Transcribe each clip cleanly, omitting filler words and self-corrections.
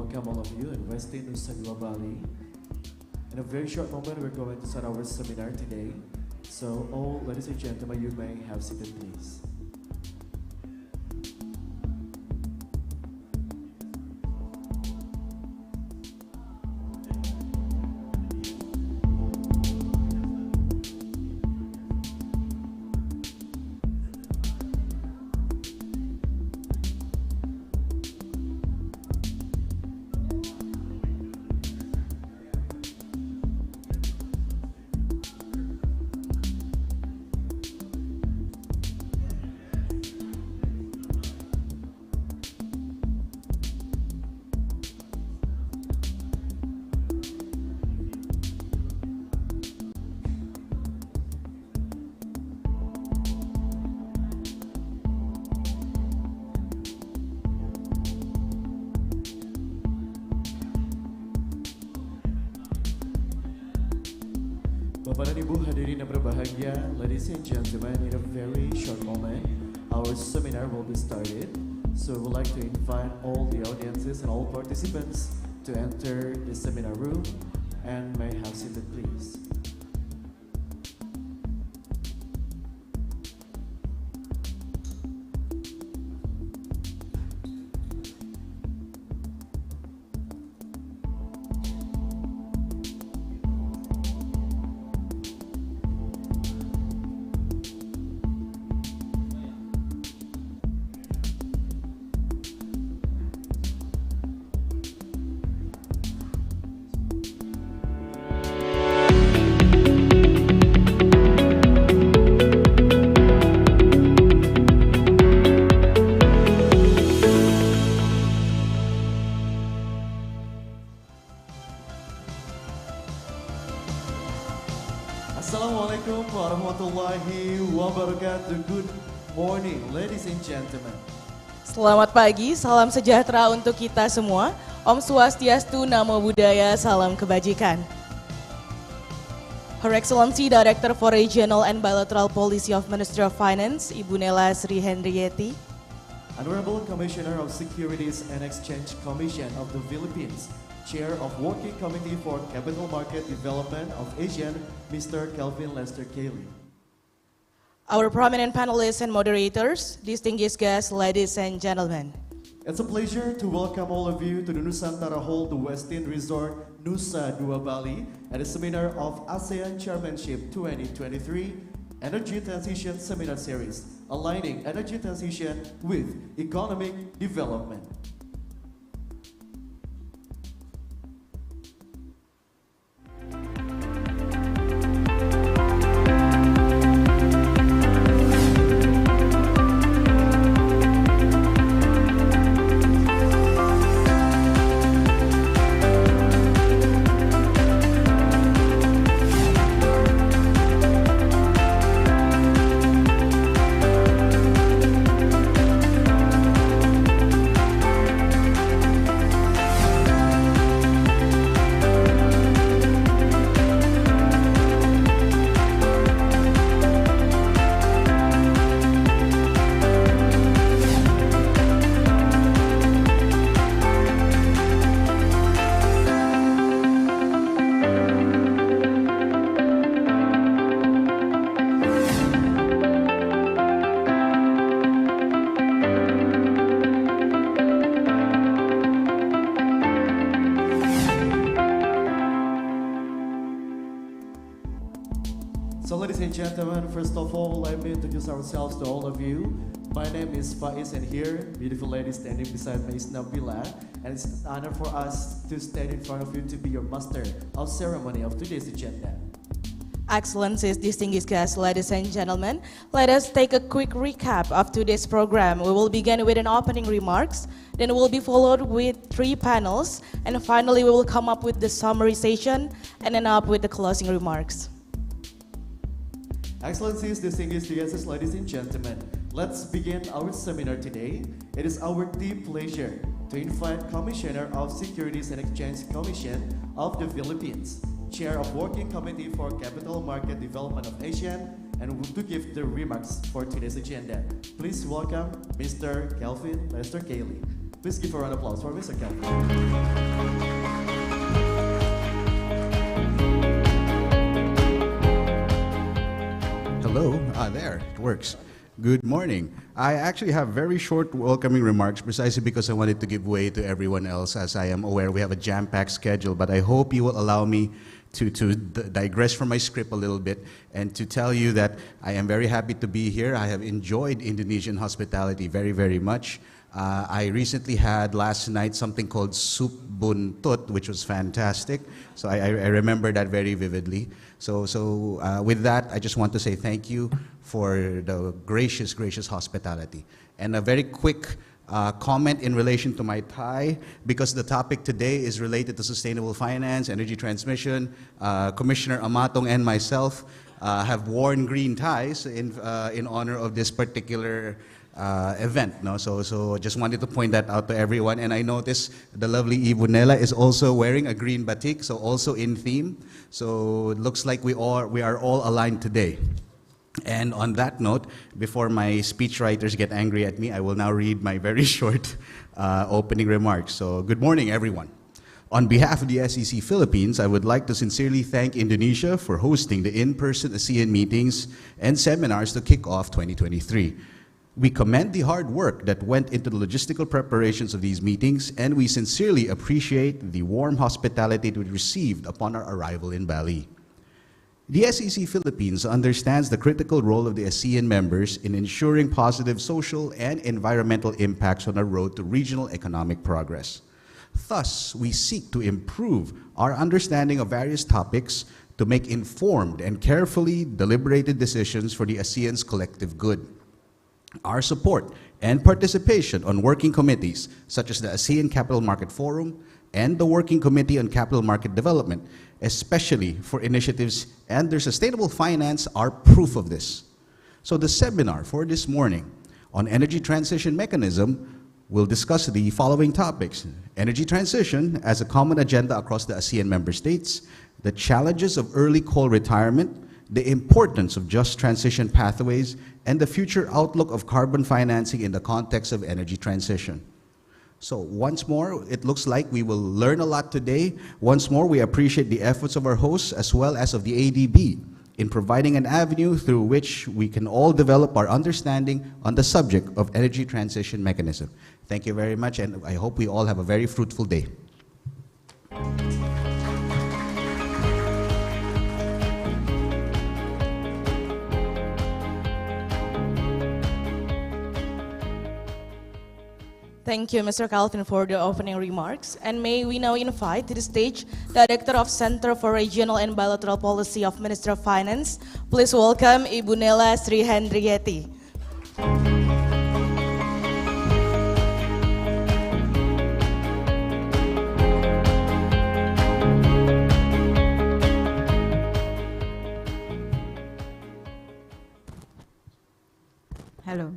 welcome all of you in Westin Nusa Dua Bali. In a very short moment, we're going to start our seminar today. So all ladies and gentlemen, you may have seated, please. Bapak dan Ibu hadirin yang berbahagia, ladies and gentlemen, in a very short moment, our seminar will be started. So we would like to invite all the audiences and all participants to enter the seminar room and may have seated, please. Assalamualaikum warahmatullahi wabarakatuh. Good morning, ladies and gentlemen. Selamat pagi, salam sejahtera untuk kita semua. Om Swastiastu, Namo Buddhaya, salam kebajikan. Her Excellency Director for Regional and Bilateral Policy of Ministry of Finance, Ibu Nela Sri Henrieti. Honorable Commissioner of Securities and Exchange Commission of the Philippines, Chair of Working Committee for Capital Market Development of ASEAN, Mr. Kelvin Lester Cayley. Our prominent panelists and moderators, distinguished guests, ladies and gentlemen. It's a pleasure to welcome all of you to the Nusantara Hall, the Westin Resort, Nusa Dua Bali, at the seminar of ASEAN Chairmanship 2023 Energy Transition Seminar Series, aligning energy transition with economic development. So ladies and gentlemen, first of all, let me introduce ourselves to all of you. My name is Faiz, and here, beautiful lady standing beside me is Nabila, and it's an honor for us to stand in front of you to be your master of ceremony of today's agenda. Excellencies, distinguished guests, ladies and gentlemen, let us take a quick recap of today's program. We will begin with an opening remarks, then we'll be followed with 3 panels, and finally we will come up with the summarization and end up with the closing remarks. Excellencies, distinguished guests, ladies and gentlemen, let's begin our seminar today. It is our deep pleasure to invite Commissioner of Securities and Exchange Commission of the Philippines, Chair of Working Committee for Capital Market Development of ASEAN, and to give the remarks for today's agenda. Please welcome Mr. Kelvin Lester Cayley. Please give a round of applause for Mr. Kemenkeu. Hello. There, it works. Good morning. I actually have very short welcoming remarks precisely because I wanted to give way to everyone else. As I am aware, we have a jam-packed schedule, but I hope you will allow me to digress from my script a little bit and to tell you that I am very happy to be here. I have enjoyed Indonesian hospitality very, very much. I recently had last night something called soup buntut, which was fantastic. So I remember that very vividly. So with that, I just want to say thank you for the gracious, gracious hospitality. And a very quick comment in relation to my tie, because the topic today is related to sustainable finance, energy transmission. Commissioner Amatong and myself have worn green ties in honor of this particular event. No? So just wanted to point that out to everyone. And I noticed the lovely Ibunela is also wearing a green batik, so also in theme. So it looks like we are all aligned today. And on that note, before my speechwriters get angry at me, I will now read my very short opening remarks. So good morning, everyone. On behalf of the SEC Philippines, I would like to sincerely thank Indonesia for hosting the in-person ASEAN meetings and seminars to kick off 2023. We commend the hard work that went into the logistical preparations of these meetings, and we sincerely appreciate the warm hospitality we received upon our arrival in Bali. The SEC Philippines understands the critical role of the ASEAN members in ensuring positive social and environmental impacts on our road to regional economic progress. Thus, we seek to improve our understanding of various topics to make informed and carefully deliberated decisions for the ASEAN's collective good. Our support and participation on working committees such as the ASEAN Capital Market Forum and the Working Committee on Capital Market Development, especially for initiatives and their sustainable finance, are proof of this. So the seminar for this morning on energy transition mechanism will discuss the following topics: energy transition as a common agenda across the ASEAN member states, the challenges of early coal retirement, the importance of just transition pathways, and the future outlook of carbon financing in the context of energy transition. So once more, it looks like we will learn a lot today. Once more, we appreciate the efforts of our hosts as well as of the ADB in providing an avenue through which we can all develop our understanding on the subject of energy transition mechanism. Thank you very much, and I hope we all have a very fruitful day. Thank you, Mr. Calvin, for the opening remarks. And may we now invite to the stage Director of Center for Regional and Bilateral Policy of Minister of Finance. Please welcome Ibunela Sri Hendrieti. Hello.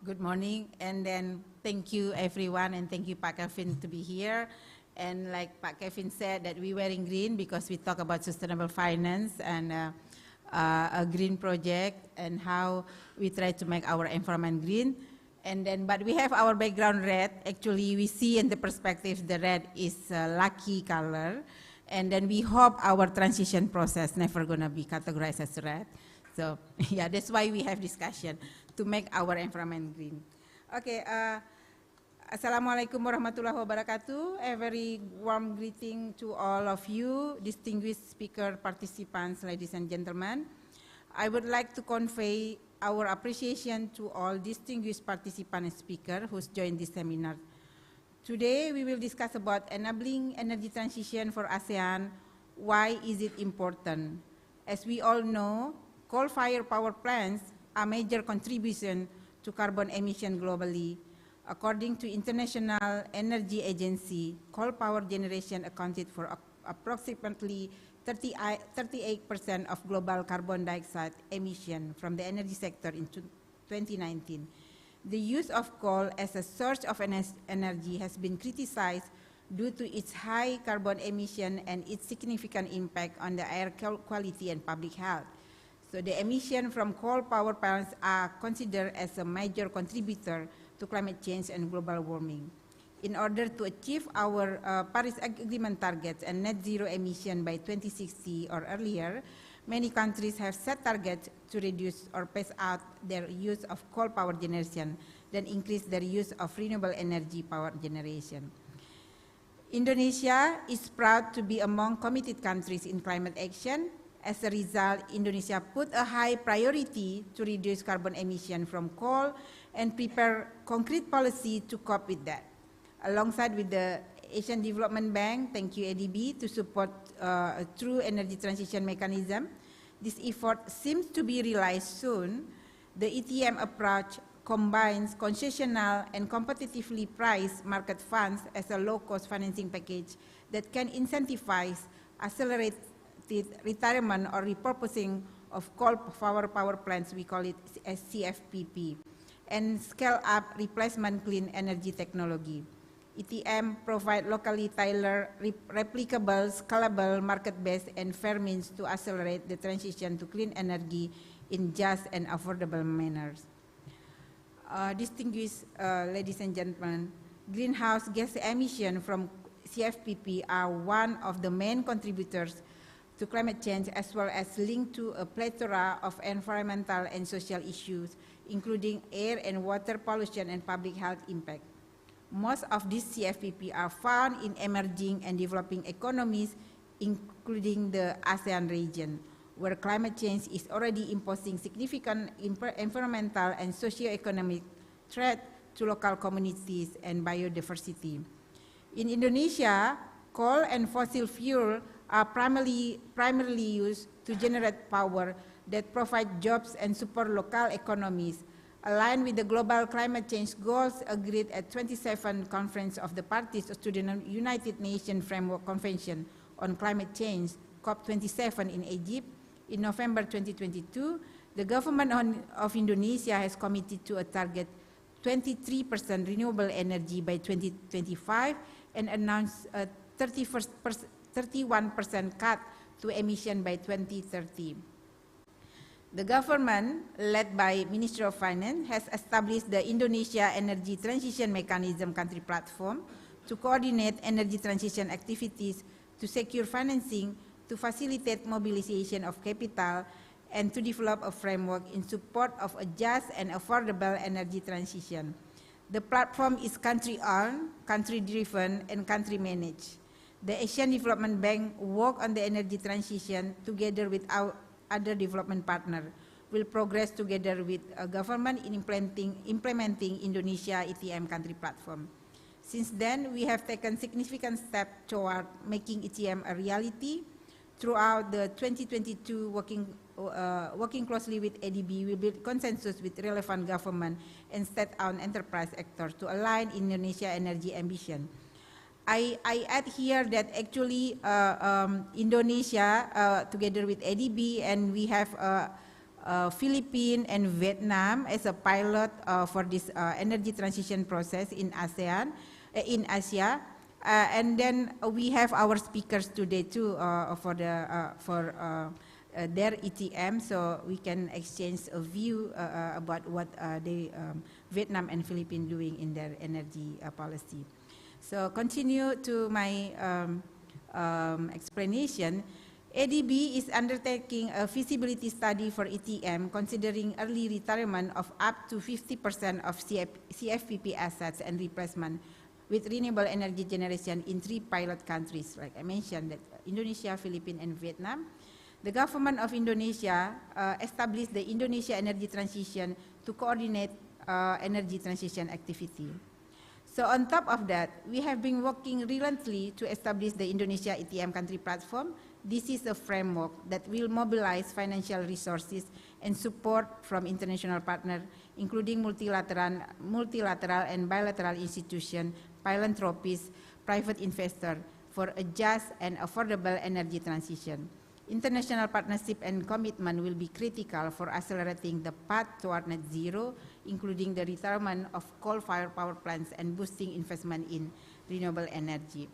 Good morning, and then thank you everyone, and thank you Pak Kevin to be here. And like Pak Kevin said, that we wearing green because we talk about sustainable finance and a green project and how we try to make our environment green. And then, but we have our background red. Actually, we see in the perspective the red is a lucky color, and then we hope our transition process never gonna be categorized as red. So yeah, that's why we have discussion to make our environment green. Okay, Assalamualaikum warahmatullahi wabarakatuh. A very warm greeting to all of you, distinguished speaker participants, ladies and gentlemen. I would like to convey our appreciation to all distinguished participants and speakers who's joined this seminar. Today, we will discuss about enabling energy transition for ASEAN. Why is it important? As we all know, coal-fired power plants are a major contribution to carbon emission globally. According to International Energy Agency, coal power generation accounted for approximately 38% of global carbon dioxide emission from the energy sector in 2019. The use of coal as a source of energy has been criticized due to its high carbon emission and its significant impact on the air quality and public health. So the emission from coal power plants are considered as a major contributor to climate change and global warming. In order to achieve our Paris Agreement targets and net zero emission by 2060 or earlier, many countries have set targets to reduce or phase out their use of coal power generation, then increase their use of renewable energy power generation. Indonesia is proud to be among committed countries in climate action. As a result, Indonesia put a high priority to reduce carbon emission from coal and prepare concrete policy to cope with that. Alongside with the Asian Development Bank, thank you ADB, to support a true energy transition mechanism. This effort seems to be realized soon. The ETM approach combines concessional and competitively priced market funds as a low-cost financing package that can incentivize accelerated retirement or repurposing of coal power plants, we call it as CFPP, and scale up replacement clean energy technology. ETM provide locally tailored, replicable, scalable, market-based, and fair means to accelerate the transition to clean energy in just and affordable manners. Distinguished ladies and gentlemen, greenhouse gas emission from CFPP are one of the main contributors to climate change, as well as linked to a plethora of environmental and social issues, including air and water pollution and public health impact. Most of these CFPP are found in emerging and developing economies, including the ASEAN region, where climate change is already imposing significant environmental and socio-economic threat to local communities and biodiversity. In Indonesia, coal and fossil fuel are primarily used to generate power that provide jobs and support local economies, aligned with the global climate change goals agreed at 27th Conference of the Parties to the United Nations Framework Convention on Climate Change, COP27 in Egypt. In November 2022, the government of Indonesia has committed to a target 23% renewable energy by 2025 and announced a 31% cut to emission by 2030. The government, led by Ministry of Finance, has established the Indonesia Energy Transition Mechanism country platform to coordinate energy transition activities, to secure financing, to facilitate mobilization of capital, and to develop a framework in support of a just and affordable energy transition. The platform is country-owned, country-driven, and country-managed. The Asian Development Bank work on the energy transition together with our other development partner, will progress together with a government in implementing Indonesia ETM country platform. Since then, we have taken significant steps toward making ETM a reality. Throughout the 2022 working closely with ADB, we build consensus with relevant government and state-owned enterprise actors to align Indonesia energy ambition. I add here that actually Indonesia, together with ADB, and we have Philippines and Vietnam as a pilot for this energy transition process in ASEAN, in Asia. And then we have our speakers today too for their ETM, so we can exchange a view about what Vietnam and Philippines doing in their energy policy. So continue to my explanation. ADB is undertaking a feasibility study for ETM, considering early retirement of up to 50% of CFPP assets and replacement with renewable energy generation in 3 pilot countries, like I mentioned, that Indonesia, Philippines, and Vietnam. The government of Indonesia established the Indonesia Energy Transition to coordinate energy transition activity. So on top of that, we have been working relentlessly to establish the Indonesia ETM country platform. This is a framework that will mobilize financial resources and support from international partners, including multilateral and bilateral institutions, philanthropists, private investors, for a just and affordable energy transition. International partnership and commitment will be critical for accelerating the path toward net zero, including the retirement of coal-fired power plants and boosting investment in renewable energy.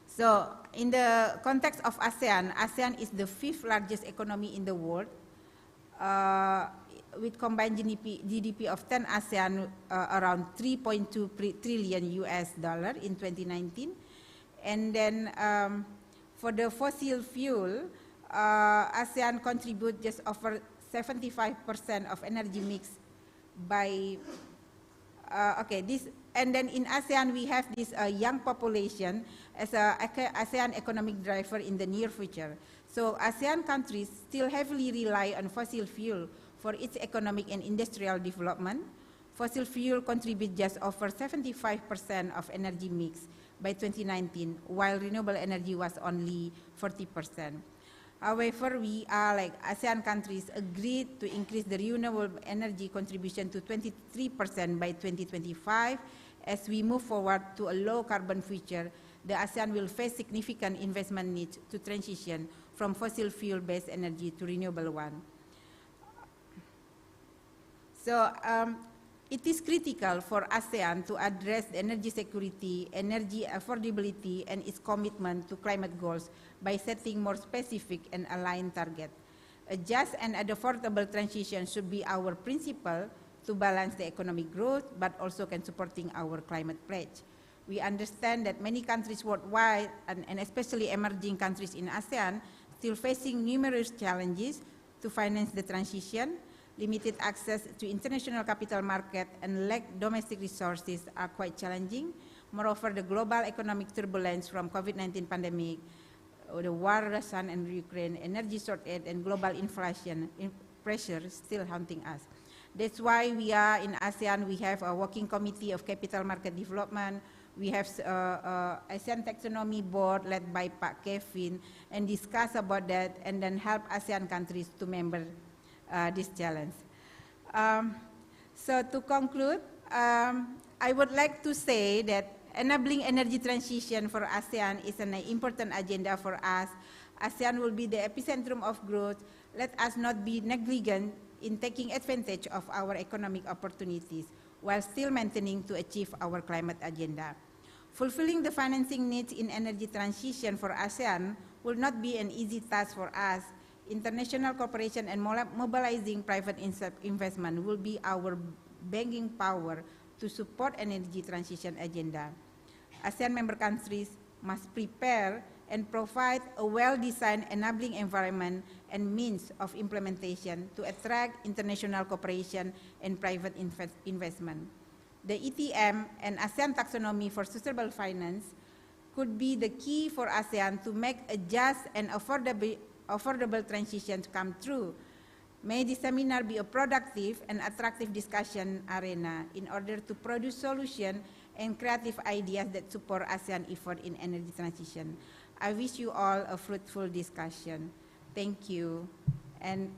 So, in the context of ASEAN, ASEAN is the 5th largest economy in the world. with combined GDP of 10 ASEAN around 3.2 trillion US dollar in 2019. And then for the fossil fuel, ASEAN contribute just over 75% of energy mix by, and then in ASEAN we have this young population as a ASEAN economic driver in the near future. So ASEAN countries still heavily rely on fossil fuel for its economic and industrial development. Fossil fuel contribute just over 75% of energy mix by 2019, while renewable energy was only 40%. However, we are like ASEAN countries agreed to increase the renewable energy contribution to 23% by 2025. As we move forward to a low carbon future, the ASEAN will face significant investment needs to transition from fossil fuel-based energy to renewable one. So it is critical for ASEAN to address the energy security, energy affordability, and its commitment to climate goals by setting more specific and aligned targets. A just and affordable transition should be our principle to balance the economic growth, but also can supporting our climate pledge. We understand that many countries worldwide, and especially emerging countries in ASEAN, still facing numerous challenges to finance the transition. Limited access to international capital market and lack domestic resources are quite challenging. Moreover, the global economic turbulence from COVID-19 pandemic, the war in Russia and Ukraine, energy shortage, and global inflation pressure still haunting us. That's why we are in ASEAN, we have a working committee of capital market development. We have ASEAN Taxonomy Board led by Pak Kevin, and discuss about that and then help ASEAN countries to member this challenge. So to conclude, I would like to say that enabling energy transition for ASEAN is an important agenda for us. ASEAN will be the epicentrum of growth. Let us not be negligent in taking advantage of our economic opportunities while still maintaining to achieve our climate agenda. Fulfilling the financing needs in energy transition for ASEAN will not be an easy task for us. International cooperation and mobilizing private investment will be our banging power to support energy transition agenda. ASEAN member countries must prepare and provide a well-designed enabling environment and means of implementation to attract international cooperation and private investment. The ETM and ASEAN Taxonomy for Sustainable Finance could be the key for ASEAN to make a just and affordable transition to come true. May this seminar be a productive and attractive discussion arena in order to produce solutions and creative ideas that support ASEAN effort in energy transition. I wish you all a fruitful discussion. Thank you. And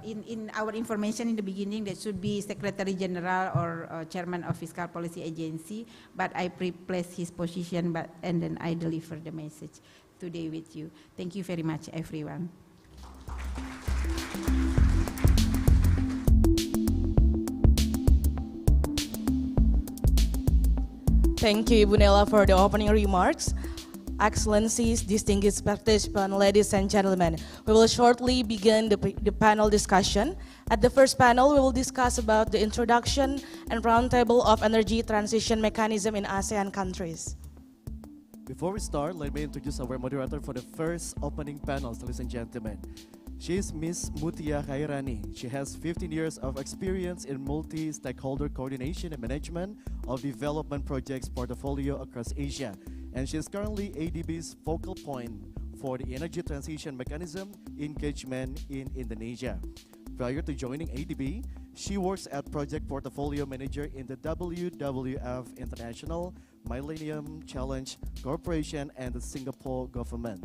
in our information in the beginning, that should be Secretary General or Chairman of Fiscal Policy Agency, but I replaced his position, and then I deliver the message today with you. Thank you very much, everyone. Thank you, Ibu Nela, for the opening remarks. Excellencies, distinguished participants, ladies and gentlemen, we will shortly begin the panel discussion. At the first panel, we will discuss about the introduction and roundtable of energy transition mechanism in ASEAN countries. Before we start, let me introduce our moderator for the first opening panel, ladies and gentlemen. She is Ms. Mutia Khairani. She has 15 years of experience in multi-stakeholder coordination and management of development projects portfolio across Asia. And she is currently ADB's focal point for the energy transition mechanism engagement in Indonesia. Prior to joining ADB, she works as project portfolio manager in the WWF International Millennium Challenge Corporation and the Singapore government.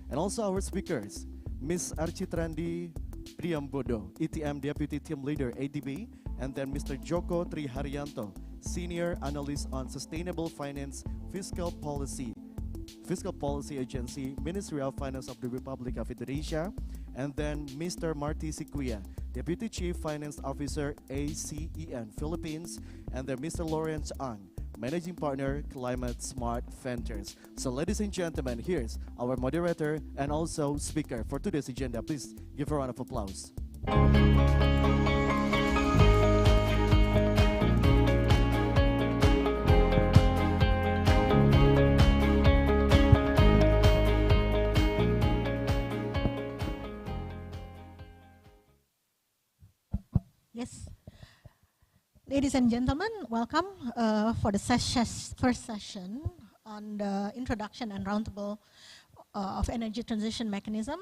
And also our speakers, Ms. Architrandi Priyambodo, ETM Deputy Team Leader ADB, and then Mr. Joko Triharyanto, Senior Analyst on Sustainable Finance Fiscal Policy Agency, Ministry of Finance of the Republic of Indonesia, and then Mr. Marty Sikuya, Deputy Chief Finance Officer ACEN Philippines, and then Mr. Lawrence Ang, Managing Partner, Climate Smart Ventures. So ladies and gentlemen, here's our moderator and also speaker for today's agenda. Please give a round of applause. Yes. Ladies and gentlemen, welcome for the first session on the introduction and roundtable of energy transition mechanism.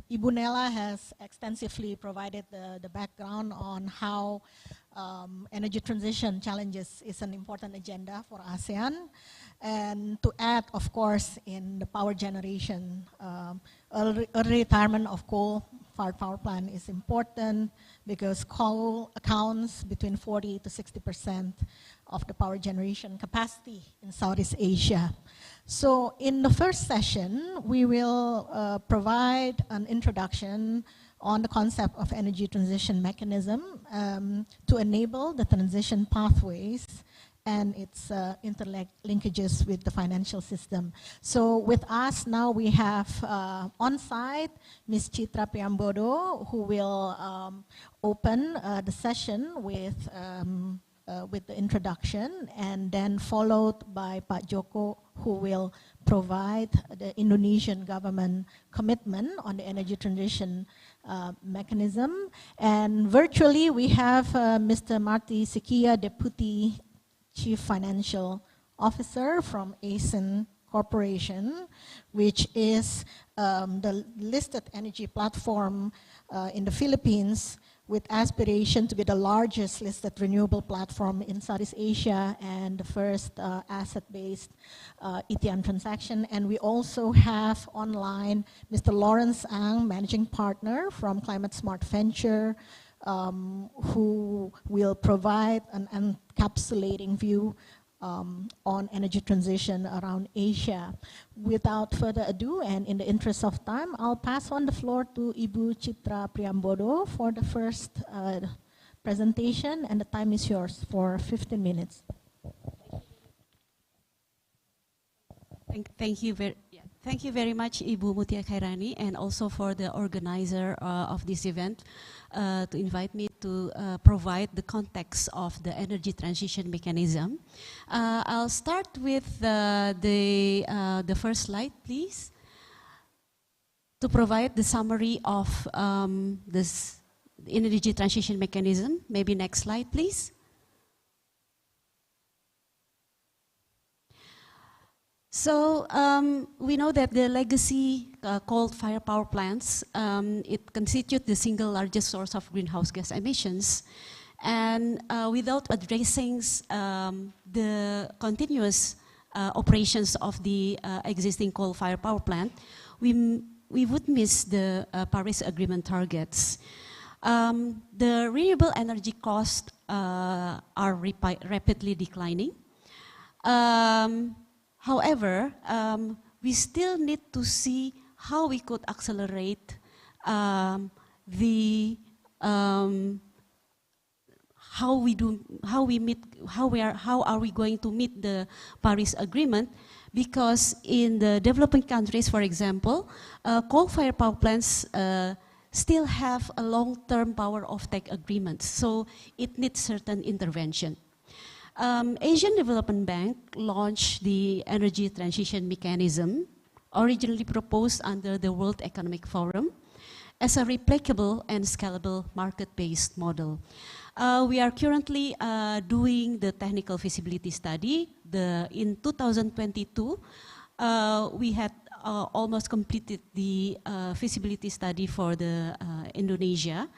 Ibu Nela has extensively provided the background on how energy transition challenges is an important agenda for ASEAN. And to add, of course, in the power generation, early retirement of coal-fired power plant is important because coal accounts between 40 to 60% of the power generation capacity in Southeast Asia. So in the first session, we will provide an introduction on the concept of energy transition mechanism to enable the transition pathways and its interlinkages with the financial system. So with us now we have on site Ms. Chitra Priambodo, who will open the session with the introduction, and then followed by Pak Joko, who will provide the Indonesian government commitment on the energy transition mechanism. And virtually we have Mr. Marty Sikia, Deputy Chief Financial Officer from ASEAN Corporation, which is the listed energy platform in the Philippines, with aspiration to be the largest listed renewable platform in Southeast Asia and the first asset-based ETN transaction. And we also have online Mr. Lawrence Ang, Managing Partner from Climate Smart Venture, who will provide an encapsulating view on energy transition around Asia. Without further ado, and in the interest of time, I'll pass on the floor to Ibu Chitra Priambodo for the first presentation, and the time is yours for 15 minutes. Thank you very much, Ibu Mutia Khairani, and also for the organizer of this event to invite me to provide the context of the energy transition mechanism. I'll start with the first slide, please, to provide the summary of this energy transition mechanism. Maybe next slide, please. So we know that the legacy coal-fired power plants, it constitutes the single largest source of greenhouse gas emissions. And without addressing the continuous operations of the existing coal-fired power plant, we would miss the Paris Agreement targets. The renewable energy costs are rapidly declining. However, we still need to see how we could accelerate how are we going to meet the Paris Agreement, because in the developing countries, for example, coal-fired power plants still have a long-term power offtake agreement, so it needs certain intervention. Asian Development Bank launched the Energy Transition Mechanism, originally proposed under the World Economic Forum, as a replicable and scalable market-based model. We are currently doing the technical feasibility study. In 2022, we had almost completed the feasibility study for the Indonesia.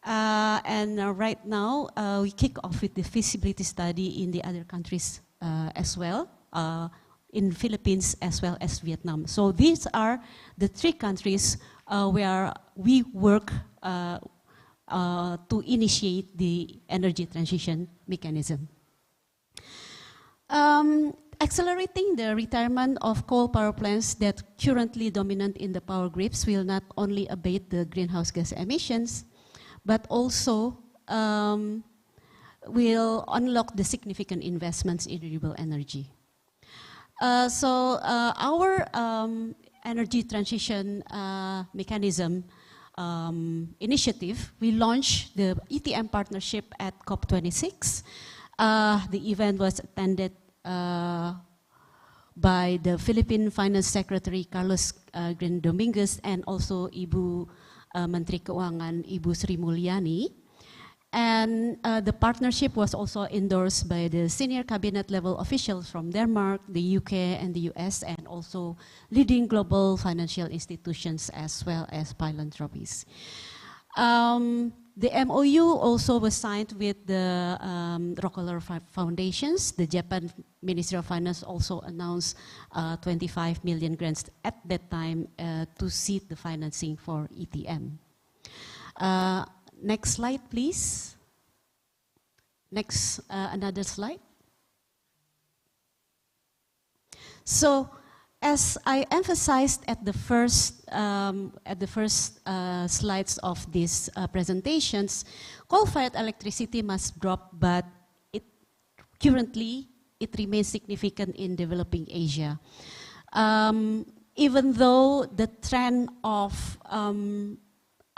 And right now, we kick off with the feasibility study in the other countries as well, in Philippines as well as Vietnam. So these are the three countries where we work to initiate the energy transition mechanism. Accelerating the retirement of coal power plants that currently dominant in the power grids will not only abate the greenhouse gas emissions, but also will unlock the significant investments in renewable energy. Our energy transition mechanism initiative, we launched the ETM partnership at COP26. The event was attended by the Philippine Finance Secretary Carlos Green Dominguez and also Ibu Menteri Keuangan Ibu Sri Mulyani. And the partnership was also endorsed by the senior cabinet level officials from Denmark, the UK and the US, and also leading global financial institutions as well as philanthropies. The MOU also was signed with the Rockefeller Foundations. The Japan Ministry of Finance also announced 25 million grants at that time to seed the financing for ETM. Next slide, please. Next, another slide. So, as I emphasized at the first slides of these presentations, coal-fired electricity must drop, but currently it remains significant in developing Asia. Even though the trend of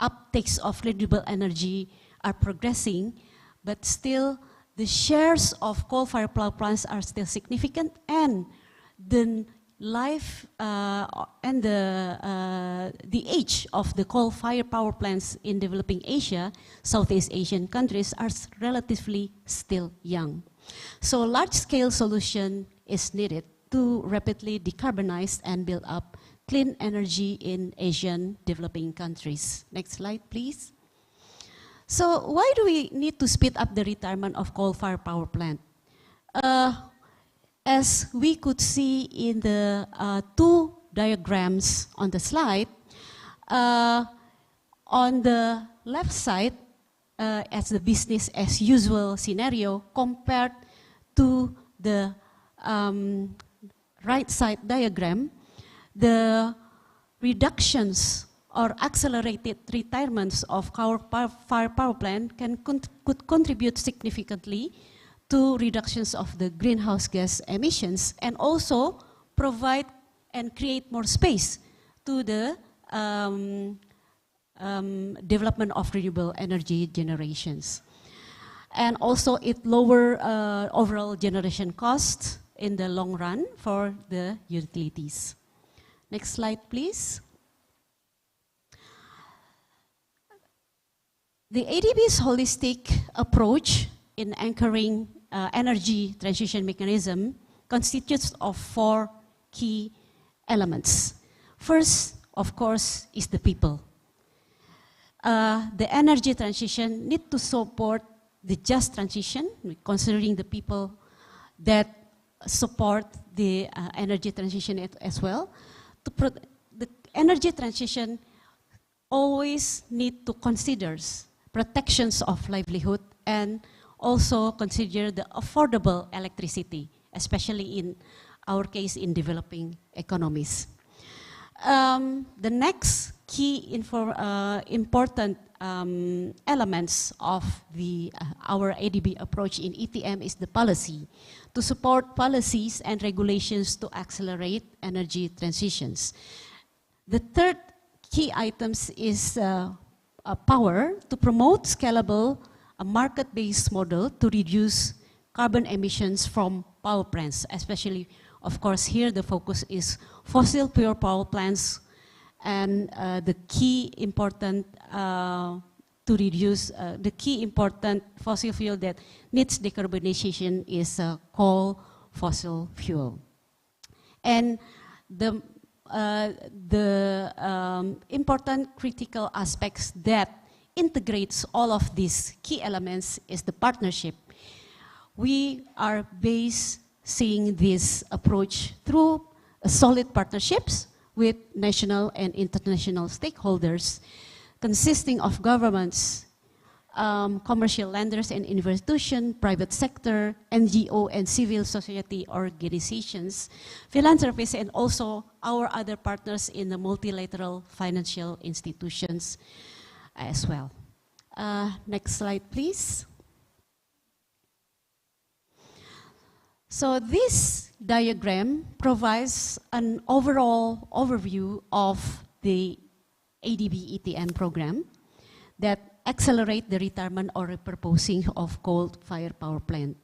uptakes of renewable energy are progressing, but still the shares of coal-fired power plants are still significant, and the life and the age of the coal-fired power plants in developing Asia, Southeast Asian countries, are relatively still young. So large-scale solution is needed to rapidly decarbonize and build up clean energy in Asian developing countries. Next slide, please. So why do we need to speed up the retirement of coal-fired power plant? As we could see in the two diagrams on the slide, on the left side, as the business as usual scenario compared to the right side diagram, the reductions or accelerated retirements of coal-fired power plant could contribute significantly to reductions of the greenhouse gas emissions and also provide and create more space to the development of renewable energy generations. And also it lower overall generation costs in the long run for the utilities. Next slide, please. The ADB's holistic approach in anchoring energy transition mechanism constitutes of 4 key elements. First, of course, is the people. The energy transition need to support the just transition, considering the people that support the energy transition as well. The energy transition always need to consider protections of livelihood and also consider the affordable electricity, especially in our case in developing economies. The next key important elements of our ADB approach in ETM is the policy, to support policies and regulations to accelerate energy transitions. The third key items is power, to promote scalable, a market-based model to reduce carbon emissions from power plants, especially, of course, here the focus is fossil pure power plants, and the key important to reduce, the key important fossil fuel that needs decarbonization is coal fossil fuel. And the important critical aspects that integrates all of these key elements is the partnership. We are seeing this approach through solid partnerships with national and international stakeholders consisting of governments, commercial lenders and institutions, private sector, NGO and civil society organizations, philanthropists, and also our other partners in the multilateral financial institutions as well. Next slide, please. So this diagram provides an overall overview of the ADB ETM program that accelerate the retirement or repurposing of coal-fired power plant.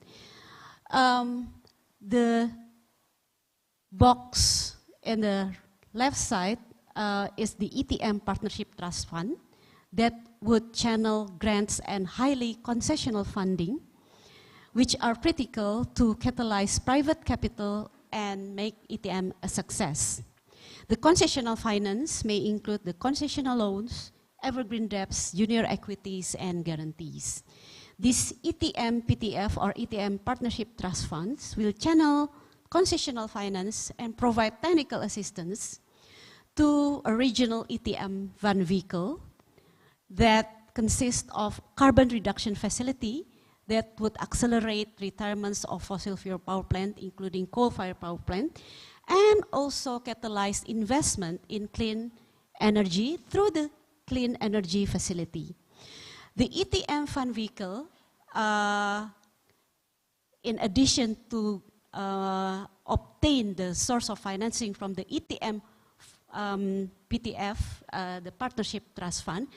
The box in the left side is the ETM Partnership Trust Fund that would channel grants and highly concessional funding, which are critical to catalyze private capital and make ETM a success. The concessional finance may include the concessional loans, evergreen debts, junior equities, and guarantees. These ETM PTF or ETM Partnership Trust Funds will channel concessional finance and provide technical assistance to a regional ETM van vehicle that consists of carbon reduction facility that would accelerate retirements of fossil fuel power plant, including coal-fired power plant, and also catalyze investment in clean energy through the clean energy facility. The ETM fund vehicle, in addition to obtain the source of financing from the ETM PTF, the Partnership Trust Fund,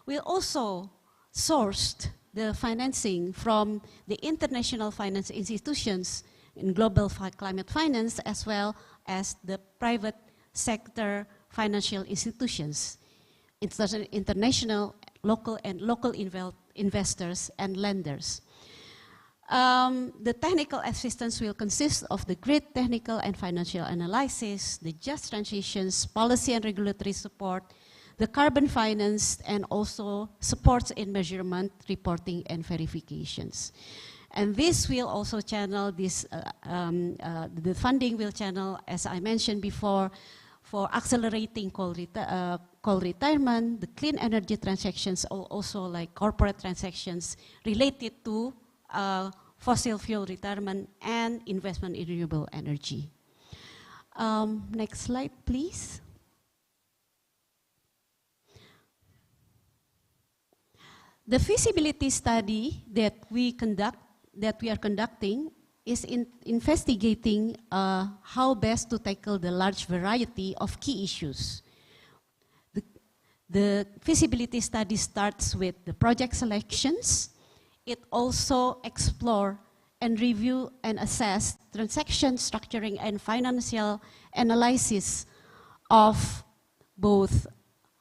will also source the financing from the international finance institutions in global climate finance, as well as the private sector financial institutions, international, local investors and lenders. The technical assistance will consist of the grid technical and financial analysis, the just transitions, policy and regulatory support, the carbon finance, and also supports in measurement, reporting, and verifications. And this will also channel this, the funding will channel, as I mentioned before, for accelerating coal retirement, the clean energy transactions, also like corporate transactions related to fossil fuel retirement and investment in renewable energy. Next slide, please. The feasibility study that we are conducting is investigating how best to tackle the large variety of key issues. The feasibility study starts with the project selections. It also explore and review and assess transaction structuring and financial analysis of both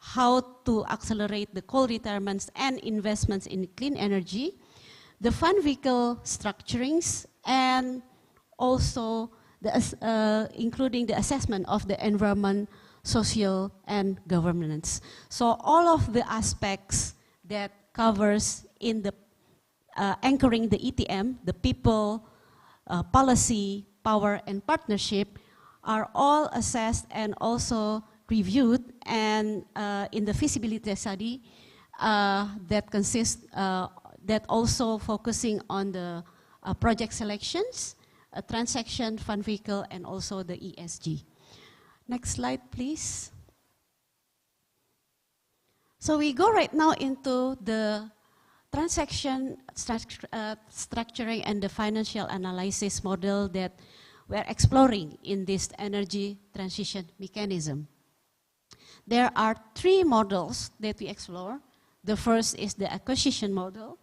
how to accelerate the coal retirements and investments in clean energy, the fund vehicle structurings, and also including the assessment of the environment, social, and governance. So all of the aspects that covers in the anchoring the ETM, the people, policy, power, and partnership are all assessed and also reviewed, and in the feasibility study that consists, that also focusing on the project selections, transaction, fund vehicle, and also the ESG. Next slide, please. So we go right now into the transaction structuring and the financial analysis model that we're exploring in this energy transition mechanism. There are three models that we explore. The first is the acquisition model.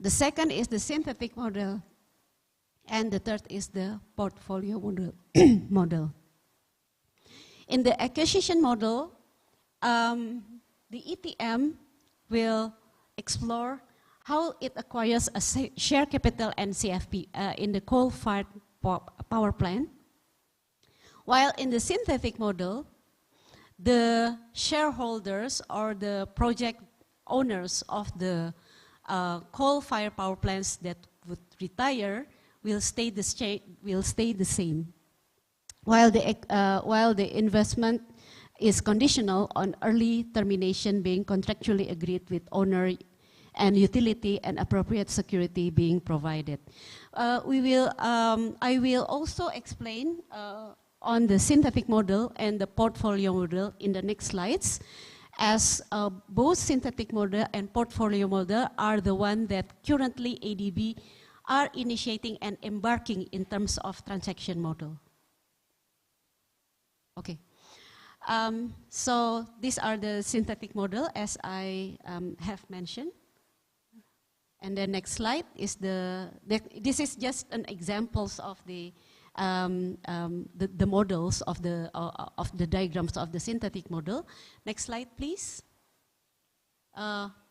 The second is the synthetic model. And the third is the portfolio model. In the acquisition model, the ETM will explore how it acquires a share capital and CFP in the coal-fired power plant. While in the synthetic model, the shareholders or the project owners of the coal-fired power plants that would retire will stay the same. While the investment is conditional on early termination being contractually agreed with owner and utility and appropriate security being provided. I will also explain on the synthetic model and the portfolio model in the next slides, as both synthetic model and portfolio model are the one that currently ADB are initiating and embarking in terms of transaction model. Okay. So these are the synthetic model as I have mentioned. And the next slide is this is just an examples of the models of the diagrams of the synthetic model. Next slide, please.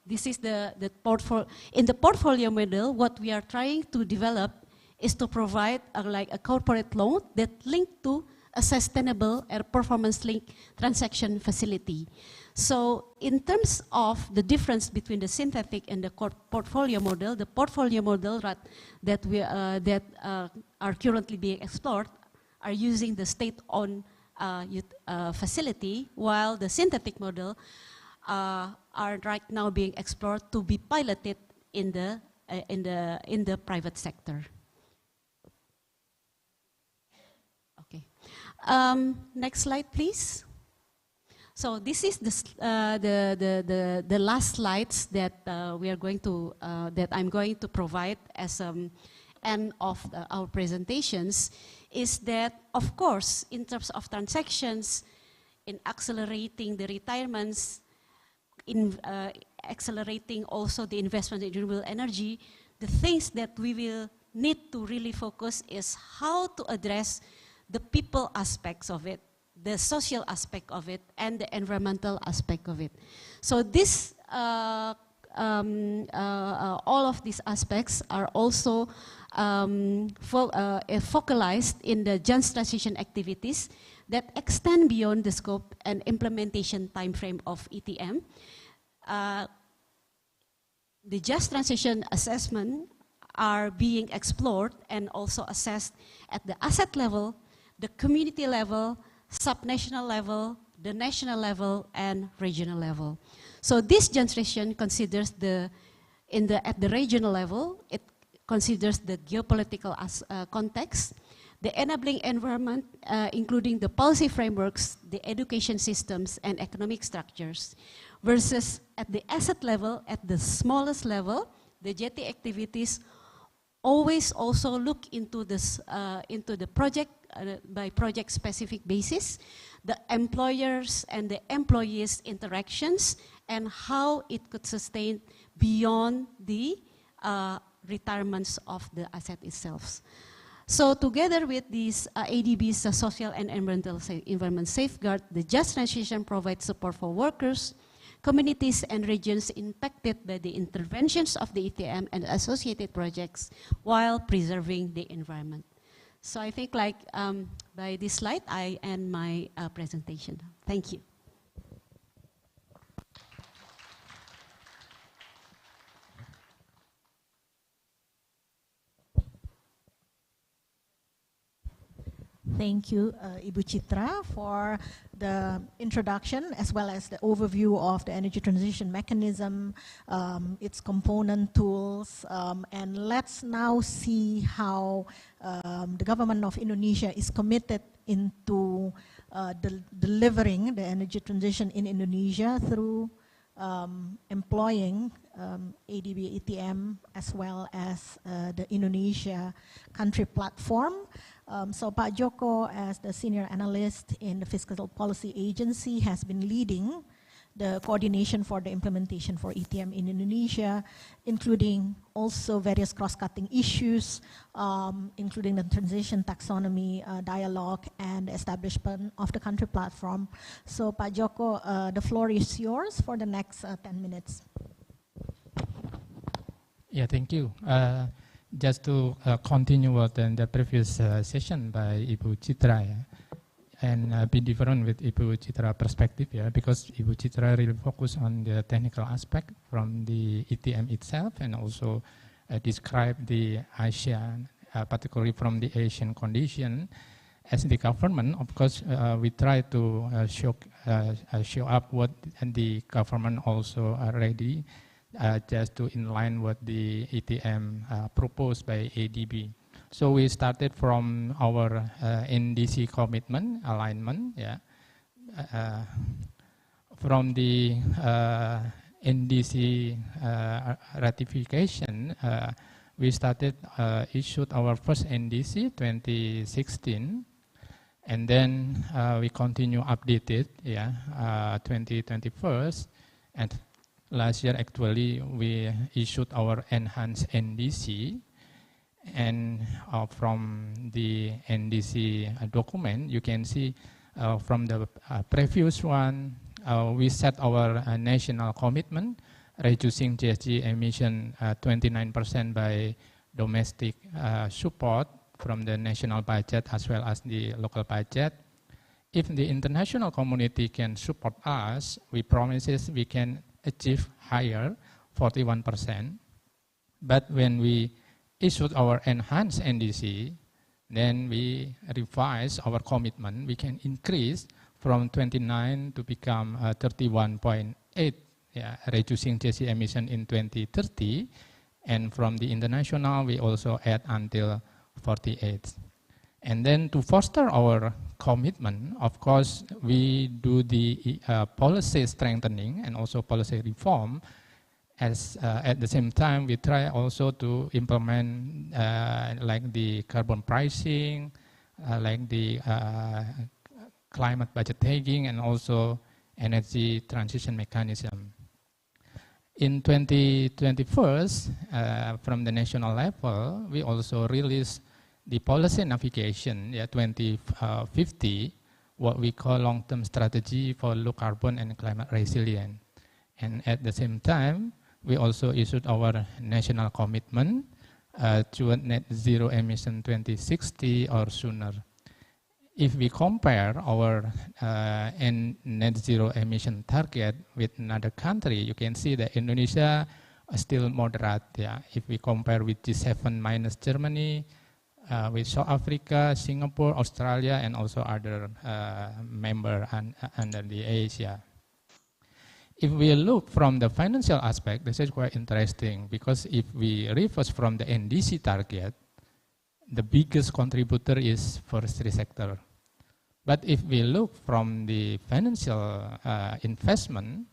This is the portfolio. In the portfolio model, what we are trying to develop is to provide like a corporate loan that linked to a sustainable or performance-linked transaction facility. So in terms of the difference between the synthetic and the portfolio model, the portfolio model that are currently being explored are using the state-owned facility, while the synthetic model are right now being explored to be piloted in the private sector. Okay. Next slide, please. So this is the last slides that we are going to that I'm going to provide as end of our presentations. Is that, of course, in terms of transactions, in accelerating the retirements, in accelerating also the investment in renewable energy, the things that we will need to really focus is how to address the people aspects of it, the social aspect of it, and the environmental aspect of it. So this, all of these aspects are also focalized in the just transition activities that extend beyond the scope and implementation timeframe of ETM. The just transition assessment are being explored and also assessed at the asset level, the community level, subnational level, the national level, and regional level. So this generation considers at the regional level, it considers the geopolitical context, the enabling environment, including the policy frameworks, the education systems, and economic structures, versus at the asset level, at the smallest level, the JT activities always also look into this into the project by project specific basis, the employers and the employees interactions, and how it could sustain beyond the retirements of the asset itself. So together with these ADB's social and environment safeguard, the just transition provides support for workers, communities and regions impacted by the interventions of the ETM and associated projects while preserving the environment. So I think by this slide, I end my presentation. Thank you. Thank you, Ibu Chitra, for the introduction as well as the overview of the energy transition mechanism, its component tools, and let's now see how the government of Indonesia is committed into delivering the energy transition in Indonesia through employing ADB ETM as well as the Indonesia country platform. So Pak Joko, as the senior analyst in the Fiscal Policy Agency, has been leading the coordination for the implementation for ETM in Indonesia, including also various cross-cutting issues, including the transition taxonomy dialogue and establishment of the country platform. So Pak Joko, the floor is yours for the next 10 minutes. Yeah, thank you. Just to continue what in the previous session by Ibu Chitra, and be different with Ibu Chitra perspective, because Ibu Chitra really focus on the technical aspect from the ETM itself, and also describe the ASEAN, particularly from the Asian condition. As the government, of course, we try to show up what the government also are ready. Just to in line with the ETM proposed by ADB. So we started from our NDC commitment, alignment, from the NDC ratification, we started issued our first NDC 2016, and then we continue updated 2021, and last year actually we issued our enhanced NDC, and from the NDC document you can see from the previous one we set our national commitment reducing GHG emission 29% by domestic support from the national budget as well as the local budget. If the international community can support us, we promise we can achieve higher, 41%. But when we issued our enhanced NDC, then we revise our commitment. We can increase from 29 to become 31.8, reducing GHG emission in 2030. And from the international, we also add until 48. And then to foster our commitment, of course, we do the policy strengthening and also policy reform. As at the same time, we try also to implement like the carbon pricing, like the climate budget tagging, and also energy transition mechanism. In 2021, from the national level, we also released the policy navigation 2050, what we call long-term strategy for low carbon and climate resilient. And at the same time, we also issued our national commitment to net zero emission 2060 or sooner. If we compare our net zero emission target with another country, you can see that Indonesia is still moderate. If we compare with G7 minus Germany, with South Africa, Singapore, Australia, and also other members under the Asia. If we look from the financial aspect, this is quite interesting, because if we reverse from the NDC target, the biggest contributor is forestry sector. But if we look from the financial investment,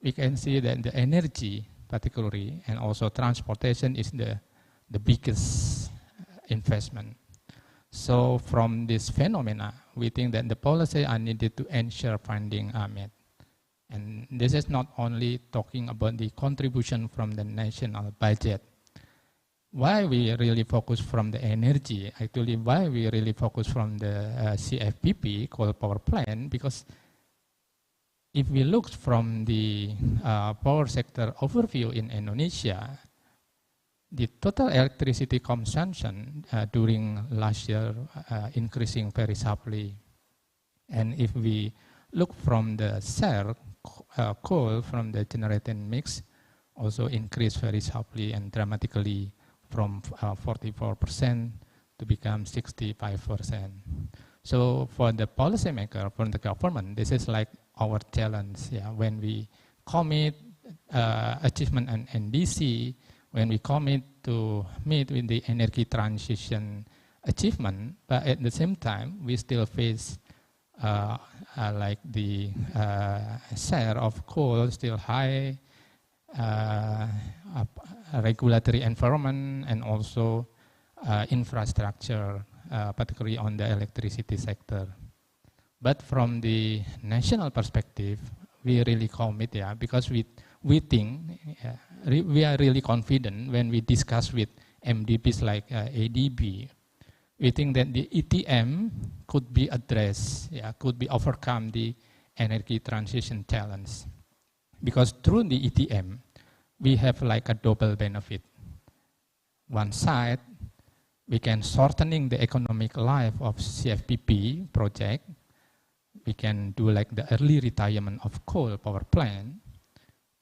we can see that the energy particularly and also transportation is the biggest investment. So from this phenomena, we think that the policy are needed to ensure funding are met. And this is not only talking about the contribution from the national budget. Why we really focus from the energy, actually why we really focus from the CFPP, coal power plant, because if we look from the power sector overview in Indonesia, the total electricity consumption during last year increasing very sharply. And if we look from the share, coal from the generating mix also increased very sharply and dramatically from 44% to become 65%. So for the policymaker, for the government, this is like our challenge. When we commit achievement and NDC, when we commit to meet with the energy transition achievement, but at the same time, we still face like the share of coal still high, regulatory environment, and also infrastructure, particularly on the electricity sector. But from the national perspective, we really commit, because we think, we are really confident when we discuss with MDBs like ADB. We think that the ETM could be addressed, could be overcome the energy transition challenge. Because through the ETM, we have like a double benefit. One side, we can shortening the economic life of CFPP project. We can do like the early retirement of coal power plant.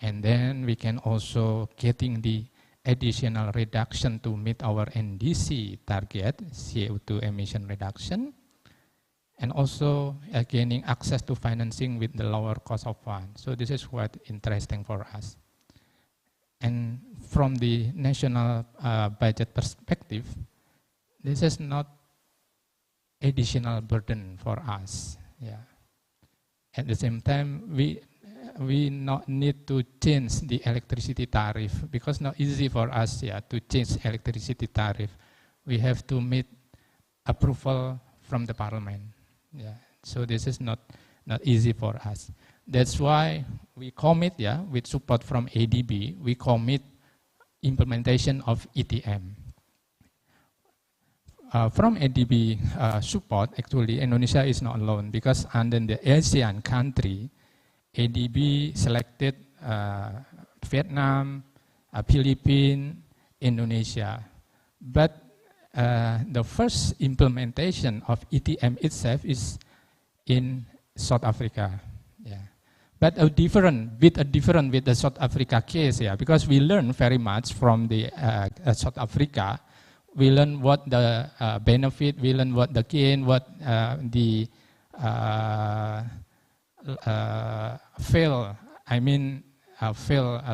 And then we can also getting the additional reduction to meet our NDC target, CO2 emission reduction, and also gaining access to financing with the lower cost of funds. So this is quite interesting for us. And from the national budget perspective, this is not additional burden for us. At the same time, we not need to change the electricity tariff because not easy for us to change electricity tariff. We have to meet approval from the parliament. So this is not easy for us. That's why we commit, with support from ADB, we commit implementation of ETM. From ADB support, actually, Indonesia is not alone because under the ASEAN country, ADB selected Vietnam, Philippines, Indonesia. But the first implementation of ETM itself is in South Africa. But different with the South Africa case, because we learn very much from the South Africa. We learn what the benefit, we learn what the gain, what the fail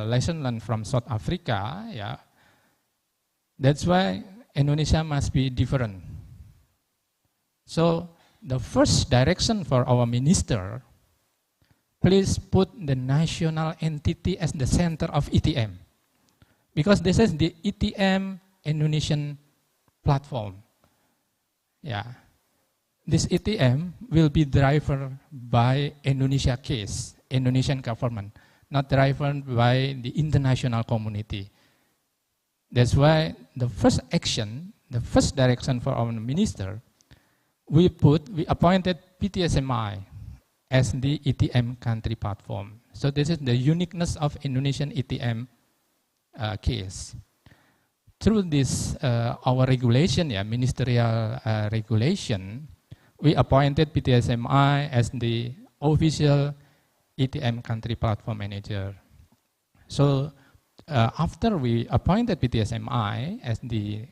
lesson learned from South Africa. That's why Indonesia must be different. So the first direction for our minister, please put the national entity as the center of ETM. Because this is the ETM Indonesian platform. This ETM will be driven by Indonesia case, Indonesian government, not driven by the international community. That's why the first action, the first direction for our minister, we appointed PTSMI as the ETM country platform. So this is the uniqueness of Indonesian ETM case. Through this, our regulation, ministerial regulation, we appointed PTSMI as the official ETM country platform manager. So after we appointed PTSMI as the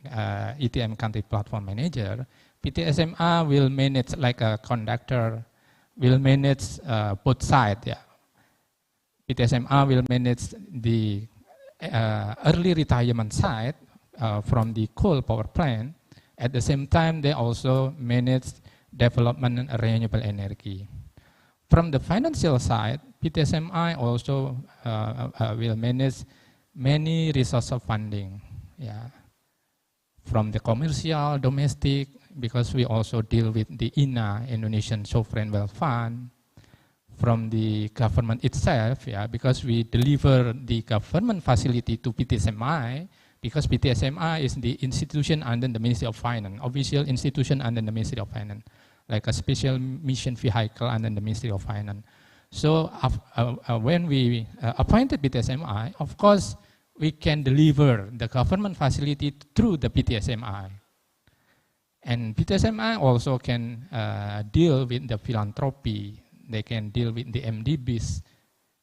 ETM country platform manager, PTSMI will manage like a conductor, will manage both sides. PTSMI will manage the early retirement side from the coal power plant. At the same time, they also manage development and renewable energy. From the financial side, PTSMI also will manage many resources of funding. From the commercial, domestic, because we also deal with the INA, Indonesian Sovereign Wealth Fund. From the government itself, because we deliver the government facility to PTSMI, because PTSMI is the institution under the Ministry of Finance, official institution under the Ministry of Finance, like a special mission vehicle under the Ministry of Finance. So when we appointed PTSMI, of course, we can deliver the government facility through the PTSMI. And PTSMI also can deal with the philanthropy, they can deal with the MDBs,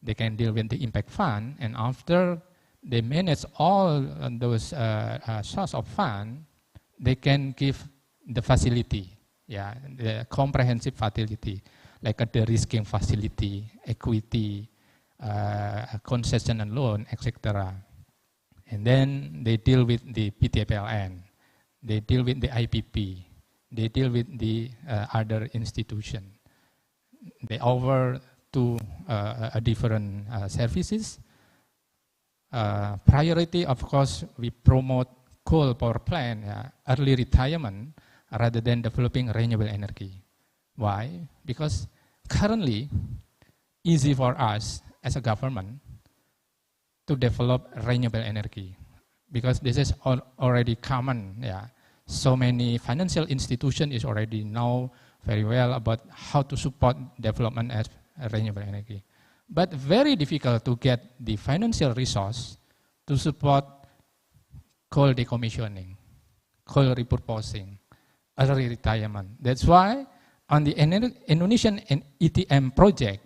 they can deal with the impact fund, and after they manage all those source of fund, they can give the facility, the comprehensive facility, like a de-risking facility, equity, concession and loan, etc. And then they deal with the PTPLN, they deal with the IPP, they deal with the other institution. They offer to different services. Priority, of course, we promote coal power plant, early retirement, rather than developing renewable energy. Why? Because currently, easy for us as a government to develop renewable energy, because this is already common. So many financial institutions is already know very well about how to support development as renewable energy. But very difficult to get the financial resource to support coal decommissioning, coal repurposing, early retirement. That's why on the Indonesian ETM project,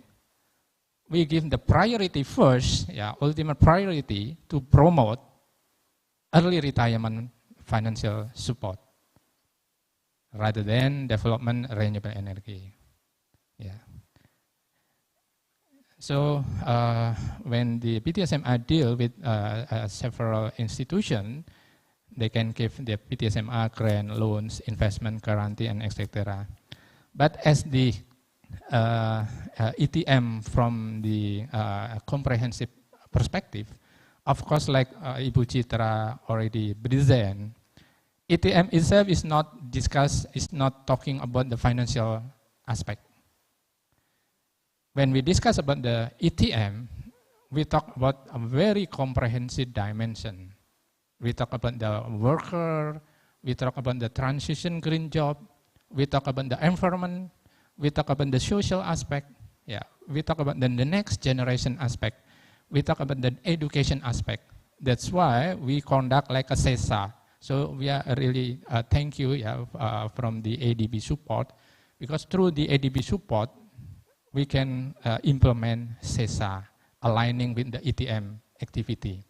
we give the priority first, ultimate priority to promote early retirement financial support rather than development renewable energy. So when the PTSMI deal with several institutions, they can give the PTSMI grant, loans, investment guarantee, and etc. But as the ETM from the comprehensive perspective, of course, like Ibu Citra already present, ETM itself is not discussed, is not talking about the financial aspect. When we discuss about the ETM, we talk about a very comprehensive dimension. We talk about the worker, we talk about the transition green job, we talk about the environment, we talk about the social aspect, yeah, we talk about the next generation aspect, we talk about the education aspect. That's why we conduct like a CESA. So we are really thank you from the ADB support, because through the ADB support, we can implement CESA, aligning with the ETM activity.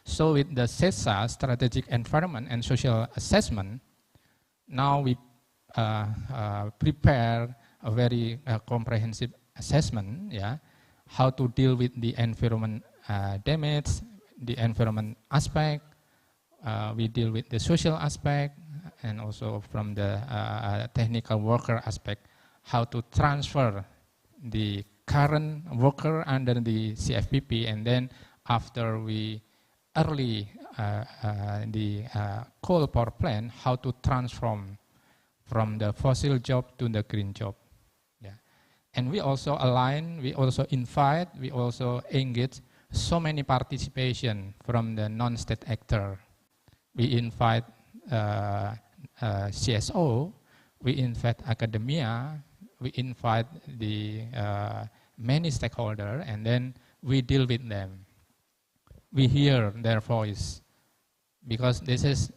So with the CESA, Strategic Environment and Social Assessment, now we prepare a very comprehensive assessment, yeah, how to deal with the environment damage, the environment aspect, we deal with the social aspect, and also from the technical worker aspect, how to transfer the current worker under the CFPP, and then after we early the coal power plant, how to transform from the fossil job to the green job. Yeah. And we also align, we also invite, we also engage so many participation from the non-state actor. We invite CSO, we invite academia, we invite the many stakeholders, and then we deal with them. We hear their voice, because this is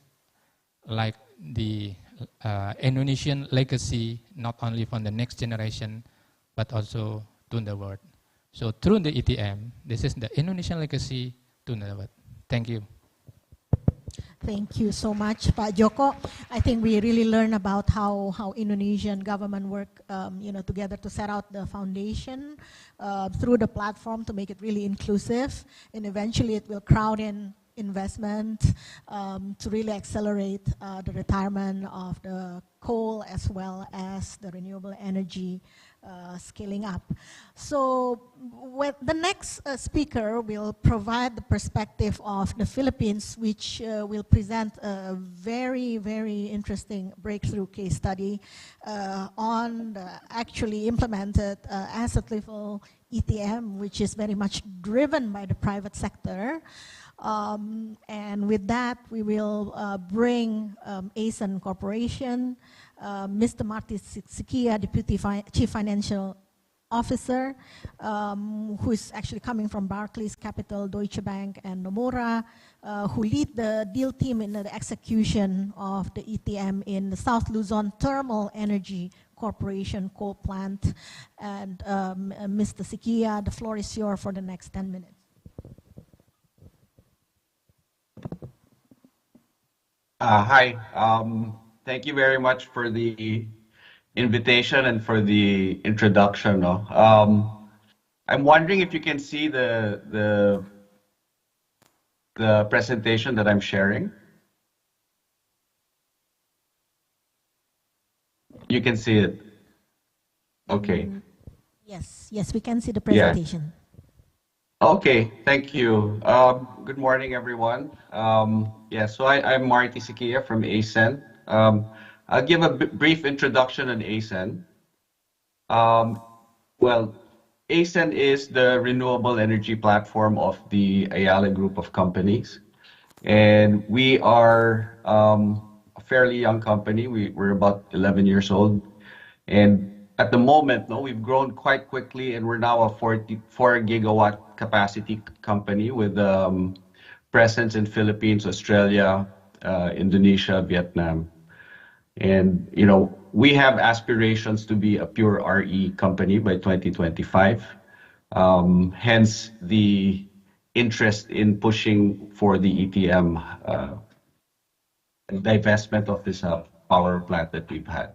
like the Indonesian legacy, not only for the next generation, but also to the world. So through the ETM, this is the Indonesian legacy to the world. Thank you. Thank you so much, Pak Joko. I think we really learn about how Indonesian government work, together to set out the foundation through the platform to make it really inclusive, and eventually it will crowd in investment to really accelerate the retirement of the coal as well as the renewable energy scaling up. So the next speaker will provide the perspective of the Philippines, which will present a very, very interesting breakthrough case study on the actually implemented asset level ETM, which is very much driven by the private sector. And with that, we will bring ASEN Corporation, Mr. Marty Sikia, Deputy Chief Financial Officer, who is actually coming from Barclays Capital, Deutsche Bank, and Nomura, who lead the deal team in the execution of the ETM in the South Luzon Thermal Energy Corporation coal plant. And Mr. Sikia, the floor is yours for the next 10 minutes. Hi, thank you very much for the invitation and for the introduction. I'm wondering if you can see the presentation that I'm sharing. You can see it. Okay. Yes, we can see the presentation. Yeah. Okay, thank you. Good morning, everyone. So I'm Marty Sikia from ASEN. I'll give a brief introduction on ASEN. Well, ASEN is the renewable energy platform of the Ayala Group of companies. And we are a fairly young company. We're about 11 years old. And at the moment, we've grown quite quickly, and we're now a 44 gigawatt capacity company with presence in Philippines, Australia, Indonesia, Vietnam. And, we have aspirations to be a pure RE company by 2025. Hence the interest in pushing for the ETM divestment of this power plant that we've had.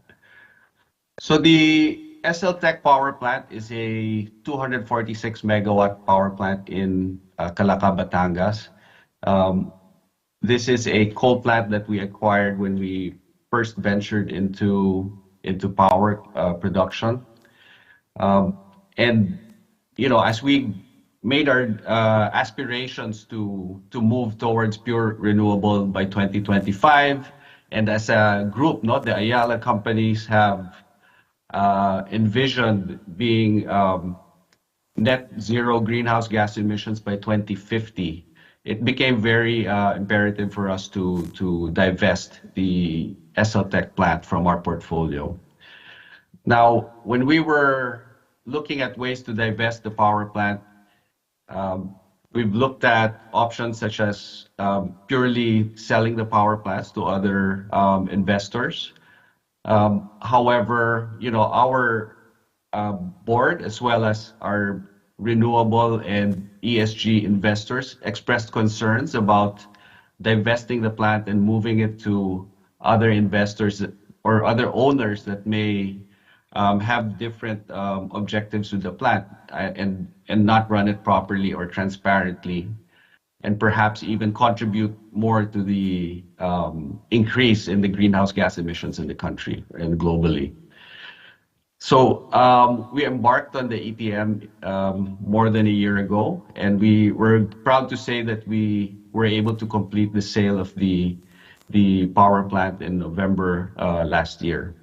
So the SL Tech power plant is a 246 megawatt power plant in Calaca, Batangas. This is a coal plant that we acquired when we first ventured into power production. And as we made our aspirations to move towards pure renewable by 2025, and as a group, the Ayala companies have envisioned being net zero greenhouse gas emissions by 2050, it became very imperative for us to divest the SLTech plant from our portfolio. Now, when we were looking at ways to divest the power plant, we've looked at options such as purely selling the power plants to other investors. However, our board, as well as our renewable and ESG investors, expressed concerns about divesting the plant and moving it to other investors or other owners that may have different objectives with the plant and not run it properly or transparently, and perhaps even contribute more to the increase in the greenhouse gas emissions in the country and globally. So we embarked on the ETM more than a year ago, and we were proud to say that we were able to complete the sale of the power plant in November last year.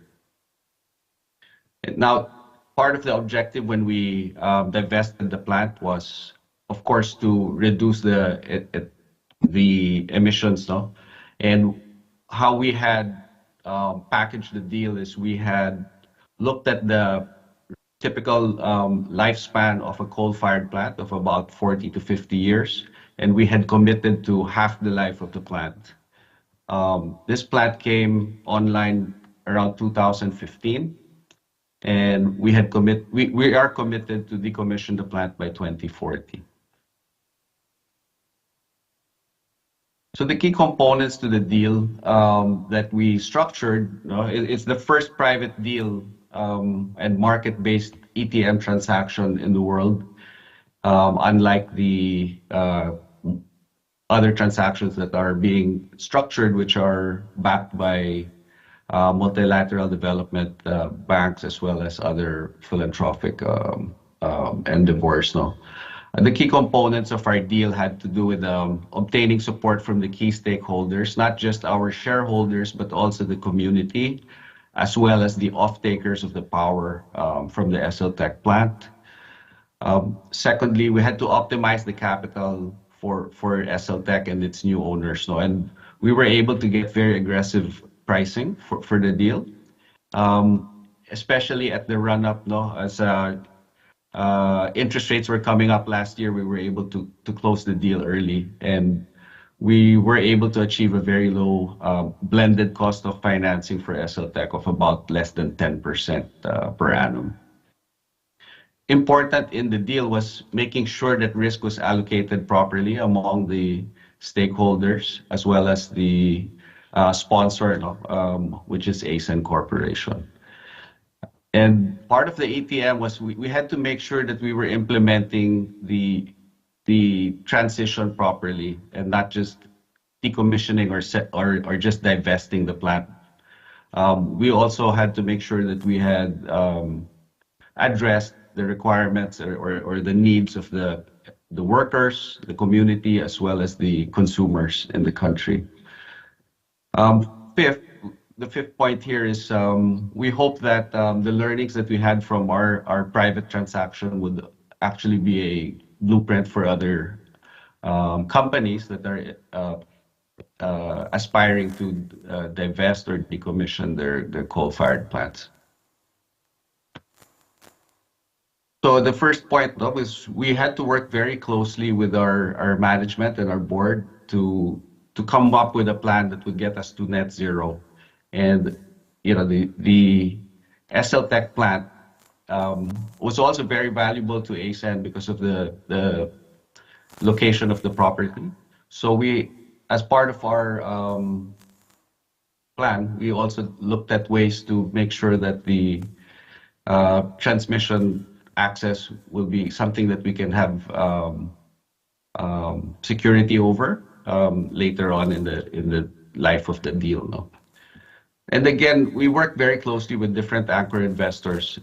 Now, part of the objective when we divested the plant was, of course, to reduce the emissions, no? And how we had packaged the deal is we had looked at the typical lifespan of a coal-fired plant of about 40 to 50 years, and we had committed to half the life of the plant. This plant came online around 2015, and we are committed to decommission the plant by 2040. So the key components to the deal that we structured, it's the first private deal and market-based ETM transaction in the world, unlike the other transactions that are being structured, which are backed by multilateral development banks as well as other philanthropic endeavors. The key components of our deal had to do with obtaining support from the key stakeholders, not just our shareholders, but also the community, as well as the off-takers of the power from the SLTech plant. Secondly, we had to optimize the capital for SLTech and its new owners. And we were able to get very aggressive pricing for the deal, especially at the run-up, as interest rates were coming up last year. We were able to close the deal early, and we were able to achieve a very low blended cost of financing for SLTech of about less than 10% per annum. Important in the deal was making sure that risk was allocated properly among the stakeholders, as well as the sponsor, which is ASEN Corporation. And part of the ETM was we had to make sure that we were implementing the transition properly and not just decommissioning or just divesting the plant. We also had to make sure that we had addressed the requirements or the needs of the workers, the community, as well as the consumers in the country. The fifth point here is we hope that the learnings that we had from our private transaction would actually be a blueprint for other companies that are aspiring to divest or decommission their coal-fired plants. So the first point is we had to work very closely with our management and our board to come up with a plan that would get us to net zero. And the SLTech plant was also very valuable to ASEN because of the location of the property. So we, as part of our plan, we also looked at ways to make sure that the transmission access will be something that we can have security over later on in the life of the deal. And again, we work very closely with different anchor investors,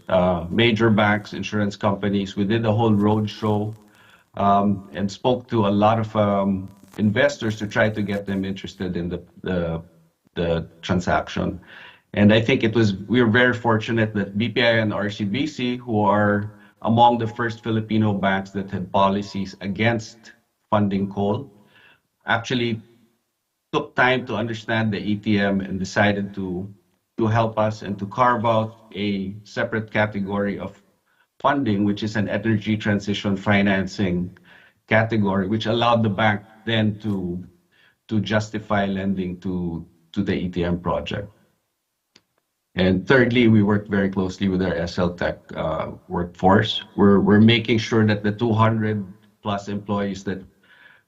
major banks, insurance companies. We did a whole roadshow and spoke to a lot of investors to try to get them interested in the transaction. And I think we were very fortunate that BPI and RCBC, who are among the first Filipino banks that had policies against funding coal, actually took time to understand the ETM and decided to help us and to carve out a separate category of funding, which is an energy transition financing category, which allowed the bank then to justify lending to the ETM project. And thirdly, we work very closely with our SL Tech workforce. We're making sure that the 200 plus employees that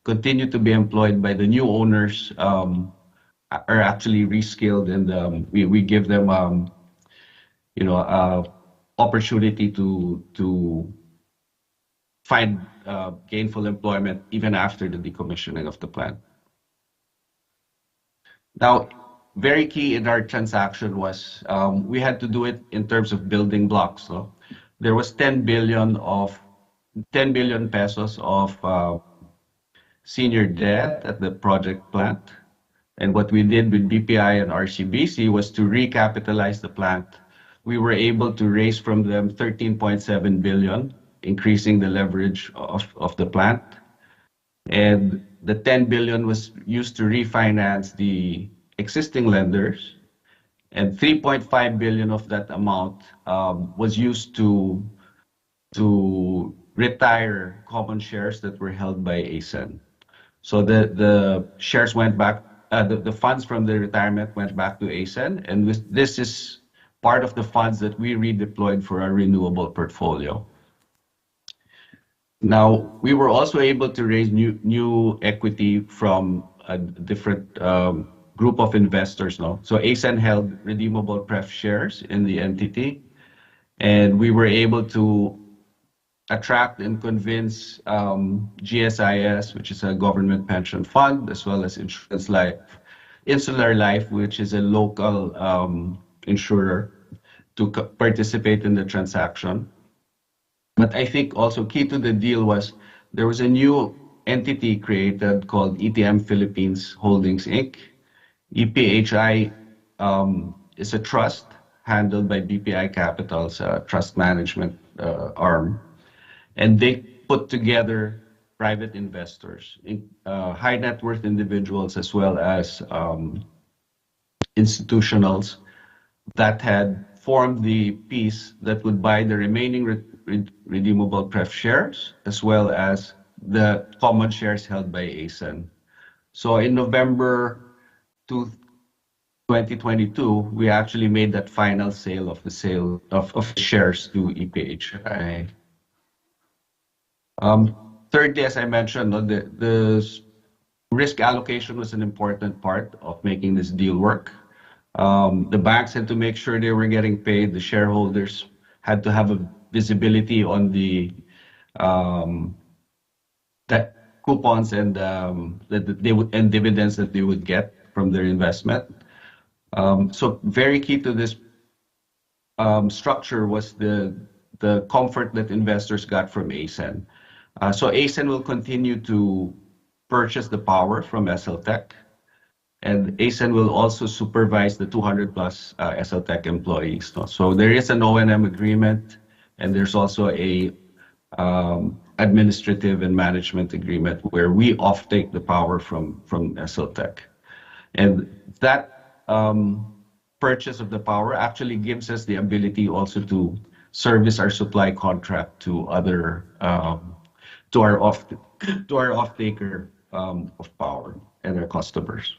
continue to be employed by the new owners are actually reskilled, and we give them opportunity to find gainful employment even after the decommissioning of the plant. Now, very key in our transaction was we had to do it in terms of building blocks. So there was 10 billion pesos of senior debt at the project plant. And what we did with BPI and RCBC was to recapitalize the plant. We were able to raise from them 13.7 billion, increasing the leverage of the plant. And the 10 billion was used to refinance the existing lenders. And 3.5 billion of that amount was used to retire common shares that were held by ASEN. So the shares went back, the funds from the retirement went back to ASEN, and this is part of the funds that we redeployed for our renewable portfolio. Now, we were also able to raise new equity from a different group of investors. No? So ASEN held redeemable pref shares in the entity, and we were able to attract and convince GSIS, which is a government pension fund, as well as Insular Life, which is a local insurer, to participate in the transaction. But I think also key to the deal was there was a new entity created called ETM Philippines Holdings, Inc. EPHI is a trust handled by BPI Capital's trust management arm. And they put together private investors, high net worth individuals, as well as institutionals that had formed the piece that would buy the remaining redeemable pref shares, as well as the common shares held by ASEN. So in November 2022, we actually made that final sale of shares to EPHI. Thirdly, as I mentioned, the risk allocation was an important part of making this deal work. The banks had to make sure they were getting paid. The shareholders had to have a visibility on the that coupons and dividends that they would get from their investment. So very key to this structure was the comfort that investors got from ASEN. So ASEN will continue to purchase the power from SL Tech, and ASEN will also supervise the 200 plus SL Tech employees. So there is an O&M agreement, and there's also a administrative and management agreement where we offtake the power from SL Tech. And that purchase of the power actually gives us the ability also to service our supply contract to other to our off-taker of power and our customers.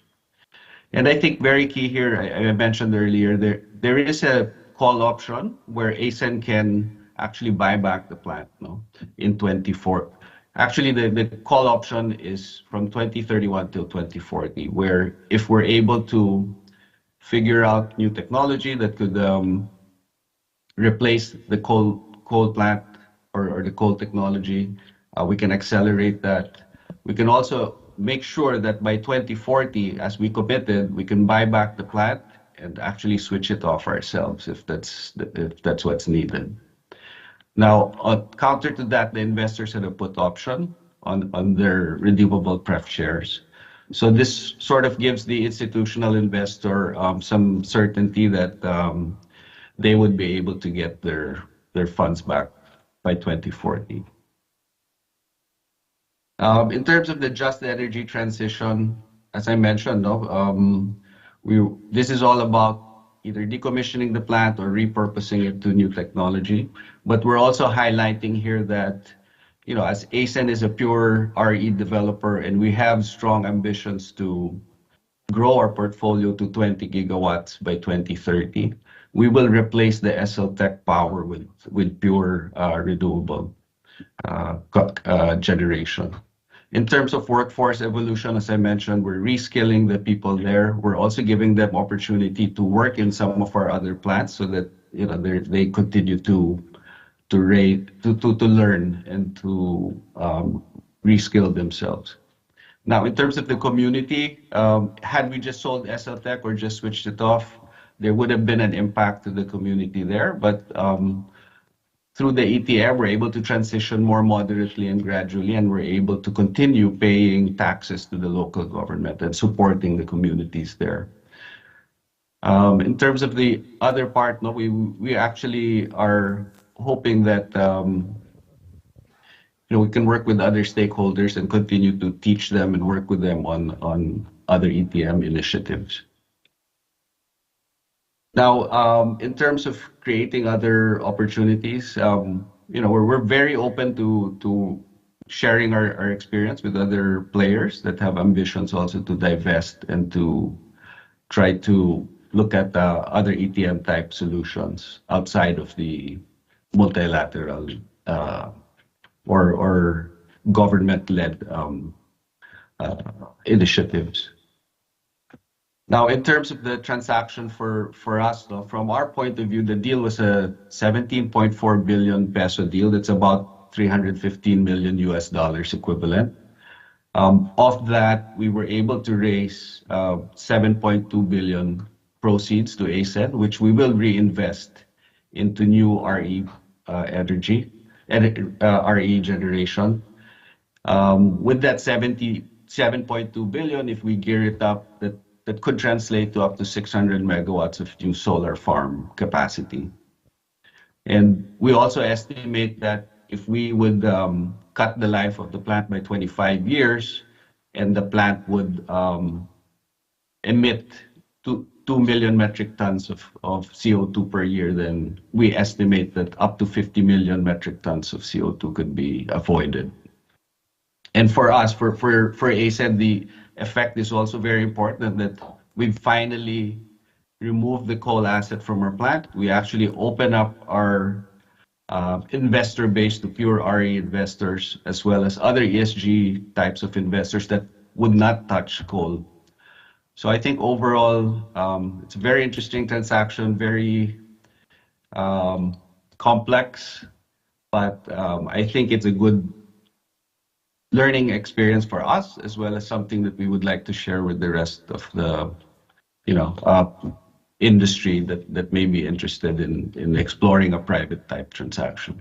And I think very key here, I mentioned earlier, there is a call option where ASEN can actually buy back the plant in 24. Actually, the call option is from 2031 till 2040, where if we're able to figure out new technology that could replace the coal plant or the coal technology, we can accelerate that. We can also make sure that by 2040, as we committed, we can buy back the plant and actually switch it off ourselves if that's what's needed. Now, counter to that, the investors had a put option on their redeemable pref shares. So this sort of gives the institutional investor some certainty that they would be able to get their funds back by 2040. In terms of the just energy transition, as I mentioned, this is all about either decommissioning the plant or repurposing it to new technology. But we're also highlighting here that, as ASEN is a pure RE developer and we have strong ambitions to grow our portfolio to 20 gigawatts by 2030, we will replace the SL Tech power with pure renewable generation. In terms of workforce evolution, as I mentioned, we're reskilling the people there. We're also giving them opportunity to work in some of our other plants so that they continue to learn and to reskill themselves. Now, in terms of the community, had we just sold SL Tech or just switched it off, there would have been an impact to the community there. But through the ETM, we're able to transition more moderately and gradually, and we're able to continue paying taxes to the local government and supporting the communities there. In terms of the other part, we actually are hoping that we can work with other stakeholders and continue to teach them and work with them on other ETM initiatives. Now, in terms of creating other opportunities, we're very open to sharing our experience with other players that have ambitions also to divest and to try to look at other ETM type solutions outside of the multilateral or government-led initiatives. Now, in terms of the transaction for us, from our point of view, the deal was a 17.4 billion peso deal. That's about $315 million equivalent. Of that, we were able to raise 7.2 billion proceeds to ASEN, which we will reinvest into new RE energy and RE generation. With that 7.2 billion, if we gear it up, that could translate to up to 600 megawatts of new solar farm capacity. And we also estimate that if we would cut the life of the plant by 25 years, and the plant would emit 2 million metric tons of CO2 per year, then we estimate that up to 50 million metric tons of CO2 could be avoided. And for us, for ASEN, the effect is also very important that we've finally removed the coal asset from our plant. We actually open up our investor base to pure RE investors, as well as other ESG types of investors that would not touch coal. So I think overall, it's a very interesting transaction, very complex, but I think it's a good learning experience for us, as well as something that we would like to share with the rest of the industry that may be interested in exploring a private type transaction.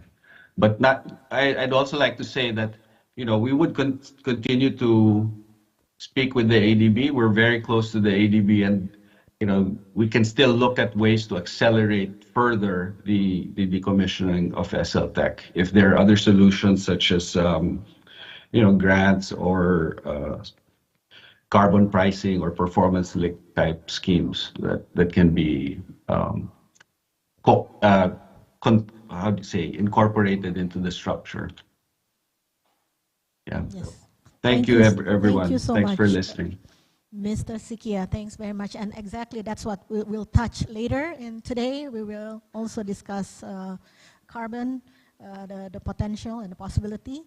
But I'd also like to say that we would continue to speak with the ADB. We're very close to the ADB, and we can still look at ways to accelerate further the decommissioning of SL Tech. If there are other solutions such as grants or carbon pricing or performance link type schemes that can be incorporated into the structure. Yeah. Yes. Thank you, everyone. Thank you so Thanks much, for listening. Mr. Sikia, thanks very much. And exactly that's what we'll touch later. And today we will also discuss carbon, the potential and the possibility.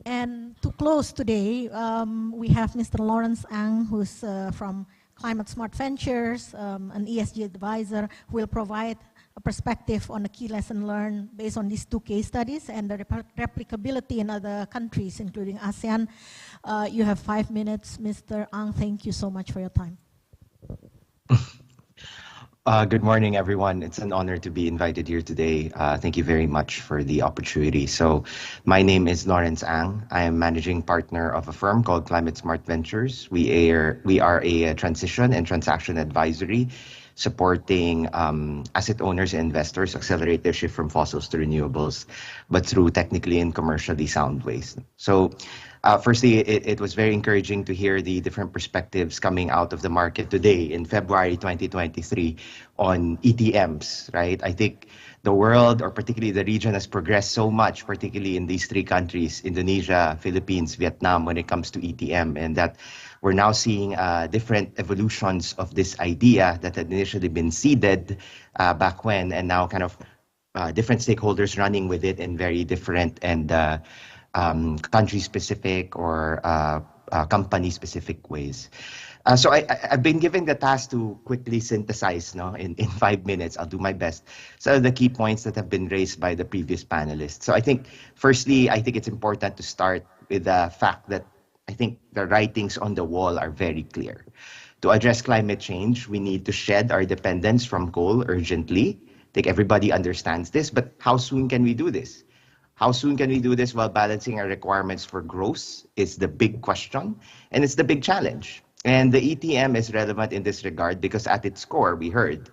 And to close today, we have Mr. Lawrence Ang, who's from Climate Smart Ventures, an ESG advisor, who will provide a perspective on the key lesson learned based on these 2 case studies and the replicability in other countries, including ASEAN. You have 5 minutes, Mr. Ang. Thank you so much for your time. Good morning, everyone. It's an honor to be invited here today. Thank you very much for the opportunity. So, my name is Lawrence Ang. I am managing partner of a firm called Climate Smart Ventures. We are a transition and transaction advisory supporting asset owners and investors accelerate their shift from fossils to renewables, but through technically and commercially sound ways. So, firstly, it was very encouraging to hear the different perspectives coming out of the market today in February 2023 on ETMs, right? I think the world, or particularly the region, has progressed so much, particularly in these three countries, Indonesia, Philippines, Vietnam, when it comes to ETM, and that we're now seeing different evolutions of this idea that had initially been seeded back when, and now kind of different stakeholders running with it in very different and country-specific or company-specific ways. So I've been given the task to quickly synthesize in 5 minutes. I'll do my best. So the key points that have been raised by the previous panelists. So I think, firstly, I think it's important to start with the fact that I think the writings on the wall are very clear. To address climate change, we need to shed our dependence from coal urgently. I think everybody understands this, but how soon can we do this? How soon can we do this while balancing our requirements for growth is the big question, and it's the big challenge. And the ETM is relevant in this regard because at its core, we heard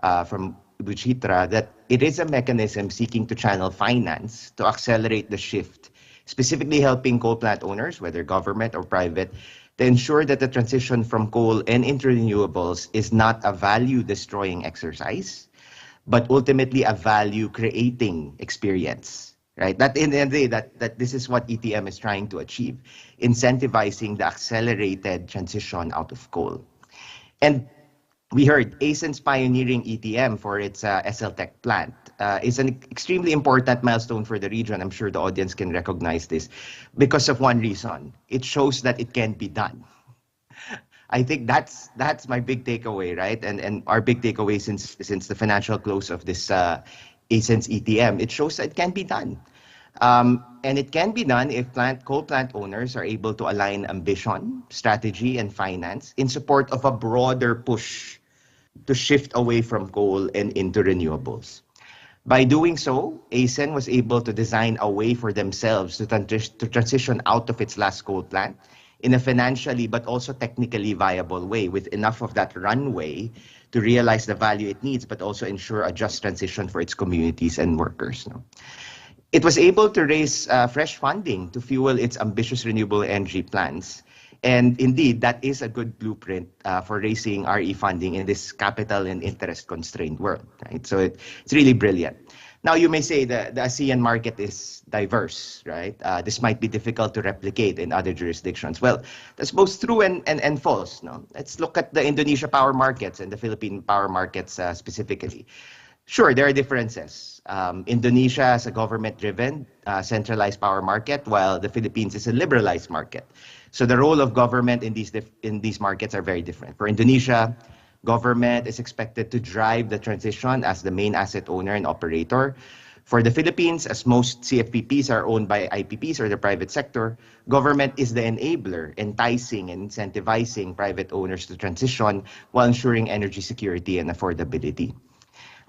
from Ibu Chitra that it is a mechanism seeking to channel finance to accelerate the shift, specifically helping coal plant owners, whether government or private, to ensure that the transition from coal and into renewables is not a value-destroying exercise, but ultimately a value-creating experience. Right? That in the end of the day, that this is what ETM is trying to achieve, incentivizing the accelerated transition out of coal. And we heard ASEN's pioneering ETM for its SL Tech plant is an extremely important milestone for the region. I'm sure the audience can recognize this because of one reason. It shows that it can be done. I think that's my big takeaway, right? And our big takeaway since the financial close of this ASEN's ETM, it shows that it can be done. And it can be done if coal plant owners are able to align ambition, strategy, and finance in support of a broader push to shift away from coal and into renewables. By doing so, ASEN was able to design a way for themselves to transition out of its last coal plant in a financially but also technically viable way, with enough of that runway to realize the value it needs, but also ensure a just transition for its communities and workers. It was able to raise fresh funding to fuel its ambitious renewable energy plans. And indeed, that is a good blueprint for raising RE funding in this capital and interest constrained world. Right? So it's really brilliant. Now, you may say the ASEAN market is diverse, right? This might be difficult to replicate in other jurisdictions. Well, that's both true and false. No? Let's look at the Indonesia power markets and the Philippine power markets specifically. Sure, there are differences. Indonesia is a government-driven, centralized power market, while the Philippines is a liberalized market. So the role of government in these markets are very different. For Indonesia, government is expected to drive the transition as the main asset owner and operator. For the Philippines, as most CFPPs are owned by IPPs or the private sector, government is the enabler, enticing and incentivizing private owners to transition while ensuring energy security and affordability.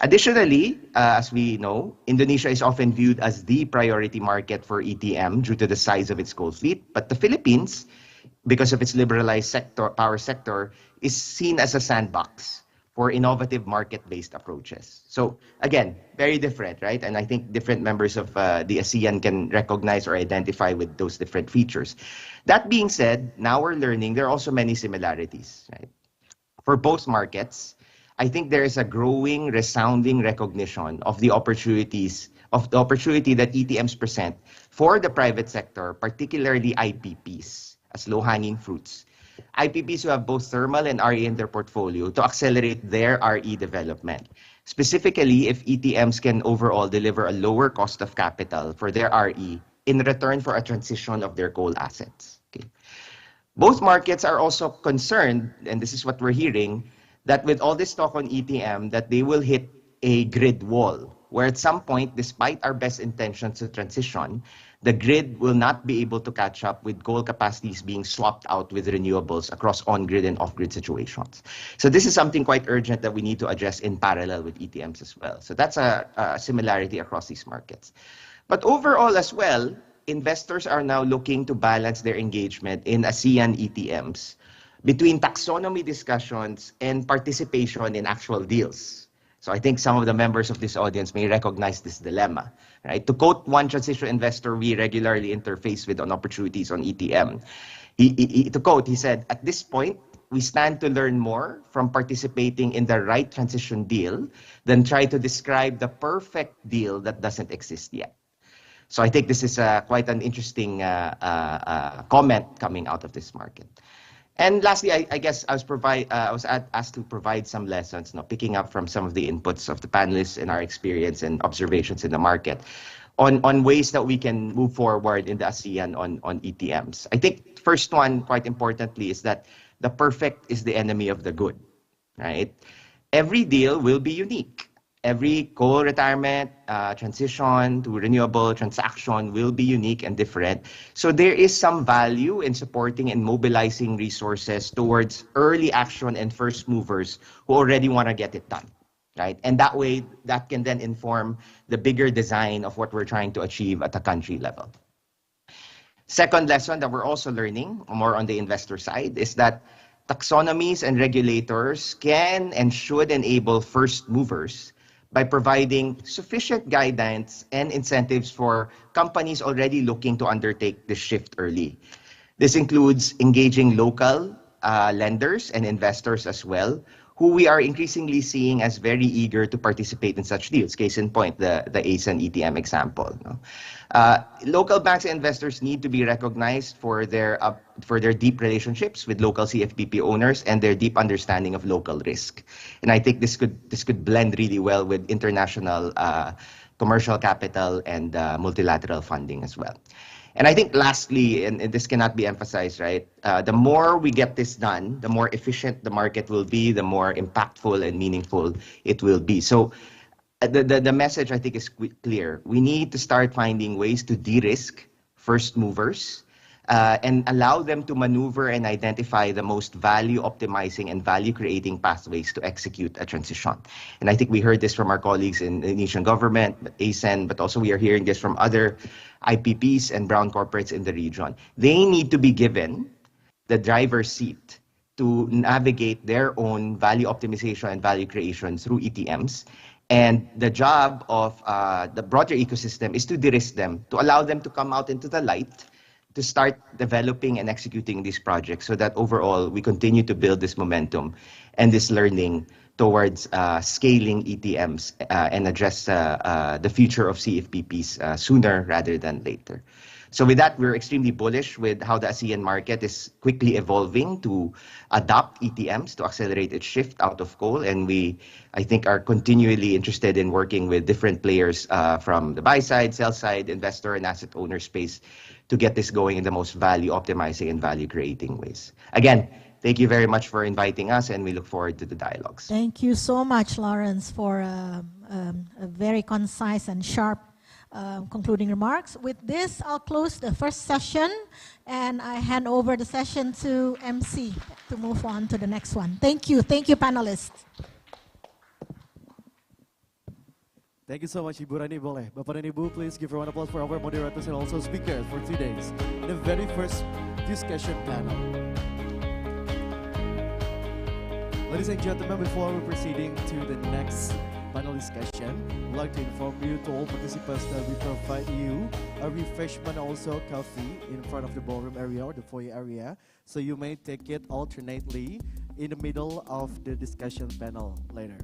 Additionally, as we know, Indonesia is often viewed as the priority market for ETM due to the size of its coal fleet, but the Philippines, because of its liberalized power sector, is seen as a sandbox for innovative market-based approaches. So again, very different, right? And I think different members of the ASEAN can recognize or identify with those different features. That being said, now we're learning there are also many similarities, right? For both markets, I think there is a growing, resounding recognition of the opportunity that ETMs present for the private sector, particularly IPPs, as low-hanging fruits. IPPs who have both thermal and RE in their portfolio to accelerate their RE development. Specifically, if ETMs can overall deliver a lower cost of capital for their RE in return for a transition of their coal assets. Okay. Both markets are also concerned, and this is what we're hearing, that with all this talk on ETM, that they will hit a grid wall where at some point, despite our best intentions to transition, the grid will not be able to catch up with coal capacities being swapped out with renewables across on-grid and off-grid situations. So this is something quite urgent that we need to address in parallel with ETMs as well. So that's a similarity across these markets. But overall as well, investors are now looking to balance their engagement in ASEAN ETMs between taxonomy discussions and participation in actual deals. So I think some of the members of this audience may recognize this dilemma, right? To quote one transition investor we regularly interface with on opportunities on ETM, to quote, he said, "At this point, we stand to learn more from participating in the right transition deal than try to describe the perfect deal that doesn't exist yet." So I think this is quite an interesting comment coming out of this market. And lastly, I guess I was asked to provide some lessons, picking up from some of the inputs of the panelists and our experience and observations in the market on ways that we can move forward in the ASEAN on ETMs. I think first one, quite importantly, is that the perfect is the enemy of the good, right? Every deal will be unique. Every coal retirement, transition to renewable transaction will be unique and different. So there is some value in supporting and mobilizing resources towards early action and first movers who already want to get it done, right? And that way, that can then inform the bigger design of what we're trying to achieve at a country level. Second lesson that we're also learning, more on the investor side, is that taxonomies and regulators can and should enable first movers by providing sufficient guidance and incentives for companies already looking to undertake this shift early. This includes engaging local lenders and investors as well, who we are increasingly seeing as very eager to participate in such deals. Case in point, the ASEAN ETM example. Local banks and investors need to be recognized for their deep relationships with local CFPP owners and their deep understanding of local risk. And I think this could blend really well with international commercial capital and multilateral funding as well. And I think lastly, and this cannot be emphasized, right? The more we get this done, the more efficient the market will be, the more impactful and meaningful it will be. So the message, I think, is clear. We need to start finding ways to de-risk first movers and allow them to maneuver and identify the most value-optimizing and value-creating pathways to execute a transition. And I think we heard this from our colleagues in the Indonesian government, ASEAN, but also we are hearing this from other IPPs and brown corporates in the region. They need to be given the driver's seat to navigate their own value optimization and value creation through ETMs. And the job of the broader ecosystem is to de-risk them, to allow them to come out into the light, to start developing and executing these projects so that overall we continue to build this momentum and this learning towards scaling ETMs and address the future of CFPPs sooner rather than later. So with that, we're extremely bullish with how the ASEAN market is quickly evolving to adopt ETMs to accelerate its shift out of coal. And we, I think, are continually interested in working with different players from the buy side, sell side, investor and asset owner space to get this going in the most value optimizing and value creating ways. Again, thank you very much for inviting us, and we look forward to the dialogues. Thank you so much, Lawrence, for a very concise and sharp concluding remarks. With this, I'll close the first session, and I hand over the session to MC to move on to the next one. Thank you, panelists. Thank you so much, Ibu Rani. Boleh, Bapak dan Ibu, please give a round of applause for our moderators and also speakers for today's the very first discussion panel. Ladies and gentlemen, before we're proceeding to the next panel discussion, we'd like to inform you to all participants that we provide you a refreshment, also coffee, in front of the ballroom area or the foyer area, so you may take it alternately in the middle of the discussion panel later.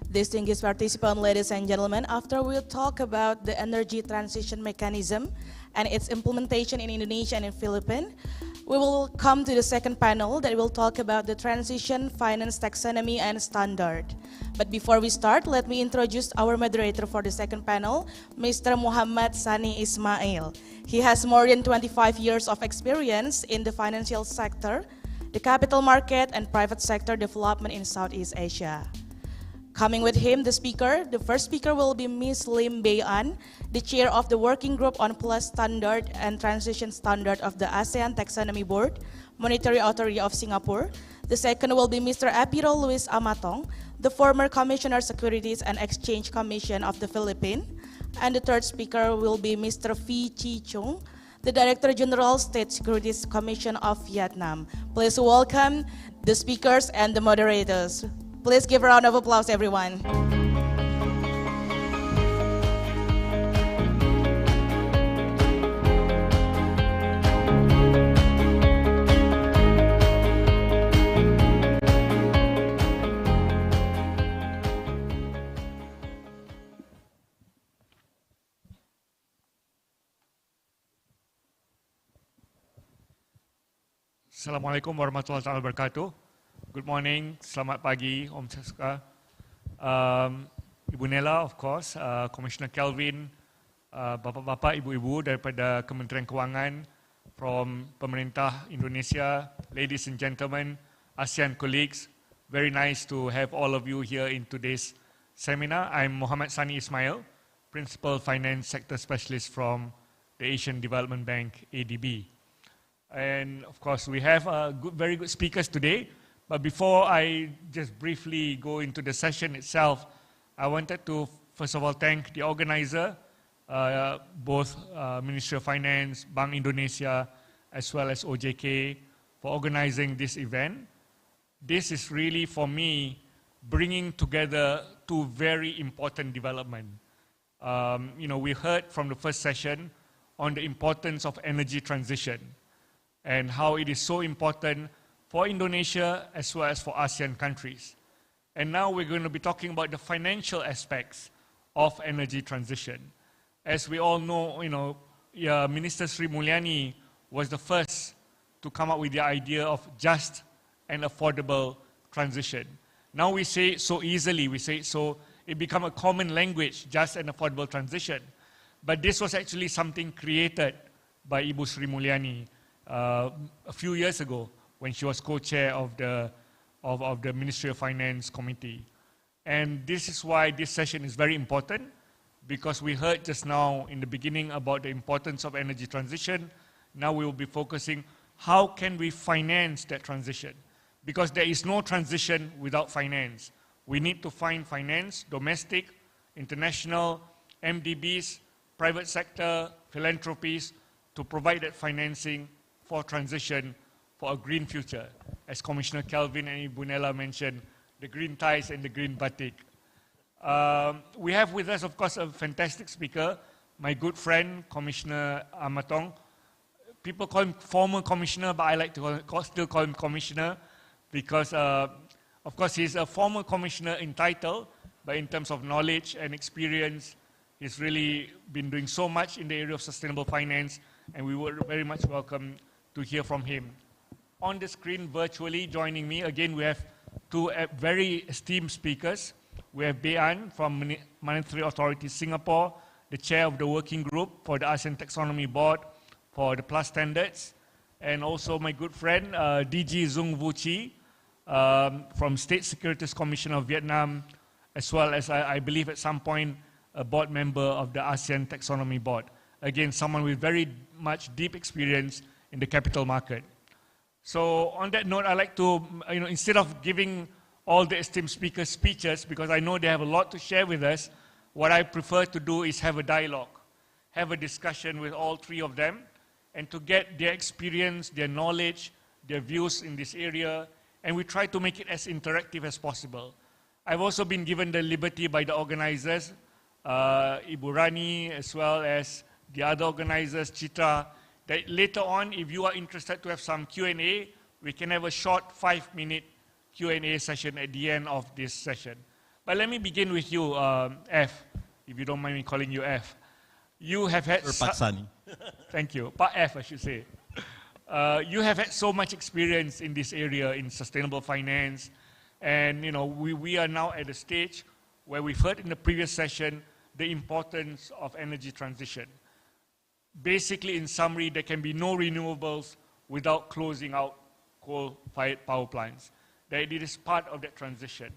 Distinguished participants, ladies and gentlemen, after we'll talk about the energy transition mechanism and its implementation in Indonesia and in Philippines, we will come to the second panel that will talk about the transition, finance, taxonomy, and standard. But before we start, let me introduce our moderator for the second panel, Mr. Muhammad Sani Ismail. He has more than 25 years of experience in the financial sector, the capital market, and private sector development in Southeast Asia. Coming with him, the first speaker will be Ms. Lim Bei An, the chair of the Working Group on Plus Standard and Transition Standard of the ASEAN Taxonomy Board, Monetary Authority of Singapore. The second will be Mr. Epiro Luis Amatong, the former Commissioner Securities and Exchange Commission of the Philippines. And the third speaker will be Mr. Phi Chi Chung, the Director General State Securities Commission of Vietnam. Please welcome the speakers and the moderators. Please give a round of applause, everyone. Assalamualaikum warahmatullahi wabarakatuh. Good morning, selamat pagi, Om Swastiastu. Ibu Nela, of course, Commissioner Kelvin, Bapak-bapak, Ibu-ibu daripada Kementerian Kewangan, from Pemerintah Indonesia, ladies and gentlemen, ASEAN colleagues, very nice to have all of you here in today's seminar. I'm Muhammad Sani Ismail, Principal Finance Sector Specialist from the Asian Development Bank, ADB. And of course, we have very good speakers today. But before I just briefly go into the session itself, I wanted to first of all thank the organizer, both Ministry of Finance, Bank Indonesia, as well as OJK, for organizing this event. This is really, for me, bringing together two very important developments. We heard from the first session on the importance of energy transition and how it is so important for Indonesia as well as for ASEAN countries. And now we're going to be talking about the financial aspects of energy transition. As we all know, Minister Sri Mulyani was the first to come up with the idea of just and affordable transition. Now we say it so easily, it become a common language, just and affordable transition. But this was actually something created by Ibu Sri Mulyani a few years ago when she was co-chair of the Ministry of Finance Committee. And this is why this session is very important, because we heard just now in the beginning about the importance of energy transition. Now we will be focusing how can we finance that transition, because there is no transition without finance. We need to find finance, domestic, international, MDBs, private sector, philanthropies, to provide that financing for transition for a green future. As Commissioner Kelvin and Ibu Nela mentioned, the green ties and the green batik. We have with us, of course, a fantastic speaker, my good friend, Commissioner Amatong. People call him former commissioner, but I like to still call him commissioner because, of course, he's a former commissioner in title, but in terms of knowledge and experience, he's really been doing so much in the area of sustainable finance, and we would very much welcome to hear from him. On the screen, virtually joining me, again, we have two very esteemed speakers. We have Bei An from Monetary Authority Singapore, the chair of the working group for the ASEAN Taxonomy Board for the Plus Standards, and also my good friend, DG Zung Vu Chi, from State Securities Commission of Vietnam, as well as, I believe at some point, a board member of the ASEAN Taxonomy Board. Again, someone with very much deep experience in the capital market. So on that note, I'd like to, instead of giving all the esteemed speakers speeches, because I know they have a lot to share with us, what I prefer to do is have a dialogue, have a discussion with all three of them, and to get their experience, their knowledge, their views in this area, and we try to make it as interactive as possible. I've also been given the liberty by the organizers, Ibu Rani, as well as the other organizers, Chitra, that later on, if you are interested to have some Q&A, we can have a short 5-minute Q&A session at the end of this session. But let me begin with you, F, if you don't mind me calling you F. You have had... Pak Sani. Thank you. Pak F, I should say. You have had so much experience in this area, in sustainable finance, and we are now at a stage where we've heard in the previous session the importance of energy transition. Basically, in summary, there can be no renewables without closing out coal-fired power plants. That it is part of that transition.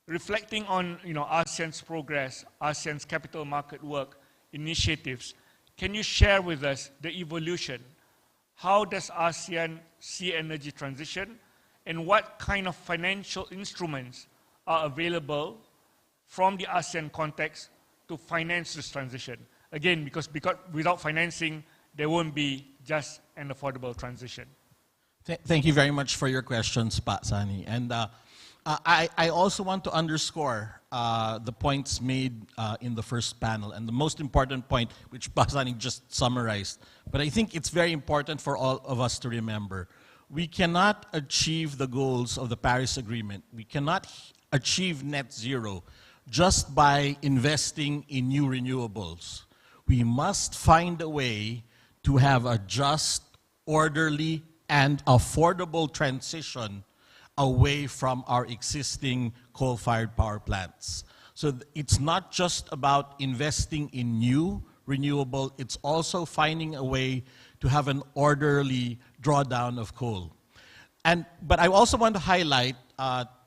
reflecting on ASEAN's progress, ASEAN's capital market work initiatives, can you share with us the evolution? How does ASEAN see energy transition, and what kind of financial instruments are available from the ASEAN context to finance this transition? Again, because without financing, there won't be just an affordable transition. Thank you very much for your questions, Pak Sani. And I also want to underscore the points made in the first panel, and the most important point, which Pak Sani just summarized. But I think it's very important for all of us to remember. We cannot achieve the goals of the Paris Agreement. We cannot achieve net zero just by investing in new renewables. We must find a way to have a just, orderly, and affordable transition away from our existing coal-fired power plants. So it's not just about investing in new renewable, it's also finding a way to have an orderly drawdown of coal. But I also want to highlight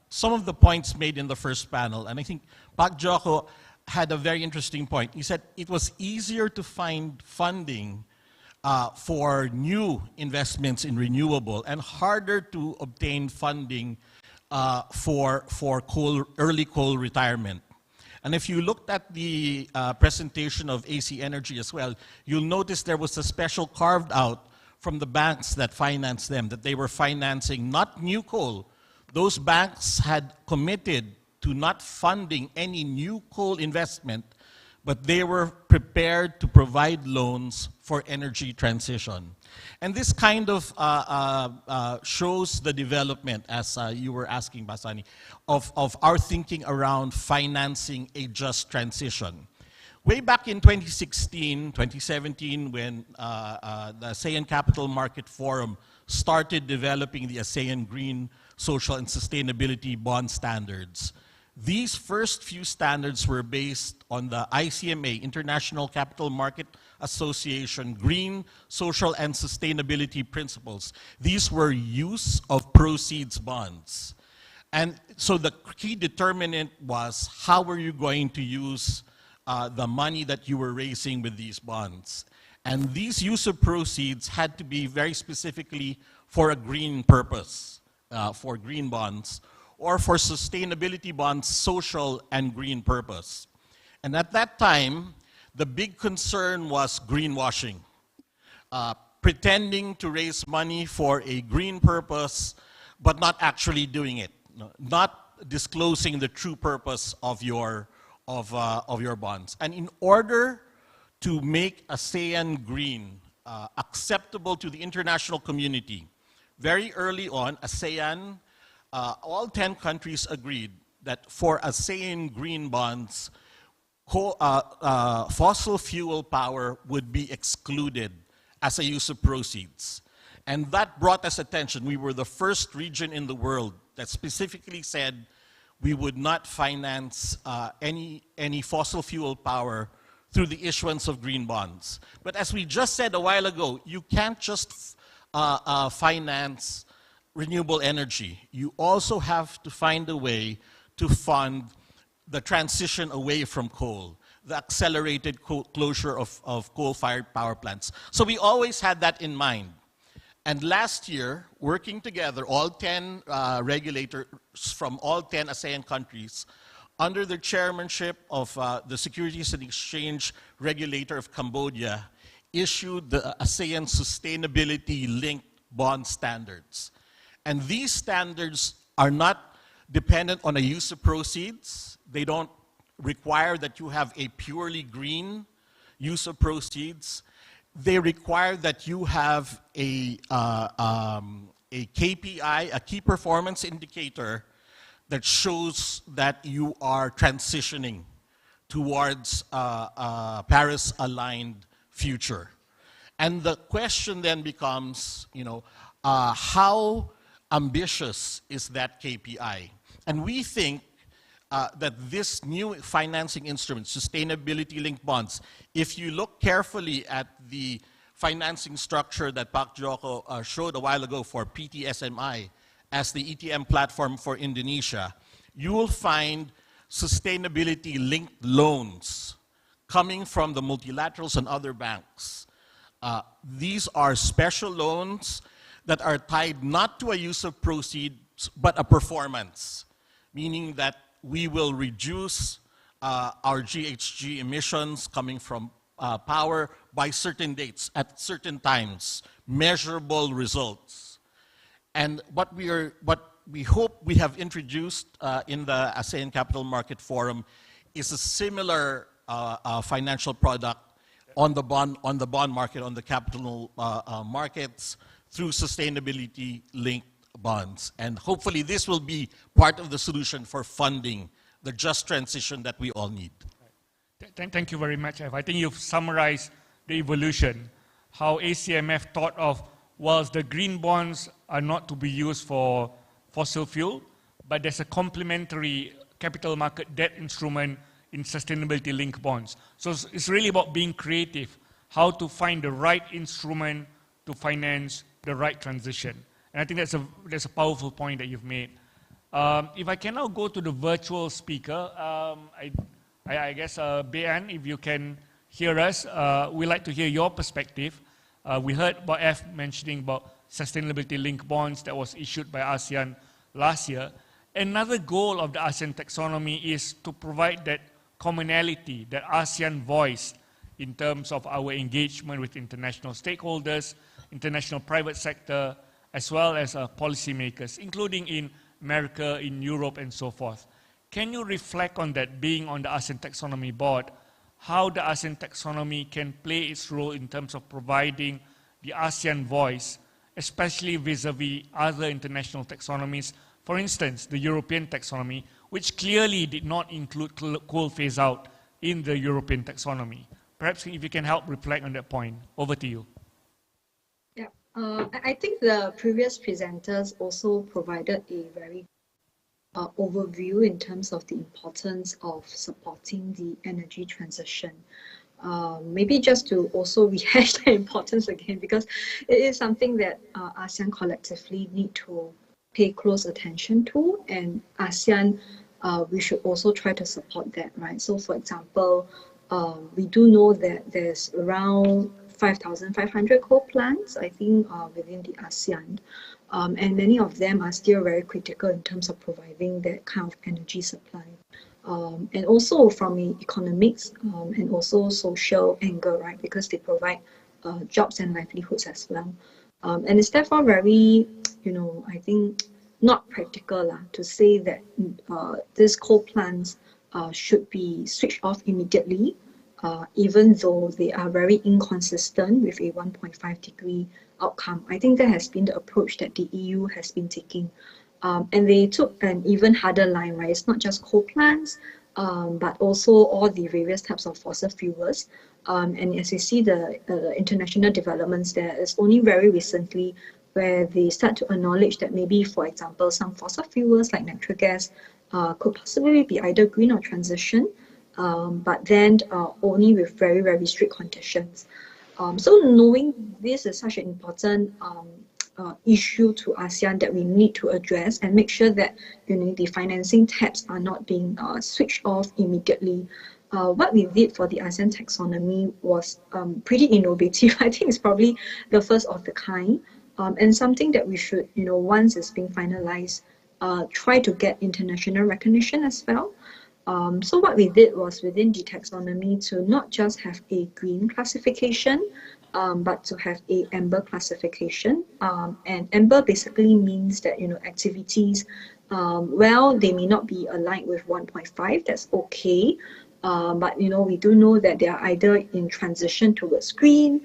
some of the points made in the first panel, and I think Pak Joko had a very interesting point. He said it was easier to find funding for new investments in renewable and harder to obtain funding for early coal retirement. And if you looked at the presentation of AC Energy as well, you'll notice there was a special carved out from the banks that financed them, that they were financing not new coal. Those banks had committed to not funding any new coal investment, but they were prepared to provide loans for energy transition. And this kind of shows the development, as you were asking, Basani, of our thinking around financing a just transition. Way back in 2016, 2017, when the ASEAN Capital Market Forum started developing the ASEAN Green, Social, and Sustainability Bond Standards, these first few standards were based on the ICMA, International Capital Market Association, Green, Social, and Sustainability Principles. These were use of proceeds bonds. And so the key determinant was how were you going to use the money that you were raising with these bonds. And these use of proceeds had to be very specifically for a green purpose, for green bonds, or for sustainability bonds, social and green purpose. And at that time, the big concern was greenwashing, pretending to raise money for a green purpose, but not actually doing it, not disclosing the true purpose of your bonds. And in order to make ASEAN Green acceptable to the international community, very early on, ASEAN, all 10 countries agreed that for ASEAN green bonds, fossil fuel power would be excluded as a use of proceeds. And that brought us attention. We were the first region in the world that specifically said we would not finance any fossil fuel power through the issuance of green bonds. But as we just said a while ago, you can't just finance renewable energy. You also have to find a way to fund the transition away from coal, the accelerated closure of coal-fired power plants. So we always had that in mind. And last year, working together, all 10 regulators from all 10 ASEAN countries, under the chairmanship of the Securities and Exchange Regulator of Cambodia, issued the ASEAN Sustainability-Linked Bond Standards. And these standards are not dependent on a use of proceeds. They don't require that you have a purely green use of proceeds. They require that you have a KPI, a key performance indicator, that shows that you are transitioning towards a Paris-aligned future. And the question then becomes, how ambitious is that KPI? And we think that this new financing instrument, sustainability-linked bonds, if you look carefully at the financing structure that Pak Joko showed a while ago for PTSMI as the ETM platform for Indonesia, you will find sustainability-linked loans coming from the multilaterals and other banks. These are special loans that are tied not to a use of proceeds, but a performance, meaning that we will reduce our GHG emissions coming from power by certain dates, at certain times, measurable results. And what we hope we have introduced in the ASEAN Capital Market Forum is a similar financial product on the bond market, on the capital markets, through sustainability-linked bonds. And hopefully this will be part of the solution for funding the just transition that we all need. Thank you very much, F. I think you've summarized the evolution, how ACMF thought of, whilst the green bonds are not to be used for fossil fuel, but there's a complementary capital market debt instrument in sustainability-linked bonds. So it's really about being creative, how to find the right instrument to finance the right transition. And I think that's a powerful point that you've made. If I can now go to the virtual speaker, I guess, Bayan, if you can hear us, we'd like to hear your perspective. We heard about F mentioning about sustainability-linked bonds that was issued by ASEAN last year. Another goal of the ASEAN taxonomy is to provide that commonality, that ASEAN voice in terms of our engagement with international stakeholders, international private sector, as well as policymakers, including in America, in Europe, and so forth. Can you reflect on that, being on the ASEAN Taxonomy Board, how the ASEAN Taxonomy can play its role in terms of providing the ASEAN voice, especially vis-a-vis other international taxonomies, for instance, the European taxonomy, which clearly did not include coal phase-out in the European taxonomy. Perhaps if you can help reflect on that point. Over to you. Yeah, I think the previous presenters also provided a very overview in terms of the importance of supporting the energy transition. Maybe just to also rehash the importance again, because it is something that ASEAN collectively need to pay close attention to, and ASEAN, we should also try to support that, right? So for example, we do know that there's around 5,500 coal plants, I think, within the ASEAN. And many of them are still very critical in terms of providing that kind of energy supply. And also from the economics and also social angle, right? Because they provide jobs and livelihoods as well. And it's therefore very, I think not practical to say that these coal plants should be switched off immediately, even though they are very inconsistent with a 1.5 degree outcome. I think that has been the approach that the EU has been taking. And they took an even harder line, right? It's not just coal plants, but also all the various types of fossil fuels. And as you see the international developments there, it's only very recently where they start to acknowledge that maybe, for example, some fossil fuels like natural gas could possibly be either green or transition, but then only with very, very strict conditions. So knowing this is such an important issue to ASEAN that we need to address and make sure that the financing taps are not being switched off immediately. What we did for the ASEAN taxonomy was pretty innovative. I think it's probably the first of the kind, and something that we should, once it's being finalized, try to get international recognition as well. So what we did was within the taxonomy to not just have a green classification, but to have a amber classification. And amber basically means that, activities, well, they may not be aligned with 1.5, that's okay. But, we do know that they are either in transition towards green,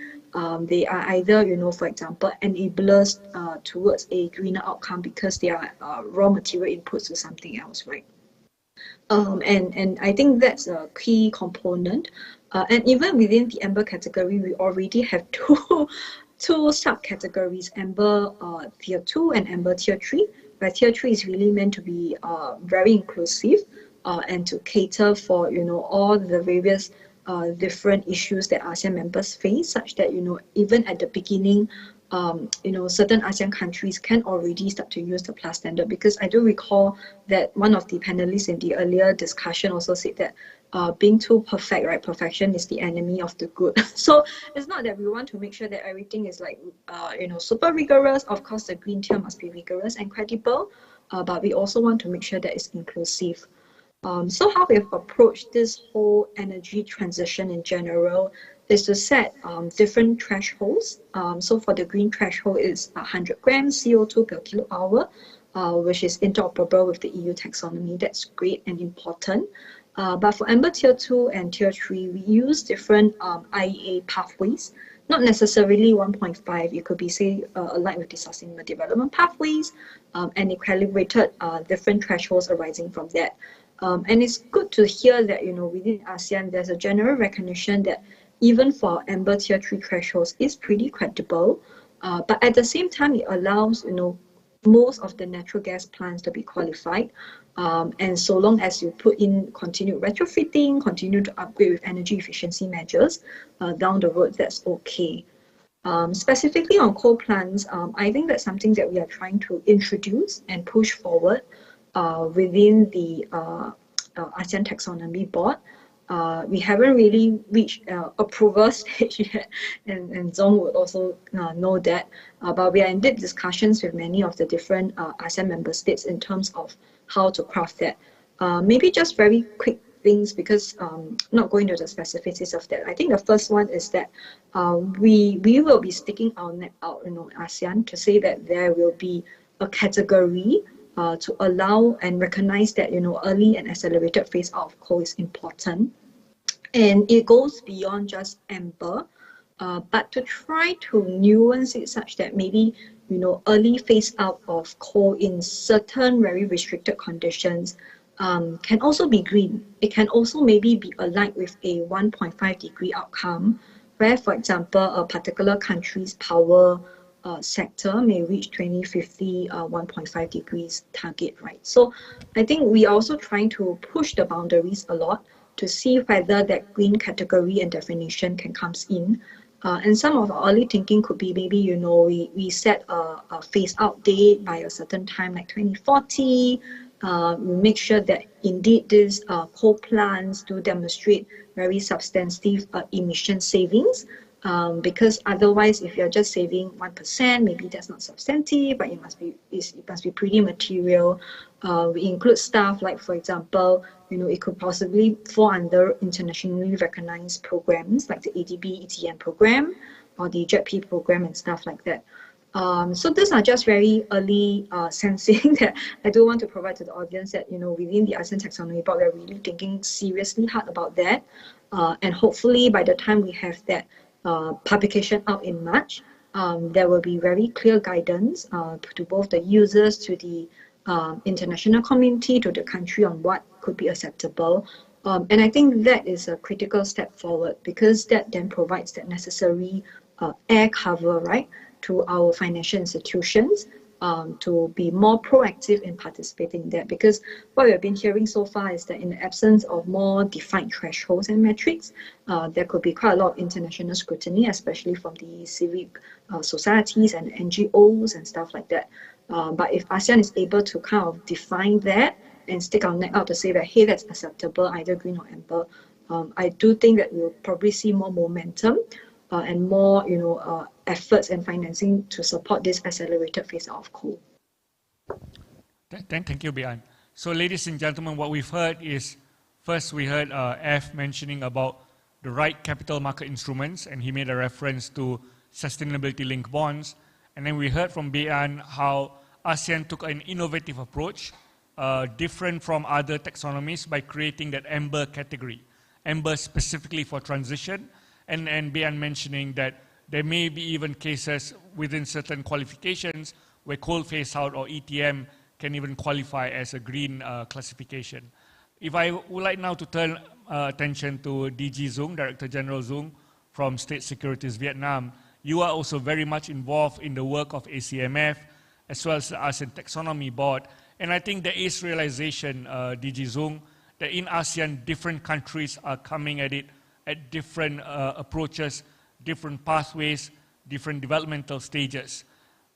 they are either, for example, enablers towards a greener outcome because they are raw material inputs to something else, right? And I think that's a key component. And even within the amber category, we already have two subcategories, amber tier 2 and amber tier 3, where tier 3 is really meant to be very inclusive and to cater for, all the various different issues that ASEAN members face, such that, even at the beginning, certain ASEAN countries can already start to use the plus standard, because I do recall that one of the panelists in the earlier discussion also said that being too perfect, right? Perfection is the enemy of the good. So it's not that we want to make sure that everything is like, super rigorous. Of course, the green tier must be rigorous and credible, but we also want to make sure that it's inclusive. So how we have approached this whole energy transition in general is to set different thresholds. So for the green threshold is 100 grams CO2 per kilowatt hour, which is interoperable with the EU taxonomy. That's great and important. But for Amber Tier 2 and Tier 3, we use different IEA pathways, not necessarily 1.5. It could be, say, aligned with the Sustainable Development Pathways, and it calibrated different thresholds arising from that. And it's good to hear that, within ASEAN, there's a general recognition that even for Amber Tier 3 thresholds is pretty credible. But at the same time, it allows, most of the natural gas plants to be qualified. And so long as you put in continued retrofitting, continue to upgrade with energy efficiency measures, down the road, that's okay. Specifically on coal plants, I think that's something that we are trying to introduce and push forward within the ASEAN Taxonomy Board. We haven't really reached approval stage yet, and Zong would also know that. But we are in deep discussions with many of the different ASEAN member states in terms of how to craft that. Maybe just very quick things, because not going to the specificities of that. I think the first one is that we will be sticking our neck out, ASEAN, to say that there will be a category to allow and recognize that, early and accelerated phase out of coal is important. And it goes beyond just amber, but to try to nuance it such that maybe, early phase out of coal in certain very restricted conditions can also be green. It can also maybe be aligned with a 1.5 degree outcome, where, for example, a particular country's power sector may reach 2050 1.5 degrees target, right? So I think we are also trying to push the boundaries a lot to see whether that green category and definition can come in. And some of our early thinking could be maybe, we set a phase out date by a certain time, like 2040. We make sure that indeed these coal plants do demonstrate very substantive emission savings. Because otherwise, if you're just saving 1%, maybe that's not substantive, but it must be pretty material. We include stuff like, for example, it could possibly fall under internationally recognized programs like the ADB ETN program or the JETP program and stuff like that. So these are just very early sensing that I do want to provide to the audience that, within the ASEAN Taxonomy Board, we're really thinking seriously hard about that. And hopefully by the time we have that publication out in March, there will be very clear guidance to both the users, to the international community, to the country on what could be acceptable. And I think that is a critical step forward, because that then provides that necessary air cover, right, to our financial institutions to be more proactive in participating in that. Because what we've been hearing so far is that in the absence of more defined thresholds and metrics, there could be quite a lot of international scrutiny, especially from the civic societies and NGOs and stuff like that. But if ASEAN is able to kind of define that and stick our neck out to say that, hey, that's acceptable, either green or amber, I do think that we'll probably see more momentum and more, efforts and financing to support this accelerated phase out of coal. Thank you, Bian. So, ladies and gentlemen, what we've heard is, first we heard F mentioning about the right capital market instruments, and he made a reference to sustainability-linked bonds. And then we heard from Bian how ASEAN took an innovative approach, different from other taxonomies, by creating that amber category, amber specifically for transition. And Bian mentioning that there may be even cases within certain qualifications where coal phase out or ETM can even qualify as a green classification. If I would like now to turn attention to DG Zung, Director General Zung from State Securities Vietnam, you are also very much involved in the work of ACMF as well as the ASEAN Taxonomy Board. And I think there is realization, DG Zung, that in ASEAN, different countries are coming at it at different approaches, different pathways, different developmental stages.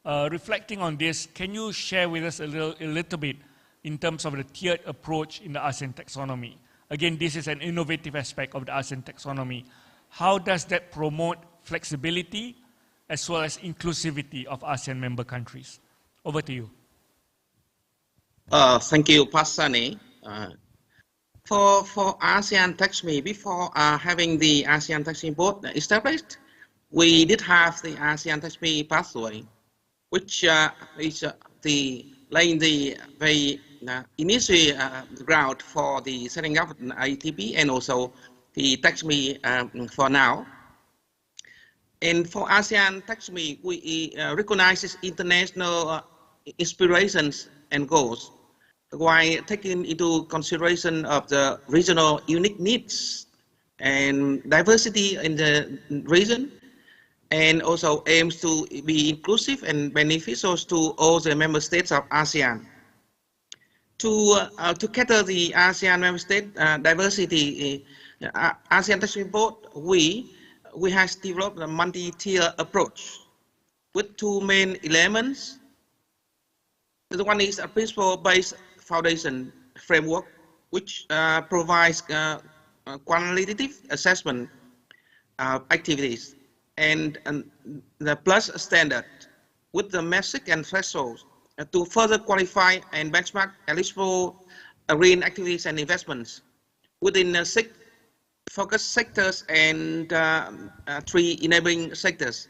Reflecting on this, can you share with us a little bit in terms of the tiered approach in the ASEAN taxonomy? Again, this is an innovative aspect of the ASEAN taxonomy. How does that promote flexibility as well as inclusivity of ASEAN member countries? Over to you. Thank you, Pasani. For ASEAN taxonomy, before having the ASEAN taxonomy board established, we did have the ASEAN taxonomy pathway, which is laying the very initial ground for the setting up an ITP and also the taxonomy for now. And for ASEAN taxonomy, we recognize international inspirations and goals, while taking into consideration of the regional unique needs and diversity in the region, and also aims to be inclusive and beneficial to all the member states of ASEAN. To cater the ASEAN member state diversity, ASEAN Taxonomy Board, we have developed a multi-tier approach with two main elements. The one is a principle-based foundation framework, which provides qualitative assessment activities, and the plus standard with the metric and thresholds to further qualify and benchmark eligible green activities and investments within 6 focus sectors and 3 enabling sectors.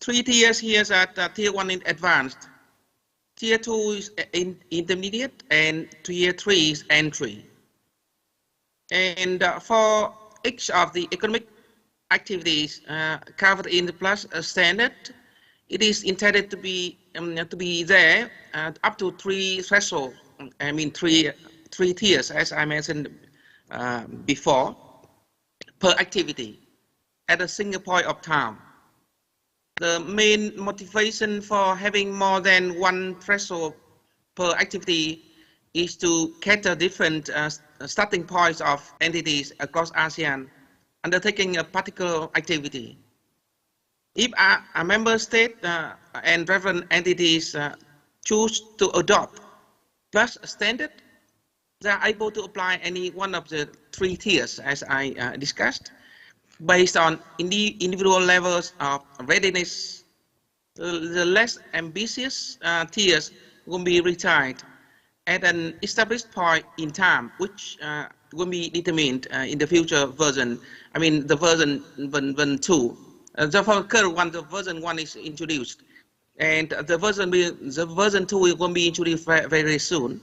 3 tiers here are tier 1 in advanced, tier 2 is intermediate, and tier 3 is entry. And for each of the economic activities covered in the plus standard, it is intended to be there up to 3 thresholds. I mean 3 tiers, as I mentioned before, per activity at a single point of time. The main motivation for having more than 1 threshold per activity is to cater different starting points of entities across ASEAN undertaking a particular activity. If a member state and relevant entities choose to adopt plus standard, they are able to apply any one of the 3 tiers as I discussed, based on individual levels of readiness. The less ambitious tiers will be retired at an established point in time, which will be determined in the future version. I mean the version 2. The current one, the version 1 is introduced, and the version 2 will be introduced very soon.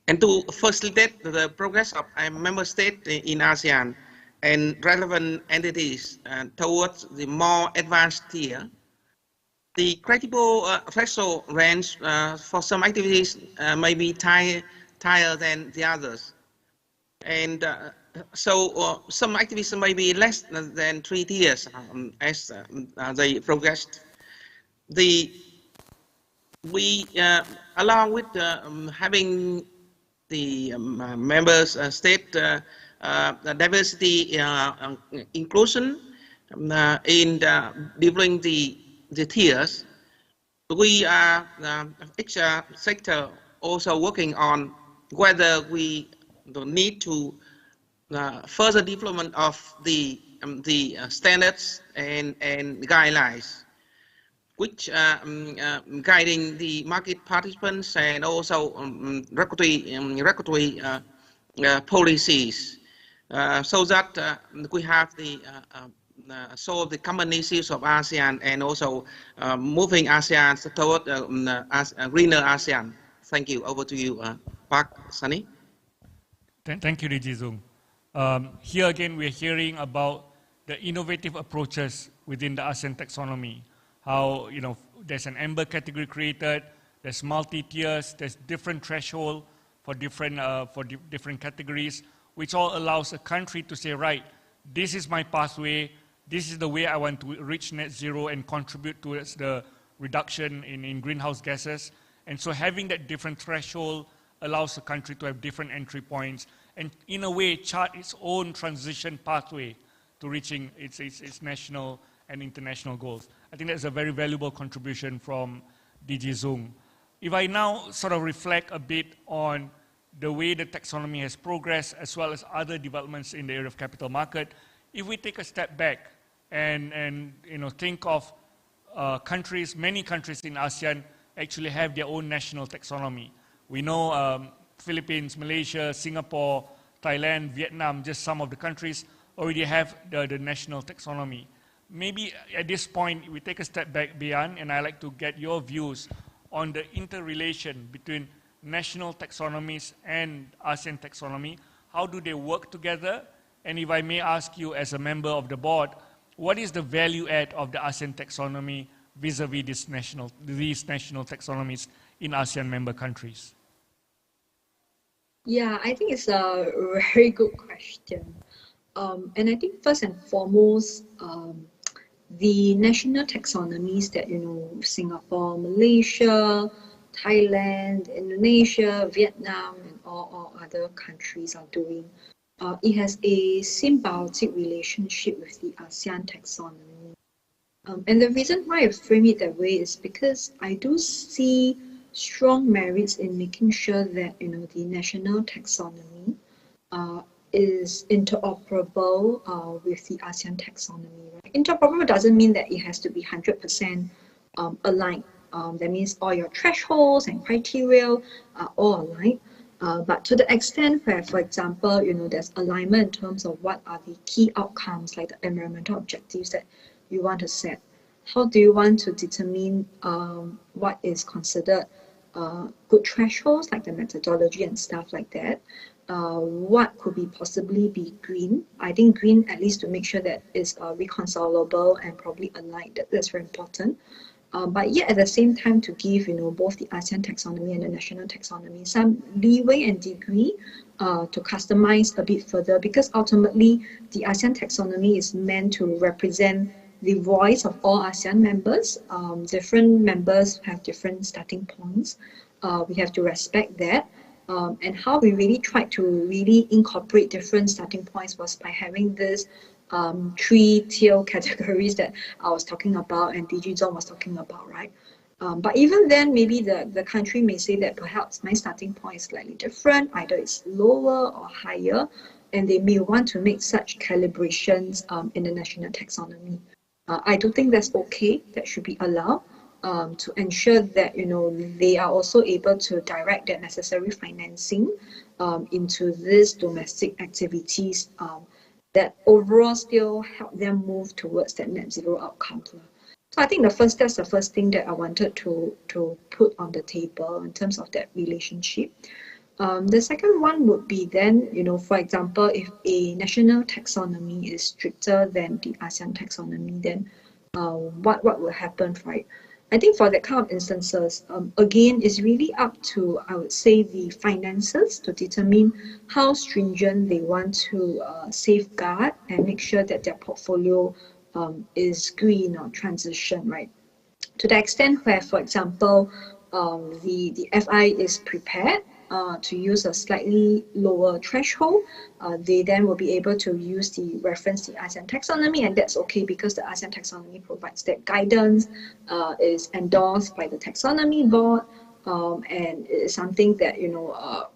And to facilitate the progress of a member state in ASEAN and relevant entities towards the more advanced tier, the credible threshold range for some activities may be higher than the others. And so some activities may be less than 3 tiers as they progressed. Along with having the members state diversity inclusion in developing the tiers, we are each sector also working on whether we need to further development of the standards and guidelines, which guiding the market participants and also regulatory policies, so that we have the solve the common issues of ASEAN and also moving ASEAN toward a greener ASEAN. Thank you. Over to you, Park Sunny. Thank you, Rijizung. Here again, we're hearing about the innovative approaches within the ASEAN taxonomy. How there's an amber category created, there's multi-tiers, there's different threshold for different categories, which all allows a country to say, right, this is my pathway, this is the way I want to reach net zero and contribute towards the reduction in greenhouse gases. And so having that different threshold allows a country to have different entry points and in a way chart its own transition pathway to reaching its national and international goals. I think that's a very valuable contribution from DG Zung. If I now sort of reflect a bit on the way the taxonomy has progressed, as well as other developments in the area of capital market, if we take a step back and think of countries, many countries in ASEAN actually have their own national taxonomy. We know Philippines, Malaysia, Singapore, Thailand, Vietnam, just some of the countries already have the national taxonomy. Maybe at this point, we take a step back beyond, and I'd like to get your views on the interrelation between national taxonomies and ASEAN taxonomy. How do they work together? And if I may ask you as a member of the board, what is the value add of the ASEAN taxonomy vis-a-vis these national taxonomies in ASEAN member countries? Yeah, I think it's a very good question. And I think first and foremost, the national taxonomies that, Singapore, Malaysia, Thailand, Indonesia, Vietnam, and all other countries are doing, it has a symbiotic relationship with the ASEAN taxonomy. And the reason why I frame it that way is because I do see strong merits in making sure that, the national taxonomy is interoperable with the ASEAN taxonomy. Right? Interoperable doesn't mean that it has to be 100% aligned. That means all your thresholds and criteria are all aligned. But to the extent where, for example, there's alignment in terms of what are the key outcomes, like the environmental objectives that you want to set. How do you want to determine what is considered good thresholds, like the methodology and stuff like that? What could possibly be green? I think green, at least to make sure that it's reconcilable and probably aligned. That's very important. But yet at the same time to give both the ASEAN taxonomy and the national taxonomy some leeway and degree to customize a bit further, because ultimately the ASEAN taxonomy is meant to represent the voice of all ASEAN members. Different members have different starting points. We have to respect that. And how we really tried to really incorporate different starting points was by having this 3-tier categories that I was talking about and DG Zong was talking about, right? But even then, maybe the country may say that perhaps my starting point is slightly different, either it's lower or higher, and they may want to make such calibrations in the national taxonomy. I do think that's okay, that should be allowed to ensure that, they are also able to direct that necessary financing into these domestic activities that overall still help them move towards that net zero outcome. So I think that's the first thing that I wanted to put on the table in terms of that relationship. The second one would be then, for example, if a national taxonomy is stricter than the ASEAN taxonomy, then what will happen, right? I think for that kind of instances, again, it's really up to, I would say, the finances to determine how stringent they want to safeguard and make sure that their portfolio is green or transition, right? To the extent where, for example, the FI is prepared to use a slightly lower threshold, they then will be able to use the reference to ASEAN taxonomy, and that's okay because the ASEAN taxonomy provides that guidance, is endorsed by the taxonomy board, and it's something that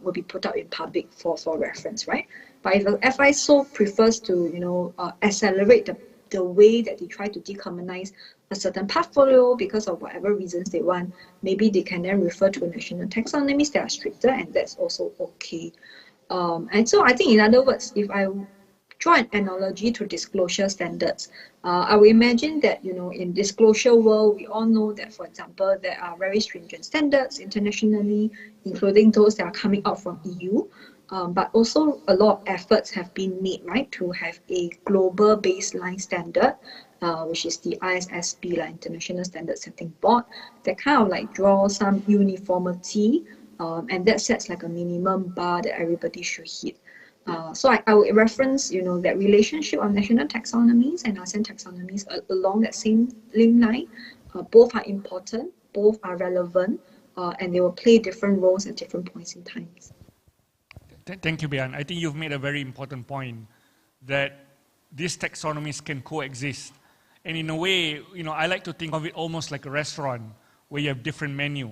will be put out in public for reference, right? But if the FI so prefers to accelerate the way that they try to decommonize a certain portfolio because of whatever reasons they want, maybe they can then refer to national taxonomies that are stricter, and that's also okay. And so I think, in other words, if I draw an analogy to disclosure standards, I would imagine that, in disclosure world, we all know that, for example, there are very stringent standards internationally, including those that are coming out from EU. But also a lot of efforts have been made, right, to have a global baseline standard, which is the ISSB, like International Standard Setting Board, that kind of like draws some uniformity, and that sets like a minimum bar that everybody should hit. So I would reference, that relationship of national taxonomies and ASEAN taxonomies along that same line. Both are important, both are relevant, and they will play different roles at different points in time. Thank you, Bian. I think you've made a very important point that these taxonomies can coexist. And in a way, I like to think of it almost like a restaurant where you have different menu.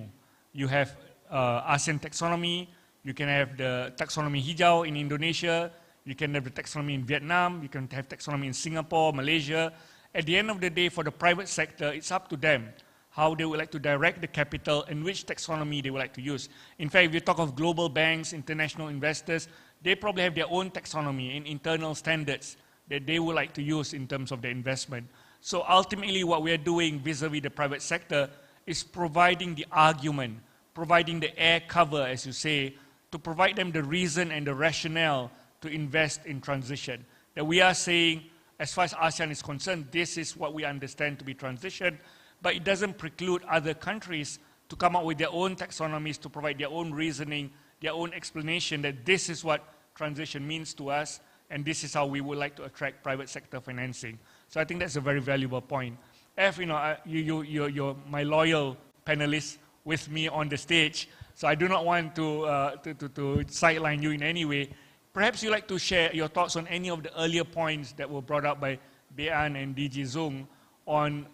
You have ASEAN taxonomy, you can have the taxonomy hijau in Indonesia, you can have the taxonomy in Vietnam, you can have taxonomy in Singapore, Malaysia. At the end of the day, for the private sector, it's up to them how they would like to direct the capital and which taxonomy they would like to use. In fact, if you talk of global banks, international investors, they probably have their own taxonomy and internal standards that they would like to use in terms of their investment. So ultimately, what we are doing vis-a-vis the private sector is providing the argument, providing the air cover, as you say, to provide them the reason and the rationale to invest in transition. That we are saying, as far as ASEAN is concerned, this is what we understand to be transition, but it doesn't preclude other countries to come up with their own taxonomies, to provide their own reasoning, their own explanation that this is what transition means to us, and this is how we would like to attract private sector financing. So I think that's a very valuable point. F, you're my loyal panelist with me on the stage, so I do not want to sideline you in any way. Perhaps you'd like to share your thoughts on any of the earlier points that were brought up by Bean and DG Zung on,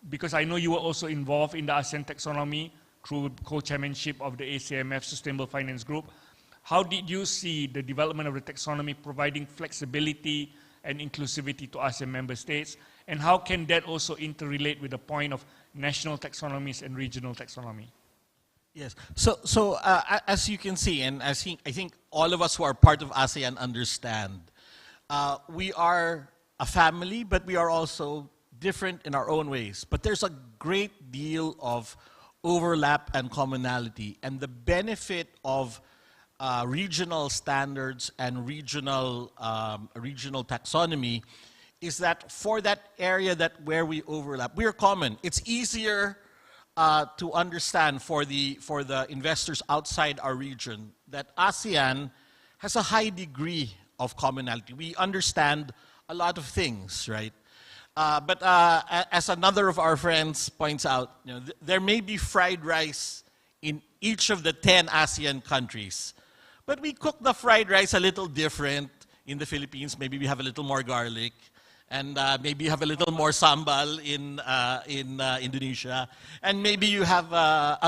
because I know you were also involved in the ASEAN taxonomy through co-chairmanship of the ACMF Sustainable Finance Group. How did you see the development of the taxonomy providing flexibility and inclusivity to ASEAN member states? And how can that also interrelate with the point of national taxonomies and regional taxonomy? Yes. So as you can see, and I think all of us who are part of ASEAN understand, we are a family, but we are also different in our own ways. But there's a great deal of overlap and commonality, and the benefit of regional standards and regional taxonomy is that for that area where we overlap, we are common. It's easier to understand for the investors outside our region that ASEAN has a high degree of commonality. We understand a lot of things, right? But as another of our friends points out, there may be fried rice in each of the 10 ASEAN countries, but we cook the fried rice a little different. In the Philippines, maybe we have a little more garlic, and maybe you have a little more sambal in Indonesia, and maybe you have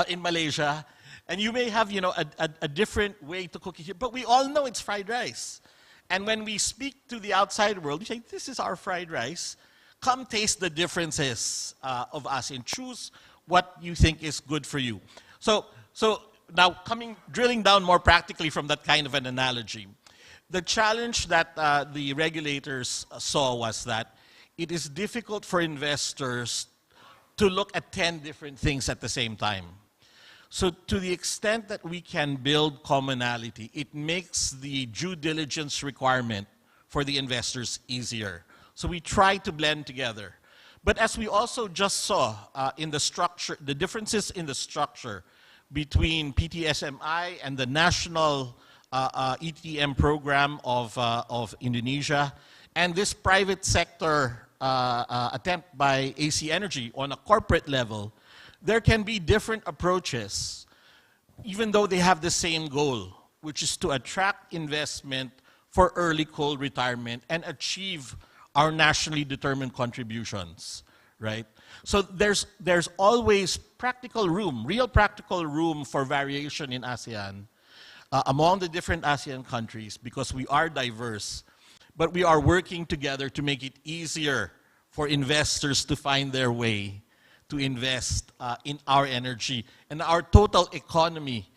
in Malaysia, and you may have a different way to cook it here. But we all know it's fried rice, and when we speak to the outside world, we say, "This is our fried rice. Come taste the differences of ASEAN. Choose what you think is good for you." So now drilling down more practically from that kind of an analogy. The challenge that the regulators saw was that it is difficult for investors to look at 10 different things at the same time. So to the extent that we can build commonality, it makes the due diligence requirement for the investors easier. So we try to blend together. But as we also just saw in the structure, the differences in the structure between PTSMI and the national ETM program of Indonesia, and this private sector attempt by AC Energy on a corporate level, there can be different approaches, even though they have the same goal, which is to attract investment for early coal retirement and achieve our nationally determined contributions, right? So there's always practical room, real practical room for variation in ASEAN among the different ASEAN countries, because we are diverse, but we are working together to make it easier for investors to find their way to invest in our energy and our total economy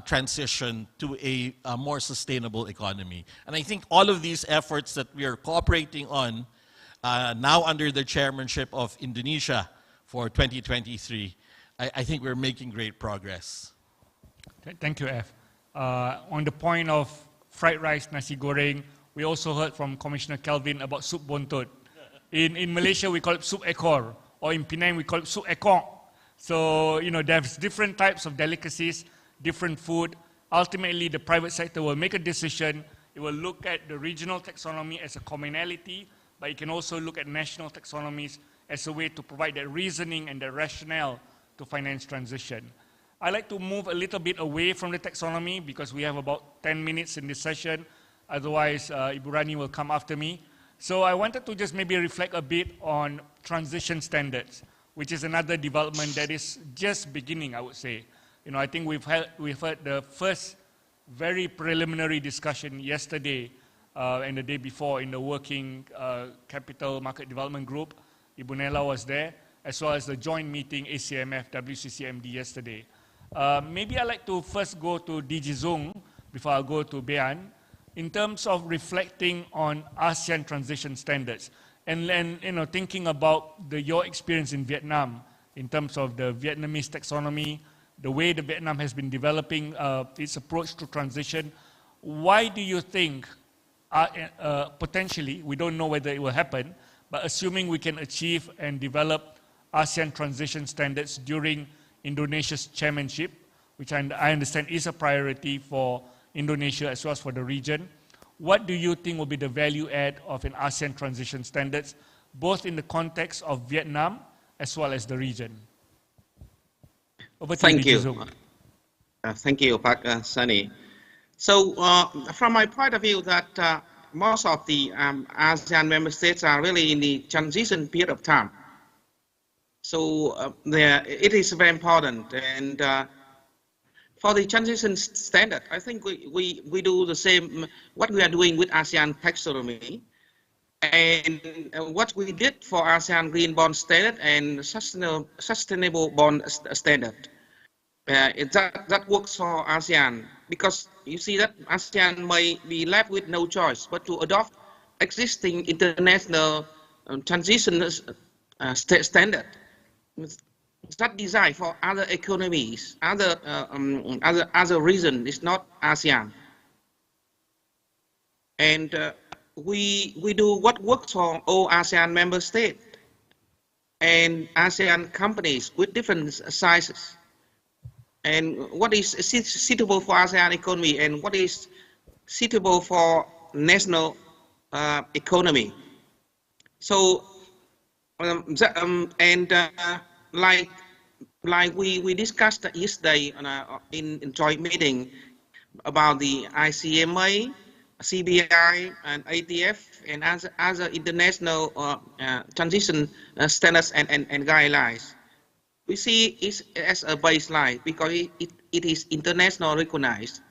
transition to a more sustainable economy. And I think all of these efforts that we are cooperating on now under the chairmanship of Indonesia for 2023, I think we're making great progress. Thank you, F. On the point of fried rice, nasi goreng, we also heard from Commissioner Kelvin about soup bontot. In Malaysia, we call it soup ekor, or in Penang, we call it soup ekong. So, there's different types of delicacies, different food. Ultimately, the private sector will make a decision. It will look at the regional taxonomy as a commonality, but it can also look at national taxonomies as a way to provide that reasoning and the rationale to finance transition. I'd like to move a little bit away from the taxonomy because we have about 10 minutes in this session. Otherwise, Ibu Rani will come after me. So I wanted to just maybe reflect a bit on transition standards, which is another development that is just beginning, I would say. You know, I think we've heard the first very preliminary discussion yesterday and the day before in the working capital market development group. Ibu Nela was there, as well as the joint meeting ACMF WCCMD yesterday. Maybe I'd like to first go to DG Zung before I go to Bian, in terms of reflecting on ASEAN transition standards and you know, thinking about your experience in Vietnam in terms of the Vietnamese taxonomy, the way the Vietnam has been developing its approach to transition. Why do you think potentially, we don't know whether it will happen, but assuming we can achieve and develop ASEAN transition standards during Indonesia's chairmanship, which I understand is a priority for Indonesia as well as for the region, what do you think will be the value add of an ASEAN transition standards, both in the context of Vietnam as well as the region? Over to Thank you. Thank you, Pak Sunny. So from my point of view, that most of the ASEAN member states are really in the transition period of time. So it is very important. And for the transition standard, I think we do the same, what we are doing with ASEAN taxonomy, and what we did for ASEAN green bond standard and sustainable bond standard. That works for ASEAN, because you see that ASEAN may be left with no choice but to adopt existing international transition standard that designed for other economies, other region. It's not ASEAN. And we do what works for all ASEAN member states and ASEAN companies with different sizes. And what is suitable for ASEAN economy and what is suitable for national economy. So, like we discussed yesterday in joint meeting about the ICMA, CBI, and ATF, and other international transition standards and guidelines. We see it as a baseline because it is international recognized.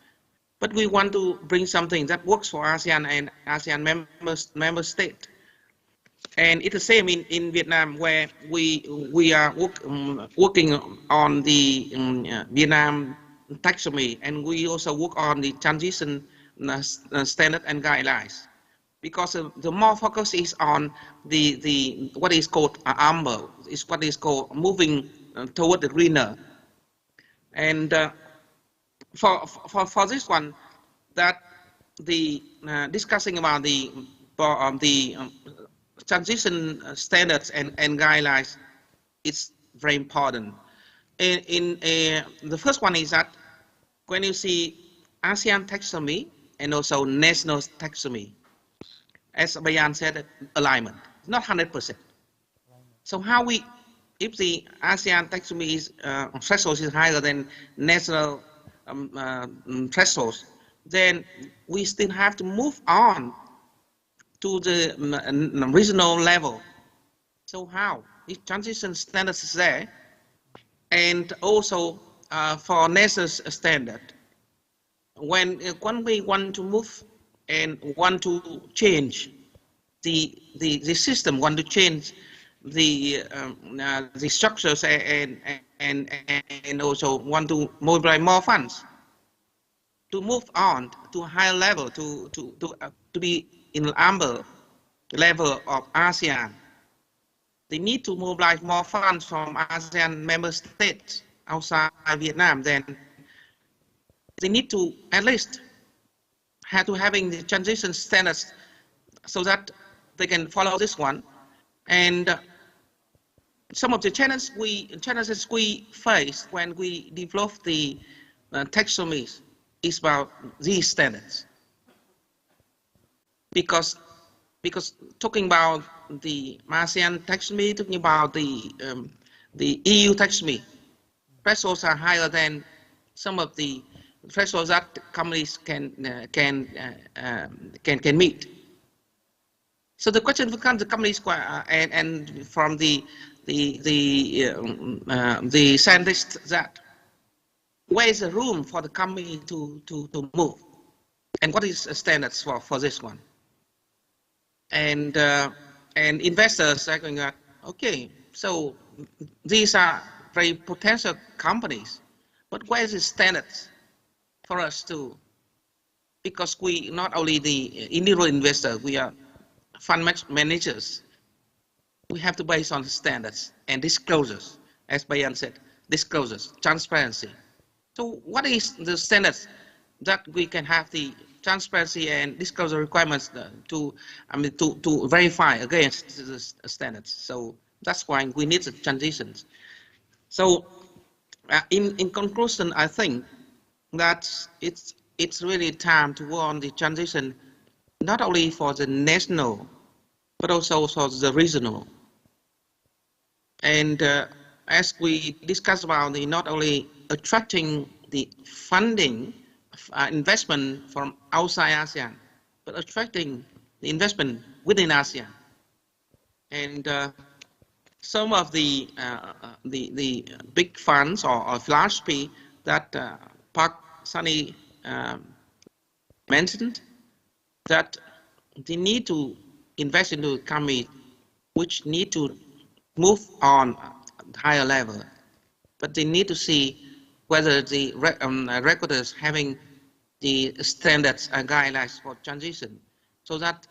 But we want to bring something that works for ASEAN and ASEAN member state. And it's the same in Vietnam, where we are working on the Vietnam taxonomy, and we also work on the transition standard and guidelines. Because the more focus is on the what is called amber, is what is called moving toward the greener. And for this one, that the discussing about the transition standards and guidelines is very important. The first one is that when you see ASEAN taxonomy and also national taxonomy, as Bayan said, alignment, not 100%. So how if the ASEAN taxonomy is threshold is higher than national thresholds, then we still have to move on to the regional level. So how? If transition standards is there, and also for national standard, when we want to move and want to change the system, want to change the structures and also want to mobilize more funds to move on to a higher level, to be in the amber level of ASEAN. They need to mobilize more funds from ASEAN member states outside Vietnam. Then they need to at least have to having the transition standards so that they can follow this one. And some of the challenges we face when we develop the taxonomies is about these standards. Because talking about the ASEAN taxonomy, talking about the EU taxonomy, thresholds are higher than some of the thresholds that companies can meet. So the question becomes the companies and from the scientists that where is the room for the company to move, and what is the standards for this one, and investors are going, okay, so these are very potential companies, but where is the standards for us to, because we not only the individual investor, we are fund managers. We have to base on standards and disclosures, as Bayan said, disclosures, transparency. So what is the standards that we can have the transparency and disclosure requirements to verify against the standards? So that's why we need the transitions. So in conclusion, I think that it's really time to work on the transition, not only for the national, but also for the regional. And as we discussed about the not only attracting the funding, investment from outside ASEAN, but attracting the investment within ASEAN. And some of the big funds or philosophy that Park Sunny mentioned, that they need to invest into a company which need to move on higher level, but they need to see whether the regulators having the standards and guidelines for transition, so that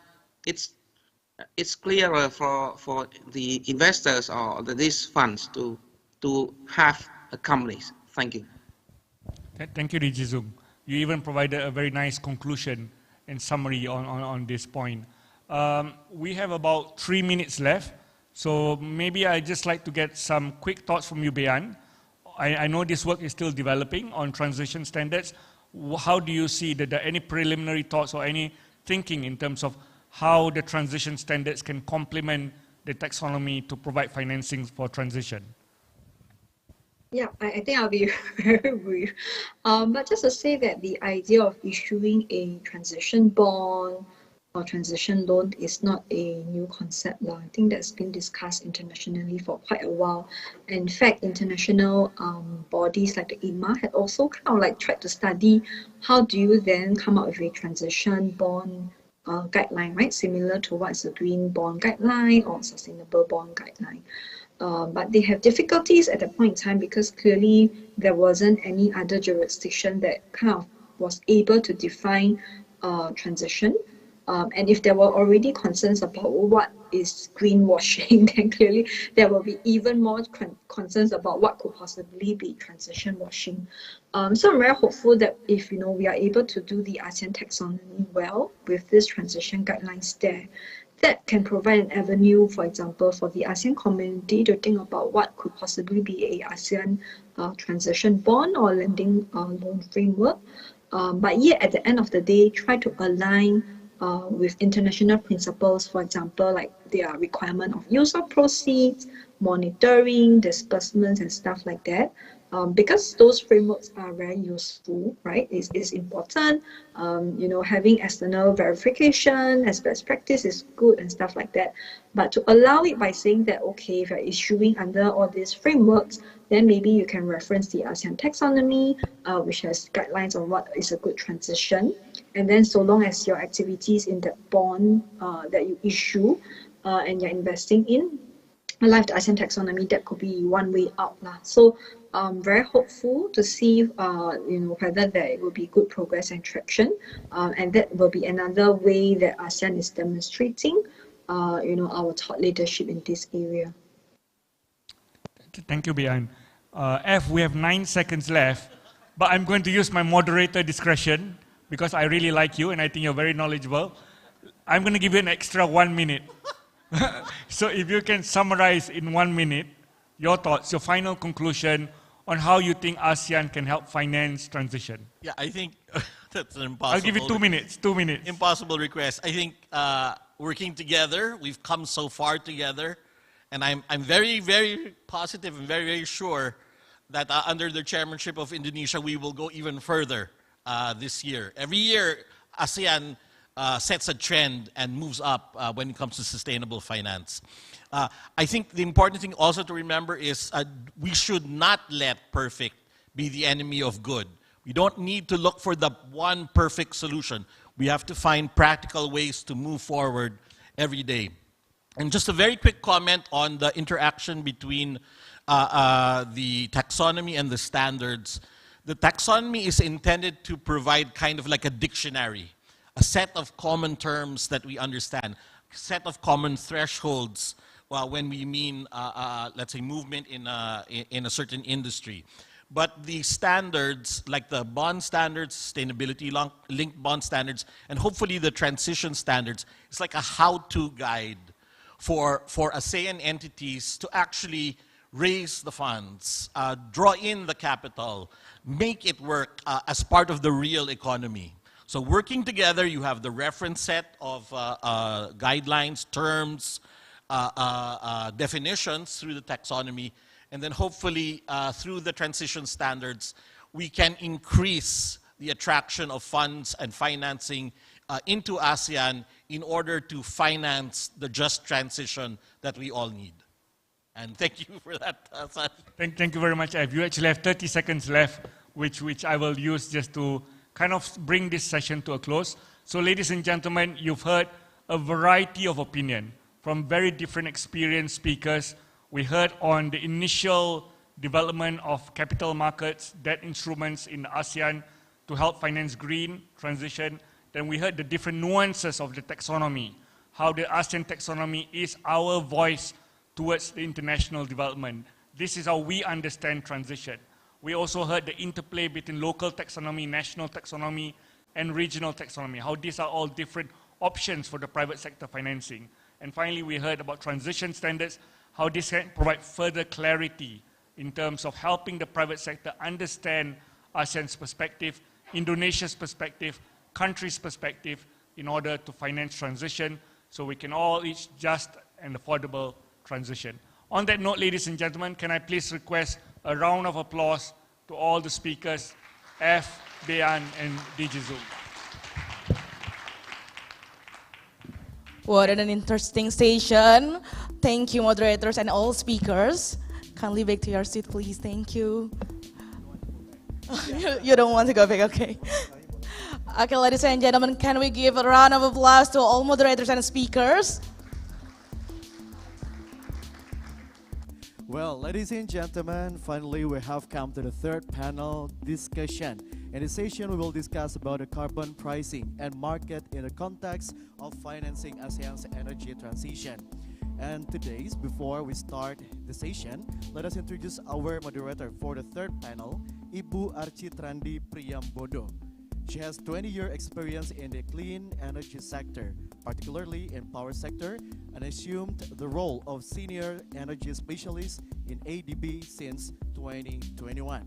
it's clearer for the investors or these funds to have companies. Thank you. Thank you, Rijizung. You even provided a very nice conclusion and summary on this point. We have about 3 minutes left. So maybe I'd just like to get some quick thoughts from you, Bayan. I know this work is still developing on transition standards. How do you see any preliminary thoughts or any thinking in terms of how the transition standards can complement the taxonomy to provide financing for transition? Yeah, I think I'll be very brief. But just to say that the idea of issuing a transition bond or transition loan is not a new concept. I think that's been discussed internationally for quite a while. In fact, international bodies like the IMA had also kind of like tried to study how do you then come up with a transition bond guideline, right? Similar to what's the green bond guideline or sustainable bond guideline. But they have difficulties at that point in time because clearly there wasn't any other jurisdiction that kind of was able to define transition. And if there were already concerns about what is greenwashing, then clearly there will be even more concerns about what could possibly be transition washing. So I'm very hopeful that if we are able to do the ASEAN taxonomy well with this transition guidelines there, that can provide an avenue, for example, for the ASEAN community to think about what could possibly be a ASEAN transition bond or lending loan framework. But yet, at the end of the day, try to align with international principles, for example, like their requirement of use of proceeds, monitoring, disbursements, and stuff like that. Because those frameworks are very useful, right? It's important. Having external verification as best practice is good and stuff like that. But to allow it by saying that, okay, if you're issuing under all these frameworks, then maybe you can reference the ASEAN taxonomy, which has guidelines on what is a good transition. And then so long as your activities in that bond that you issue and you're investing in align with the ASEAN taxonomy, that could be one way out. So I'm very hopeful to see whether there will be good progress and traction. And that will be another way that ASEAN is demonstrating our thought leadership in this area. Thank you, Bayan. F, we have 9 seconds left, but I'm going to use my moderator discretion because I really like you and I think you're very knowledgeable. I'm going to give you an extra 1 minute. So if you can summarize in 1 minute your thoughts, your final conclusion on how you think ASEAN can help finance transition. Yeah, I think that's an impossible... I'll give you 2 minutes, 2 minutes. Impossible request. I think working together, we've come so far together, and I'm very, very positive and very, very sure that under the chairmanship of Indonesia, we will go even further this year. Every year, ASEAN sets a trend and moves up when it comes to sustainable finance. I think the important thing also to remember is we should not let perfect be the enemy of good. We don't need to look for the one perfect solution. We have to find practical ways to move forward every day. And just a very quick comment on the interaction between the taxonomy and the standards. The taxonomy is intended to provide kind of like a dictionary, a set of common terms that we understand, a set of common thresholds when we mean, let's say, movement in a certain industry. But the standards, like the bond standards, sustainability-linked bond standards, and hopefully the transition standards, it's like a how-to guide for ASEAN entities to actually raise the funds, draw in the capital, make it work as part of the real economy. So working together, you have the reference set of guidelines, terms, definitions through the taxonomy, and then hopefully through the transition standards, we can increase the attraction of funds and financing into ASEAN in order to finance the just transition that we all need. And thank you for that, Hassan. Thank you very much, Ev. You actually have 30 seconds left, which I will use just to kind of bring this session to a close. So ladies and gentlemen, you've heard a variety of opinion from very different experienced speakers. We heard on the initial development of capital markets, debt instruments in ASEAN to help finance green transition. Then we heard the different nuances of the taxonomy, how the ASEAN taxonomy is our voice towards the international development. This is how we understand transition. We also heard the interplay between local taxonomy, national taxonomy, and regional taxonomy, how these are all different options for the private sector financing. And finally, we heard about transition standards, how this can provide further clarity in terms of helping the private sector understand ASEAN's perspective, Indonesia's perspective, country's perspective, in order to finance transition so we can all reach just and affordable transition. On that note, ladies and gentlemen, can I please request a round of applause to all the speakers, F, Bayan, and Dijizu. What an interesting session. Thank you, moderators and all speakers. Kindly back to your seat, please. Thank you. You don't want to go back, okay. Okay, ladies and gentlemen, can we give a round of applause to all moderators and speakers? Well, ladies and gentlemen, finally we have come to the third panel discussion. In this session, we will discuss about the carbon pricing and market in the context of financing ASEAN's energy transition. And today's, before we start the session, let us introduce our moderator for the third panel, Ibu Architrandi Priyambodo. She has 20-year experience in the clean energy sector, particularly in power sector, and assumed the role of senior energy specialist in ADB since 2021.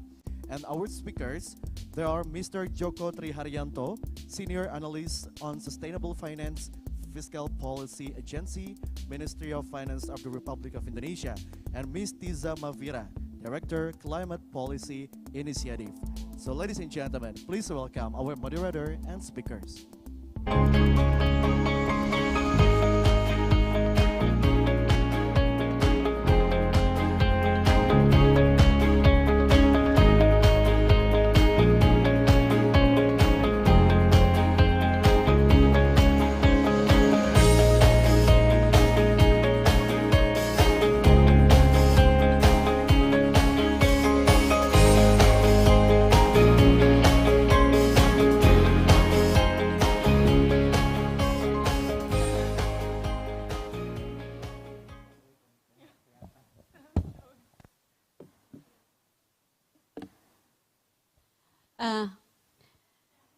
And our speakers, there are Mr. Joko Triharyanto, Senior Analyst on Sustainable Finance, Fiscal Policy Agency, Ministry of Finance of the Republic of Indonesia, and Ms. Tiza Mavira, Director, Climate Policy Initiative. So ladies and gentlemen, please welcome our moderator and speakers.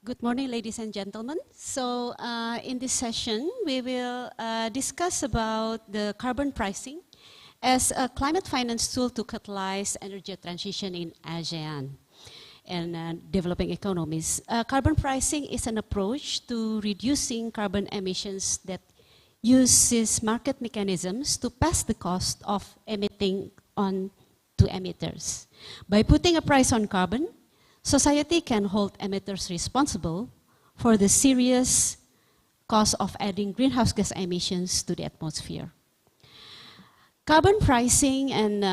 Good morning, ladies and gentlemen. So in this session, we will discuss about the carbon pricing as a climate finance tool to catalyze energy transition in ASEAN and developing economies. Carbon pricing is an approach to reducing carbon emissions that uses market mechanisms to pass the cost of emitting on to emitters. By putting a price on carbon, society can hold emitters responsible for the serious cost of adding greenhouse gas emissions to the atmosphere. Carbon pricing and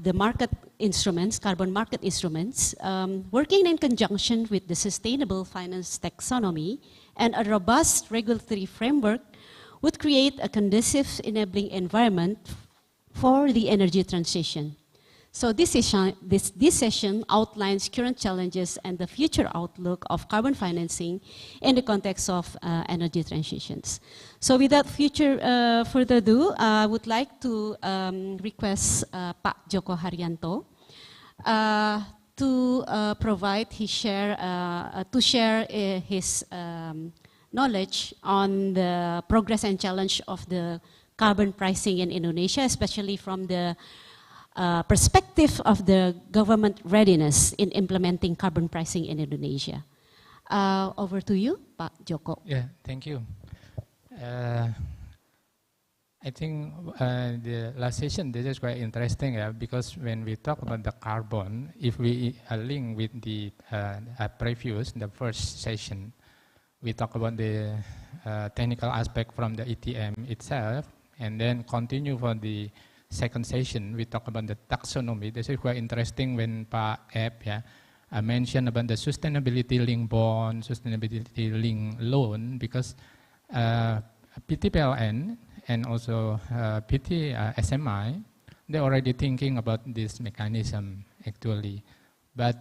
the market instruments, carbon market instruments, working in conjunction with the sustainable finance taxonomy and a robust regulatory framework would create a conducive enabling environment for the energy transition. So this session outlines current challenges and the future outlook of carbon financing in the context of energy transitions. So without further ado, I would like to request Pak Joko Haryanto to provide his share his knowledge on the progress and challenge of the carbon pricing in Indonesia, especially from the perspective of the government readiness in implementing carbon pricing in Indonesia. Over to you, Pak Joko. Yeah, thank you. I think the last session, this is quite interesting, because when we talk about the carbon, if we link with the the first session, we talk about the technical aspect from the ETM itself, and then continue for the second session, we talk about the taxonomy. This is quite interesting when Pak Ep mentioned about the sustainability linked bond, sustainability linked loan, because PTPLN and also PT SMI, they're already thinking about this mechanism actually. But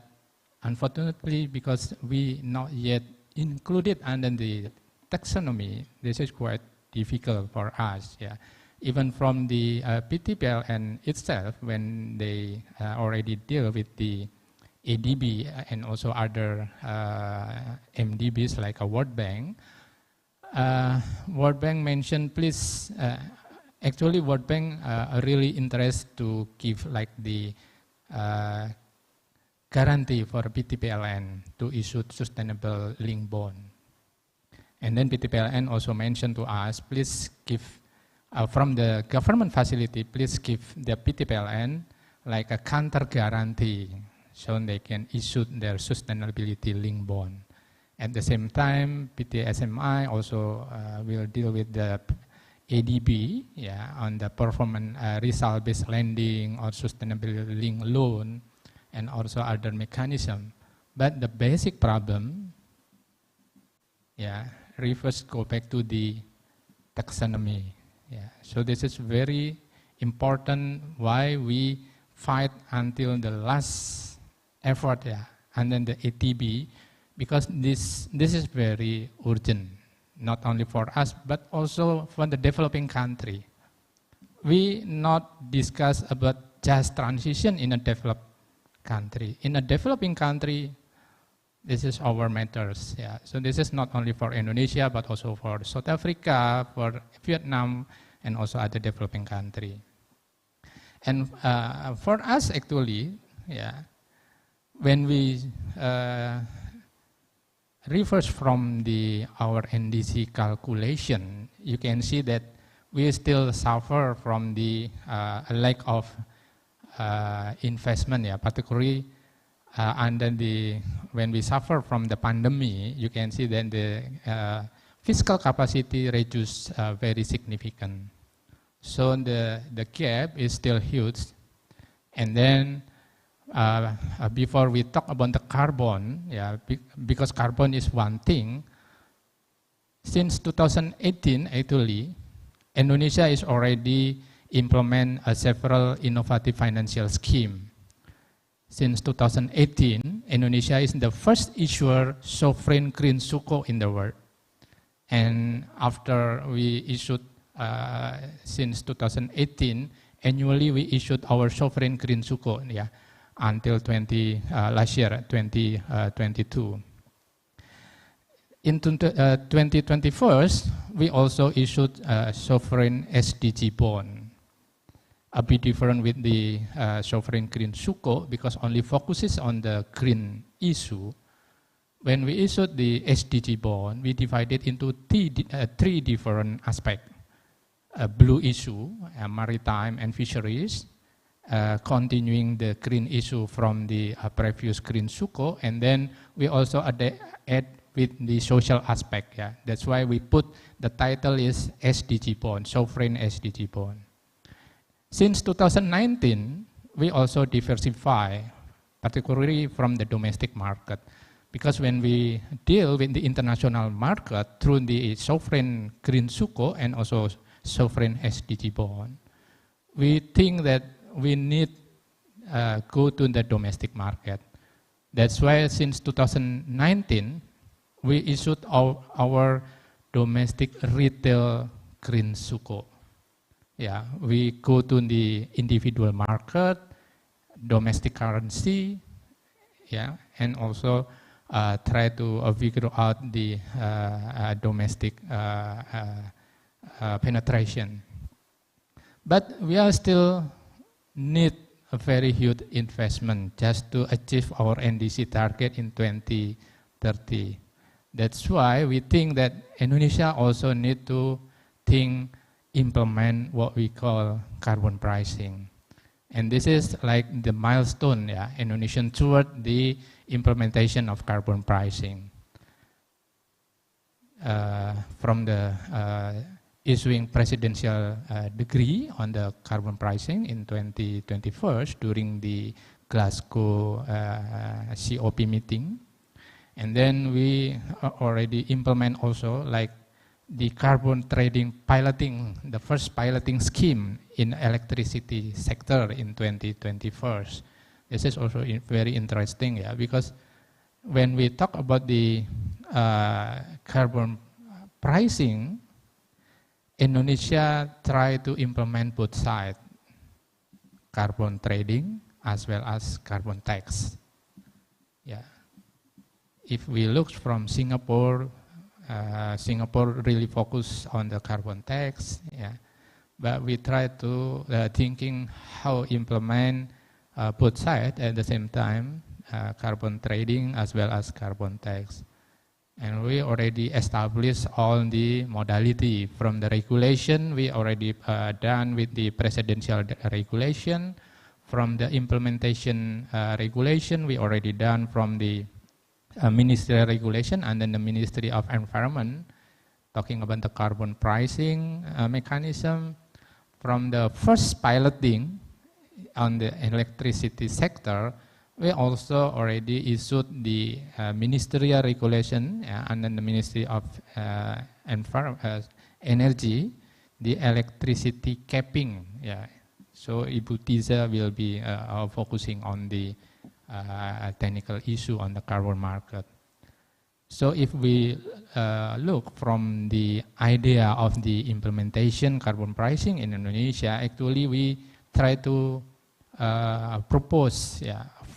unfortunately, because we not yet included under the taxonomy, this is quite difficult for us. Yeah. Even from the PTPLN itself, when they already deal with the ADB and also other MDBs like a World Bank, mentioned, please, actually World Bank are really interested to give like the guarantee for PTPLN to issue sustainable linked bond. And then PTPLN also mentioned to us, please give from the government facility, please give the PTPLN like a counter guarantee so they can issue their sustainability linked bond. At the same time, PTSMI also will deal with the ADB, on the performance result-based lending or sustainability linked loan and also other mechanism. But the basic problem, refers go back to the taxonomy. So this is very important why we fight until the last effort, and then the ATB, because this is very urgent, not only for us, but also for the developing country. We not discuss about just transition in a developed country. In a developing country, this is our matters. So this is not only for Indonesia, but also for South Africa, for Vietnam, and also other developing country. And for us actually, when we reverse from our NDC calculation, you can see that we still suffer from the lack of investment, particularly when we suffer from the pandemic, you can see that the fiscal capacity reduced very significant. So the gap is still huge. And then before we talk about the carbon, because carbon is one thing, since 2018 actually, Indonesia is already implement several innovative financial scheme. Since 2018, Indonesia is the first issuer sovereign green suko in the world. And after we issued, since 2018, annually we issued our sovereign green suko, until last year, 2022. In 2021, we also issued a sovereign SDG bond, a bit different with the sovereign green suko because only focuses on the green issue. When we issued the SDG bond, we divided into three different aspects. A blue issue, maritime and fisheries, continuing the green issue from the previous green suko, and then we also add with the social aspect. Yeah, that's why we put the title is SDG bond, sovereign SDG bond. Since 2019, we also diversify, particularly from the domestic market, because when we deal with the international market through the sovereign green suko and also sovereign SDG bond, we think that we need go to the domestic market. That's why since 2019, we issued our domestic retail green suko. Yeah, we go to the individual market, domestic currency, yeah, and also try to figure out the domestic penetration. But we are still need a very huge investment just to achieve our NDC target in 2030. That's why we think that Indonesia also need to implement what we call carbon pricing. And this is like the milestone, yeah, Indonesian toward the implementation of carbon pricing. From the issuing presidential decree on the carbon pricing in 2021 during the Glasgow COP meeting. And then we already implement also like the carbon trading piloting, the first piloting scheme in electricity sector in 2021. This is also very interesting, yeah, because when we talk about the carbon pricing, Indonesia try to implement both sides, carbon trading as well as carbon tax. Yeah. If we look from Singapore, Singapore really focus on the carbon tax, yeah. But we try to thinking how implement both sides at the same time, carbon trading as well as carbon tax. And we already established all the modality from the regulation. We already done with the presidential regulation. From the implementation regulation, we already done from the ministerial regulation and then the Ministry of Environment, talking about the carbon pricing mechanism. From the first piloting on the electricity sector, we also already issued the ministerial regulation and then the Ministry of Energy, the electricity capping. Yeah. So Ibu Tiza will be focusing on the technical issue on the carbon market. So if we look from the idea of the implementation carbon pricing in Indonesia, actually we try to propose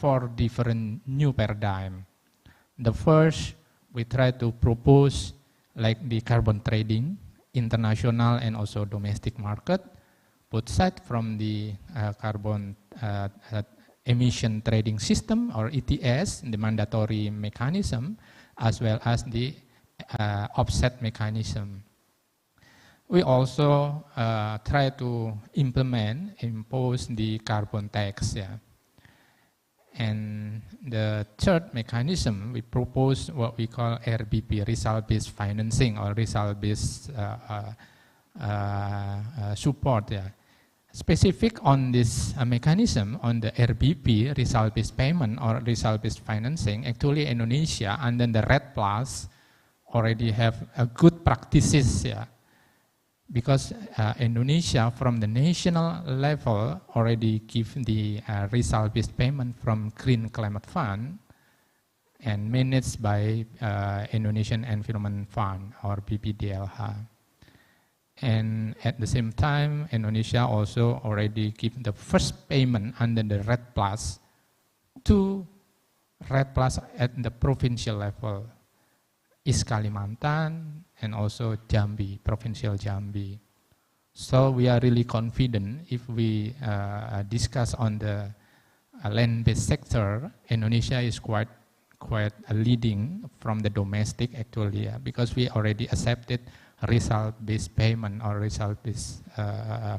4 different new paradigm. The first, we try to propose like the carbon trading, international and also domestic market, both sides from the carbon emission trading system or ETS, the mandatory mechanism, as well as the offset mechanism. We also try to impose the carbon tax. Yeah. And the third mechanism, we propose what we call RBP, result-based financing or result-based support. Yeah. Specific on this mechanism, on the RBP, result-based payment or result-based financing, actually Indonesia and then the RED Plus already have a good practices. Yeah. Because Indonesia from the national level already give the result-based payment from Green Climate Fund and managed by Indonesian Environment Fund or BPDLH. And at the same time, Indonesia also already give the first payment under the RED Plus to RED Plus at the provincial level, East Kalimantan, and also Jambi, provincial Jambi. So we are really confident if we discuss on the land-based sector, Indonesia is quite leading from the domestic actually, because we already accepted result-based payment or result-based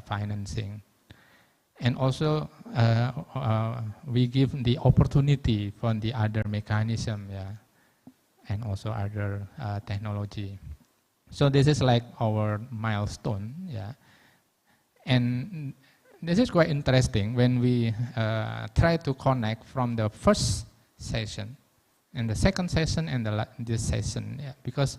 financing. And also we give the opportunity for the other mechanism, and also other technology. So this is like our milestone, yeah. And this is quite interesting when we try to connect from the first session and the second session and this session, yeah. Because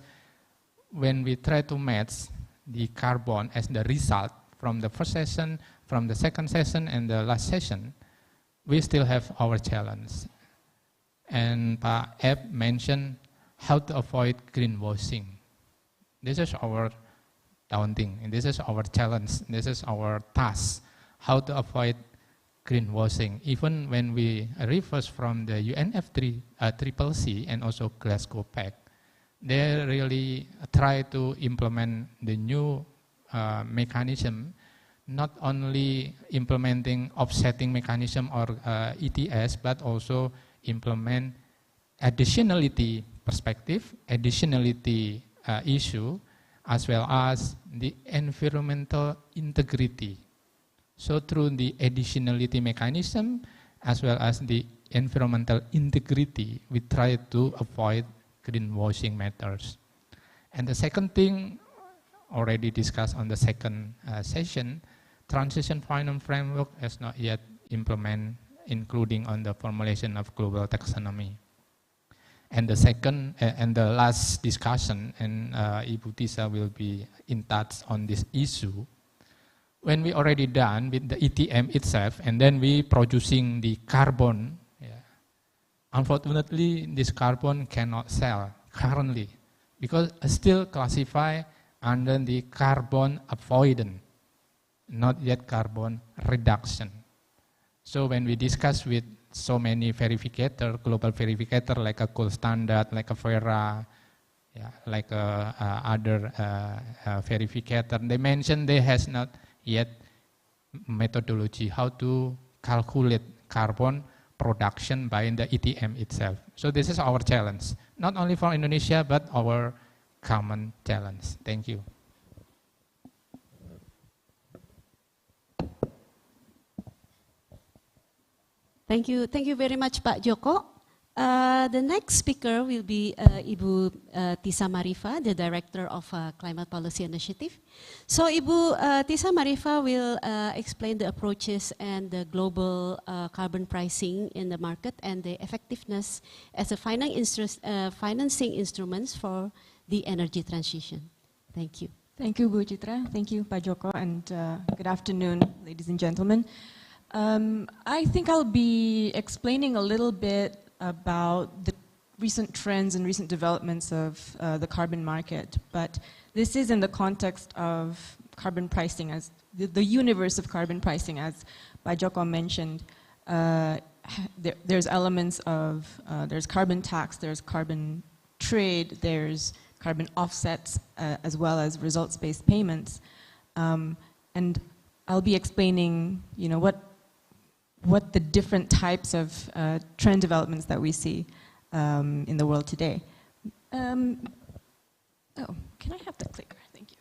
when we try to match the carbon as the result from the first session, from the second session and the last session, we still have our challenge. And Pak Eb mentioned how to avoid greenwashing. This is our daunting, and this is our challenge, this is our task, how to avoid greenwashing. Even when we reverse from the UNFCCC and also Glasgow Pact, they really try to implement the new mechanism, not only implementing offsetting mechanism or ETS, but also implement additionality perspective, additionality issue, as well as the environmental integrity. So through the additionality mechanism, as well as the environmental integrity, we try to avoid greenwashing matters. And the second thing, already discussed on the second session, transition finance framework has not yet implemented, including on the formulation of global taxonomy. And the second and the last discussion, and Ibu Tisa will be in touch on this issue. When we already done with the ETM itself, and then we producing the carbon, yeah, unfortunately this carbon cannot sell currently because still classified under the carbon avoidance, not yet carbon reduction. So when we discuss with so many verificator, global verificator like a gold standard, like a Vera, yeah, like other verificator, they mentioned they has not yet methodology how to calculate carbon production by the ETM itself. So this is our challenge, not only for Indonesia, but our common challenge. Thank you. Thank you very much, Pak Joko. The next speaker will be Ibu Tisa Marifa, the Director of Climate Policy Initiative. So Ibu Tisa Marifa will explain the approaches and the global carbon pricing in the market and the effectiveness as a financing instruments for the energy transition. Thank you. Thank you, Bu Chitra. Thank you, Pak Joko, and good afternoon, ladies and gentlemen. I think I'll be explaining a little bit about the recent trends and recent developments of the carbon market, but this is in the context of carbon pricing, as the universe of carbon pricing, as Pak Joko mentioned. There's elements of, there's carbon tax, there's carbon trade, there's carbon offsets, as well as results-based payments. And I'll be explaining, what the different types of trend developments that we see in the world today. Oh, can I have the clicker? Thank you.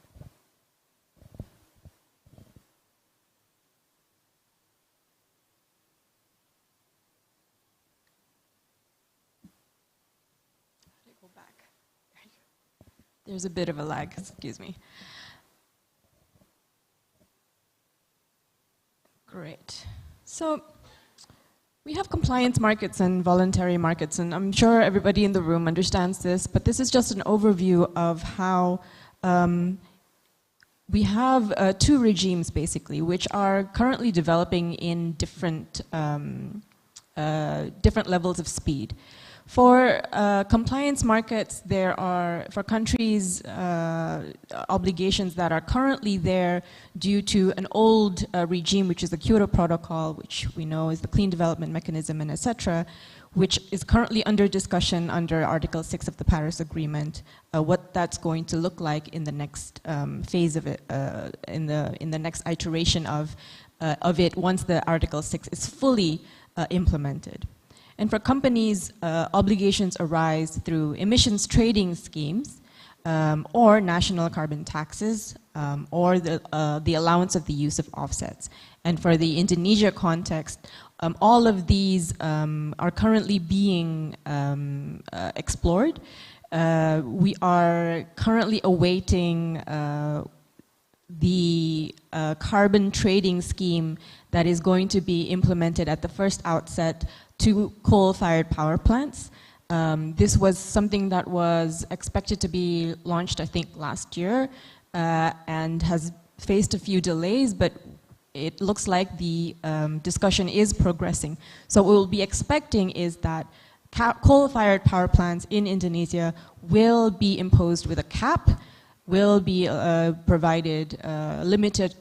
Go back. There's a bit of a lag, excuse me. Great. So we have compliance markets and voluntary markets, and I'm sure everybody in the room understands this, but this is just an overview of how we have two regimes, basically, which are currently developing in different levels of speed. For compliance markets, there are, for countries, obligations that are currently there due to an old regime, which is the Kyoto Protocol, which we know is the Clean Development Mechanism, and etc., which is currently under discussion under Article 6 of the Paris Agreement, what that's going to look like in the next phase of it, in the next iteration of it once the Article 6 is fully implemented. And for companies, obligations arise through emissions trading schemes or national carbon taxes or the allowance of the use of offsets. And for the Indonesia context, all of these are currently being explored. We are currently awaiting the carbon trading scheme that is going to be implemented at the first outset to coal-fired power plants. This was something that was expected to be launched, I think, last year, and has faced a few delays, but it looks like the discussion is progressing. So what we'll be expecting is that coal-fired power plants in Indonesia will be imposed with a cap, will be provided limited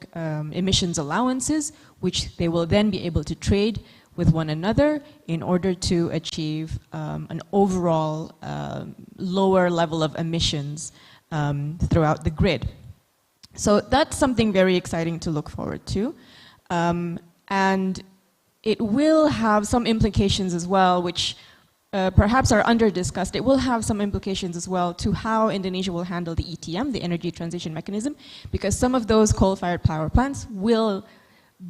emissions allowances, which they will then be able to trade with one another in order to achieve an overall lower level of emissions throughout the grid. So that's something very exciting to look forward to. And it will have some implications as well, which perhaps are under-discussed. It will have some implications as well to how Indonesia will handle the ETM, the Energy Transition Mechanism, because some of those coal-fired power plants will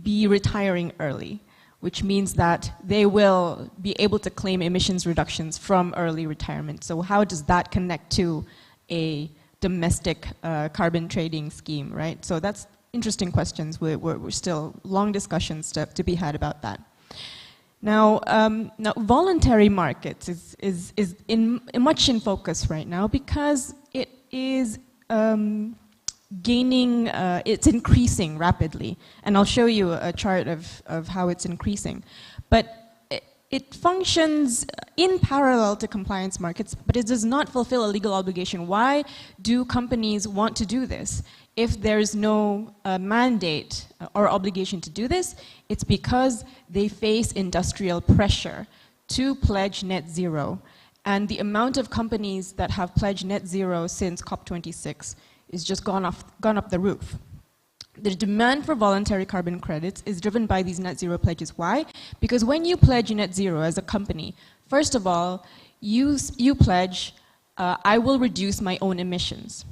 be retiring early, which means that they will be able to claim emissions reductions from early retirement. So how does that connect to a domestic carbon trading scheme, right? So that's interesting questions. We're still long discussions to be had about that. Now, voluntary markets is much in focus right now because it is gaining, it's increasing rapidly. And I'll show you a chart of how it's increasing. But it functions in parallel to compliance markets, but it does not fulfill a legal obligation. Why do companies want to do this? If there's no mandate or obligation to do this, it's because they face industrial pressure to pledge net zero. And the amount of companies that have pledged net zero since COP26 is just gone up the roof. The demand for voluntary carbon credits is driven by these net zero pledges. Why? Because when you pledge net zero as a company, first of all, you pledge, I will reduce my own emissions.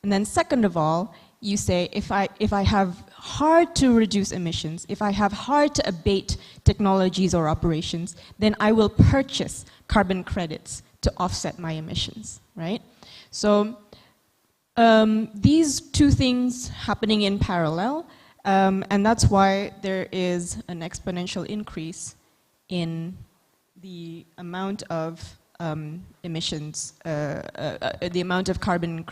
And then second of all, you say, if I have hard to reduce emissions, if I have hard to abate technologies or operations, then I will purchase carbon credits to offset my emissions, right? So these two things happening in parallel, and that's why there is an exponential increase in the amount of emissions, the amount of carbon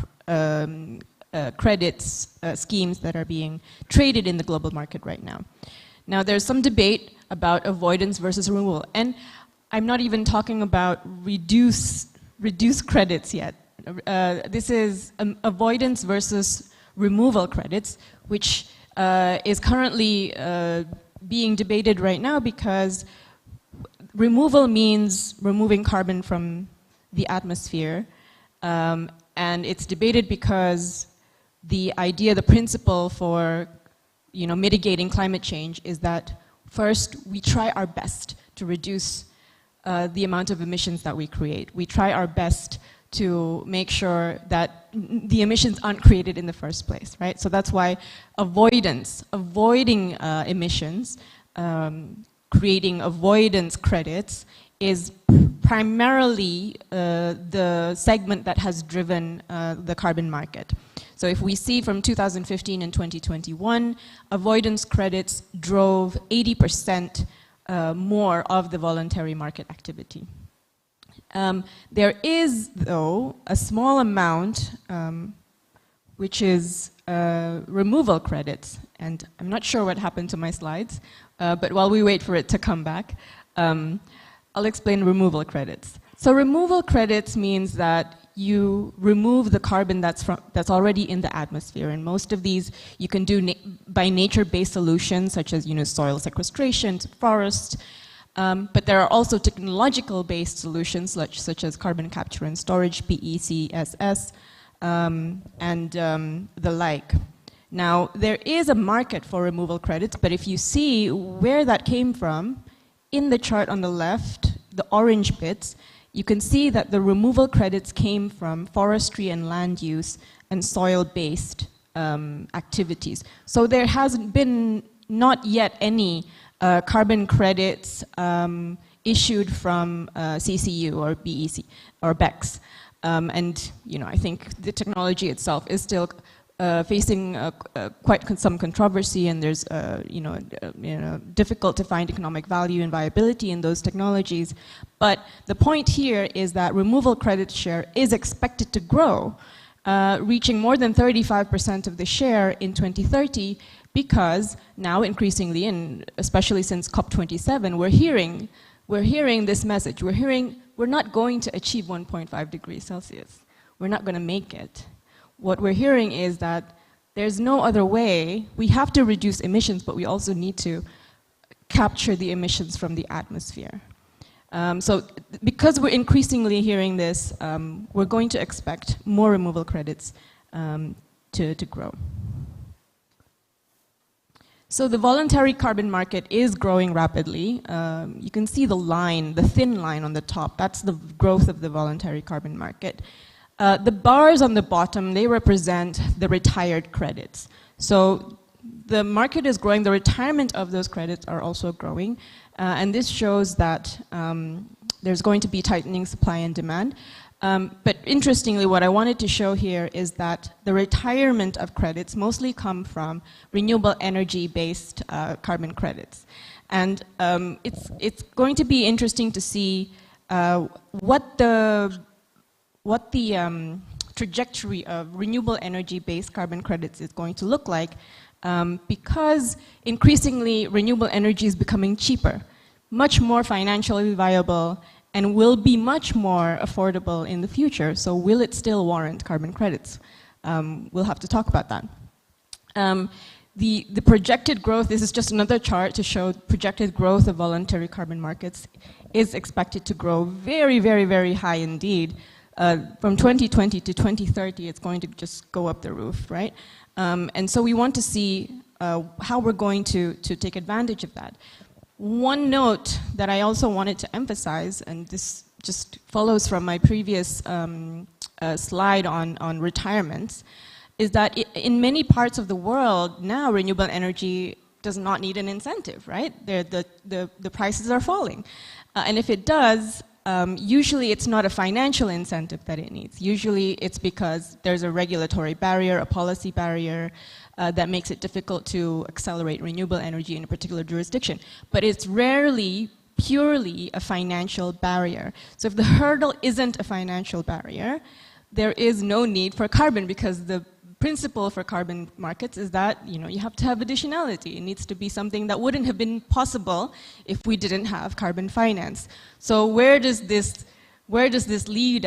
credits schemes that are being traded in the global market right now. Now, there's some debate about avoidance versus removal, and I'm not even talking about reduce credits yet. This is avoidance versus removal credits, which is currently being debated right now because removal means removing carbon from the atmosphere, and it's debated because the idea, the principle for mitigating climate change is that first we try our best to reduce the amount of emissions that we create. We try our best to make sure that the emissions aren't created in the first place, right? So that's why avoiding emissions, creating avoidance credits is primarily the segment that has driven the carbon market. So if we see from 2015 and 2021, avoidance credits drove 80% more of the voluntary market activity. There is, though, a small amount which is removal credits, and I'm not sure what happened to my slides, but while we wait for it to come back, I'll explain removal credits. So removal credits means that you remove the carbon that's already in the atmosphere, and most of these you can do by nature-based solutions such as soil sequestration, forest. But there are also technological-based solutions such as carbon capture and storage, PECSS, and the like. Now, there is a market for removal credits, but if you see where that came from, in the chart on the left, the orange bits, you can see that the removal credits came from forestry and land use and soil-based activities. So there hasn't been not yet any carbon credits issued from CCU or BEC or BECS. And I think the technology itself is still facing quite some controversy, and there's difficult to find economic value and viability in those technologies. But the point here is that removal credit share is expected to grow, reaching more than 35% of the share in 2030, because now increasingly, and especially since COP27, we're hearing this message. We're not going to achieve 1.5 degrees Celsius. We're not going to make it. What we're hearing is that there's no other way. We have to reduce emissions, but we also need to capture the emissions from the atmosphere. So because we're increasingly hearing this, we're going to expect more removal credits to grow. So the voluntary carbon market is growing rapidly. You can see the line, the thin line on the top. That's the growth of the voluntary carbon market. The bars on the bottom, they represent the retired credits. So the market is growing, the retirement of those credits are also growing, and this shows that there's going to be tightening supply and demand. But interestingly, what I wanted to show here is that the retirement of credits mostly come from renewable energy-based carbon credits. And it's going to be interesting to see what the trajectory of renewable energy-based carbon credits is going to look like, because increasingly renewable energy is becoming cheaper, much more financially viable, and will be much more affordable in the future. So will it still warrant carbon credits? We'll have to talk about that. The projected growth, this is just another chart to show projected growth of voluntary carbon markets, is expected to grow very, very, very high indeed. From 2020 to 2030, it's going to just go up the roof, right? And so we want to see how we're going to take advantage of that. One note that I also wanted to emphasize, and this just follows from my previous slide on retirements, is that in many parts of the world now, renewable energy does not need an incentive, right? The prices are falling. And if it does, usually it's not a financial incentive that it needs. Usually it's because there's a regulatory barrier, a policy barrier that makes it difficult to accelerate renewable energy in a particular jurisdiction. But it's rarely purely a financial barrier. So if the hurdle isn't a financial barrier, there is no need for carbon, because the principle for carbon markets is that you have to have additionality. It needs to be something that wouldn't have been possible if we didn't have carbon finance. So where does this leave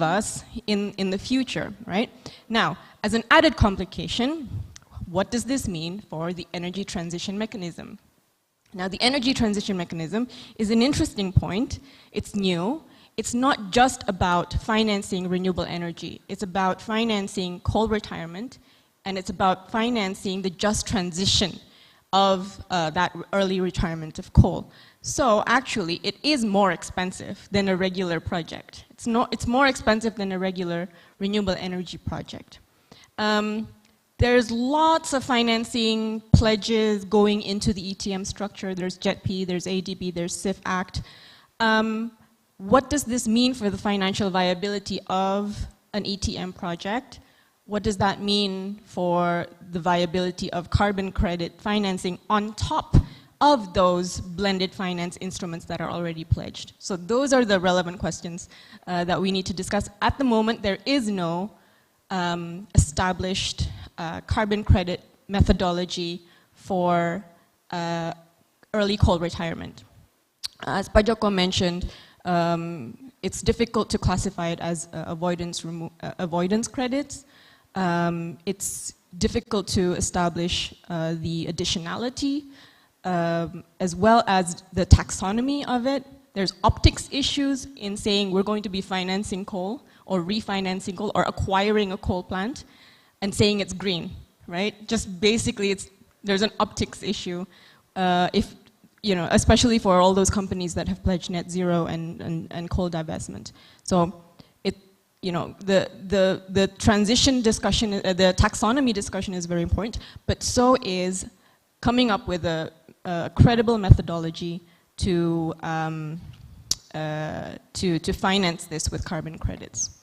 us in the future, right? Now, as an added complication, what does this mean for the energy transition mechanism? Now, the energy transition mechanism is an interesting point. It's new. It's not just about financing renewable energy. It's about financing coal retirement, and it's about financing the just transition of that early retirement of coal. So actually, it is more expensive than a regular project. It's more expensive than a regular renewable energy project. There's lots of financing pledges going into the ETM structure. There's JETP, there's ADB, there's CIF Act. What does this mean for the financial viability of an ETM project? What does that mean for the viability of carbon credit financing on top of those blended finance instruments that are already pledged? So those are the relevant questions that we need to discuss. At the moment, there is no established carbon credit methodology for early coal retirement. As Pak Joko mentioned, it's difficult to classify it as avoidance credits. It's difficult to establish the additionality, as well as the taxonomy of it. There's optics issues in saying we're going to be financing coal or refinancing coal or acquiring a coal plant and saying it's green, right? Just basically, there's an optics issue. Especially for all those companies that have pledged net zero and coal divestment. So the transition discussion, the taxonomy discussion is very important, but so is coming up with a credible methodology to finance this with carbon credits.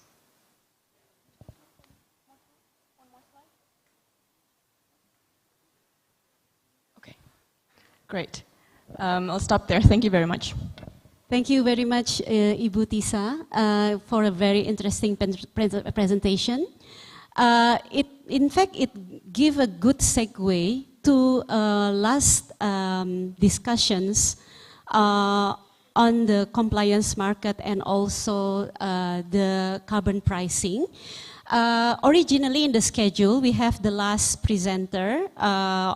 Great. I'll stop there. Thank you very much. Thank you very much, Ibu Tisa, for a very interesting presentation. In fact, it gave a good segue to last discussions on the compliance market and also the carbon pricing. Originally in the schedule, we have the last presenter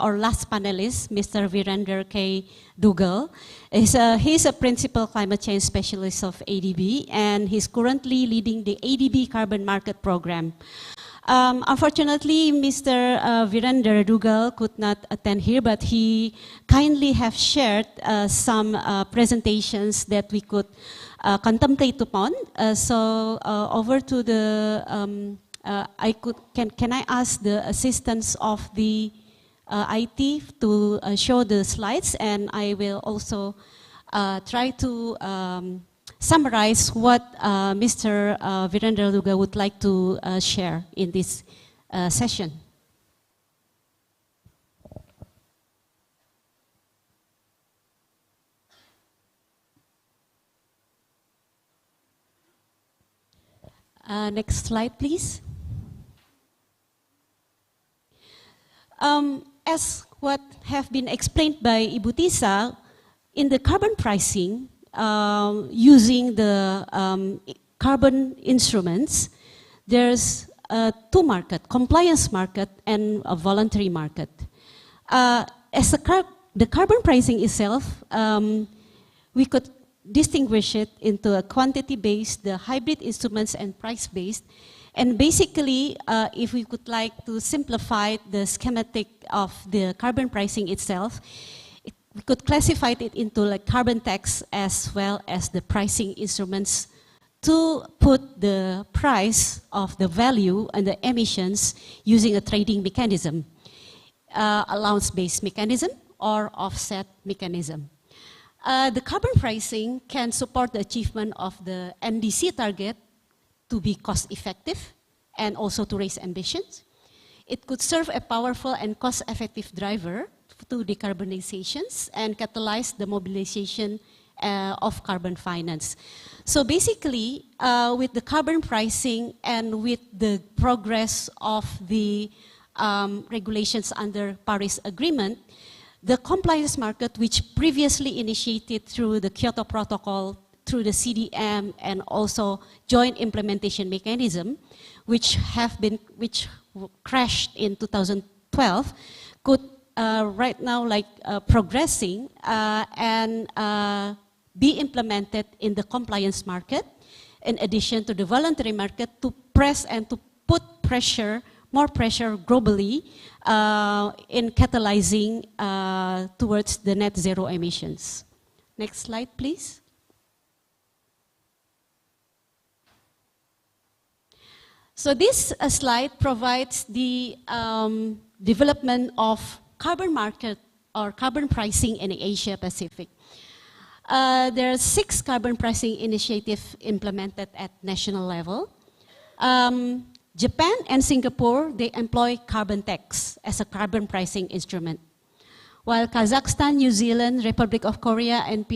or last panelist, Mr. Virender K. Dugal. He's a principal climate change specialist of ADB, and he's currently leading the ADB Carbon Market Program. Unfortunately, Mr. Virender Dugal could not attend here, but he kindly have shared some presentations that we could contemplate upon. So over to the, can I ask the assistance of the IT to show the slides, and I will also try to summarize what Mr. Virender Dugal would like to share in this session. Next slide, please. As what have been explained by Ibu Tisa, in the carbon pricing, using the carbon instruments, there's two markets, compliance market and a voluntary market. As the carbon pricing itself, we could distinguish it into a quantity-based, the hybrid instruments, and price-based. And basically, if we could like to simplify the schematic of the carbon pricing itself, we could classify it into like carbon tax as well as the pricing instruments to put the price of the value and the emissions using a trading mechanism, allowance-based mechanism or offset mechanism. The carbon pricing can support the achievement of the NDC target to be cost-effective and also to raise ambitions. It could serve a powerful and cost-effective driver to decarbonizations and catalyze the mobilization of carbon finance. So basically, with the carbon pricing and with the progress of the regulations under Paris Agreement, the compliance market, which previously initiated through the Kyoto Protocol, through the CDM, and also joint implementation mechanism, which crashed in 2012, could right now progressing and be implemented in the compliance market, in addition to the voluntary market, to press and to put pressure, more pressure globally in catalyzing towards the net zero emissions. Next slide, please. So this slide provides the development of carbon market or carbon pricing in Asia Pacific. There are 6 carbon pricing initiatives implemented at national level. Japan and Singapore, they employ carbon tax as a carbon pricing instrument. While Kazakhstan, New Zealand, Republic of Korea, and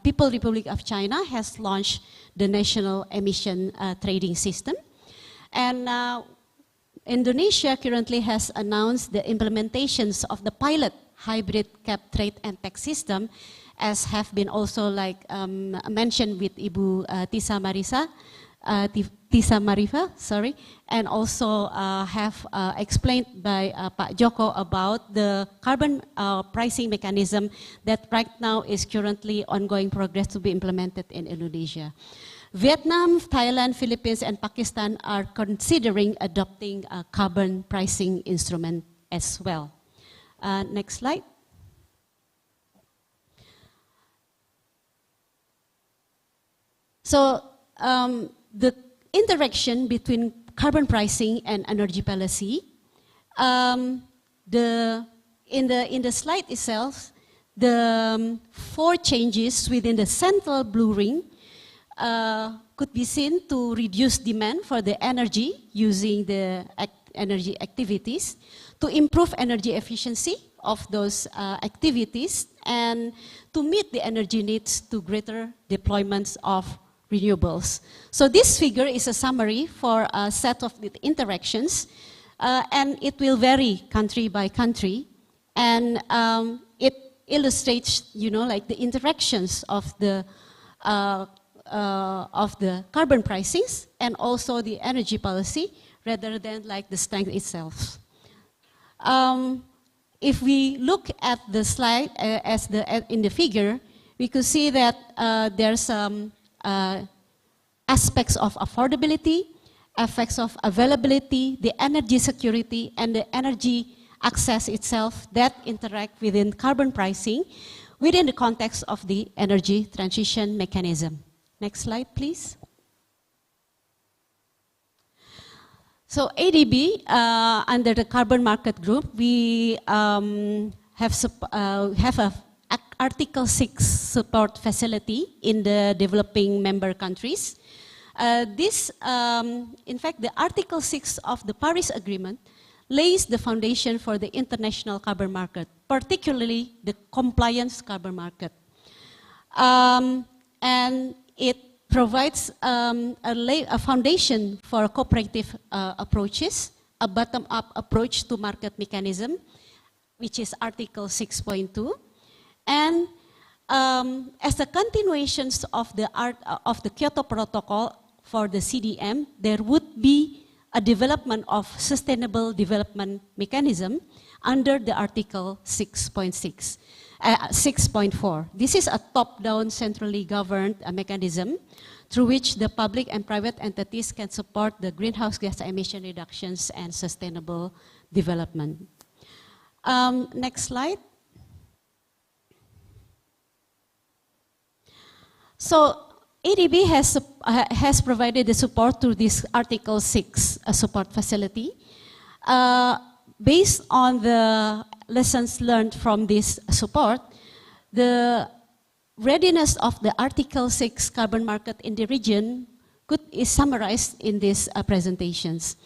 People Republic of China has launched the national emission trading system. And Indonesia currently has announced the implementations of the pilot hybrid cap trade and tax system, as have been also mentioned with Ibu Tisa Marifa, sorry, and also have explained by Pak Joko about the carbon pricing mechanism that right now is currently ongoing progress to be implemented in Indonesia. Vietnam, Thailand, Philippines, and Pakistan are considering adopting a carbon pricing instrument as well. Next slide. So the interaction between carbon pricing and energy policy, in the slide itself, the 4 changes within the central blue ring could be seen to reduce demand for the energy using the energy activities, to improve energy efficiency of those activities and to meet the energy needs to greater deployments of renewables. So this figure is a summary for a set of the interactions, and it will vary country by country, and it illustrates, like the interactions of the carbon prices and also the energy policy, rather than like the strength itself. If we look at the slide in the figure, we could see that there's aspects of affordability, aspects of availability, the energy security, and the energy access itself that interact within carbon pricing within the context of the energy transition mechanism. Next slide, please. So ADB, under the carbon market group, we have a Article 6 support facility in the developing member countries. In fact, the Article 6 of the Paris Agreement lays the foundation for the international carbon market, particularly the compliance carbon market. And it provides a foundation for cooperative approaches, a bottom-up approach to market mechanism, which is Article 6.2. And as a continuation of the Kyoto Protocol for the CDM, there would be a development of sustainable development mechanism under the Article 6.4. This is a top-down centrally governed mechanism through which the public and private entities can support the greenhouse gas emission reductions and sustainable development. Next slide. So ADB has provided the support to this Article 6 support facility. Based on the lessons learned from this support, the readiness of the Article 6 carbon market in the region is summarized in these presentations.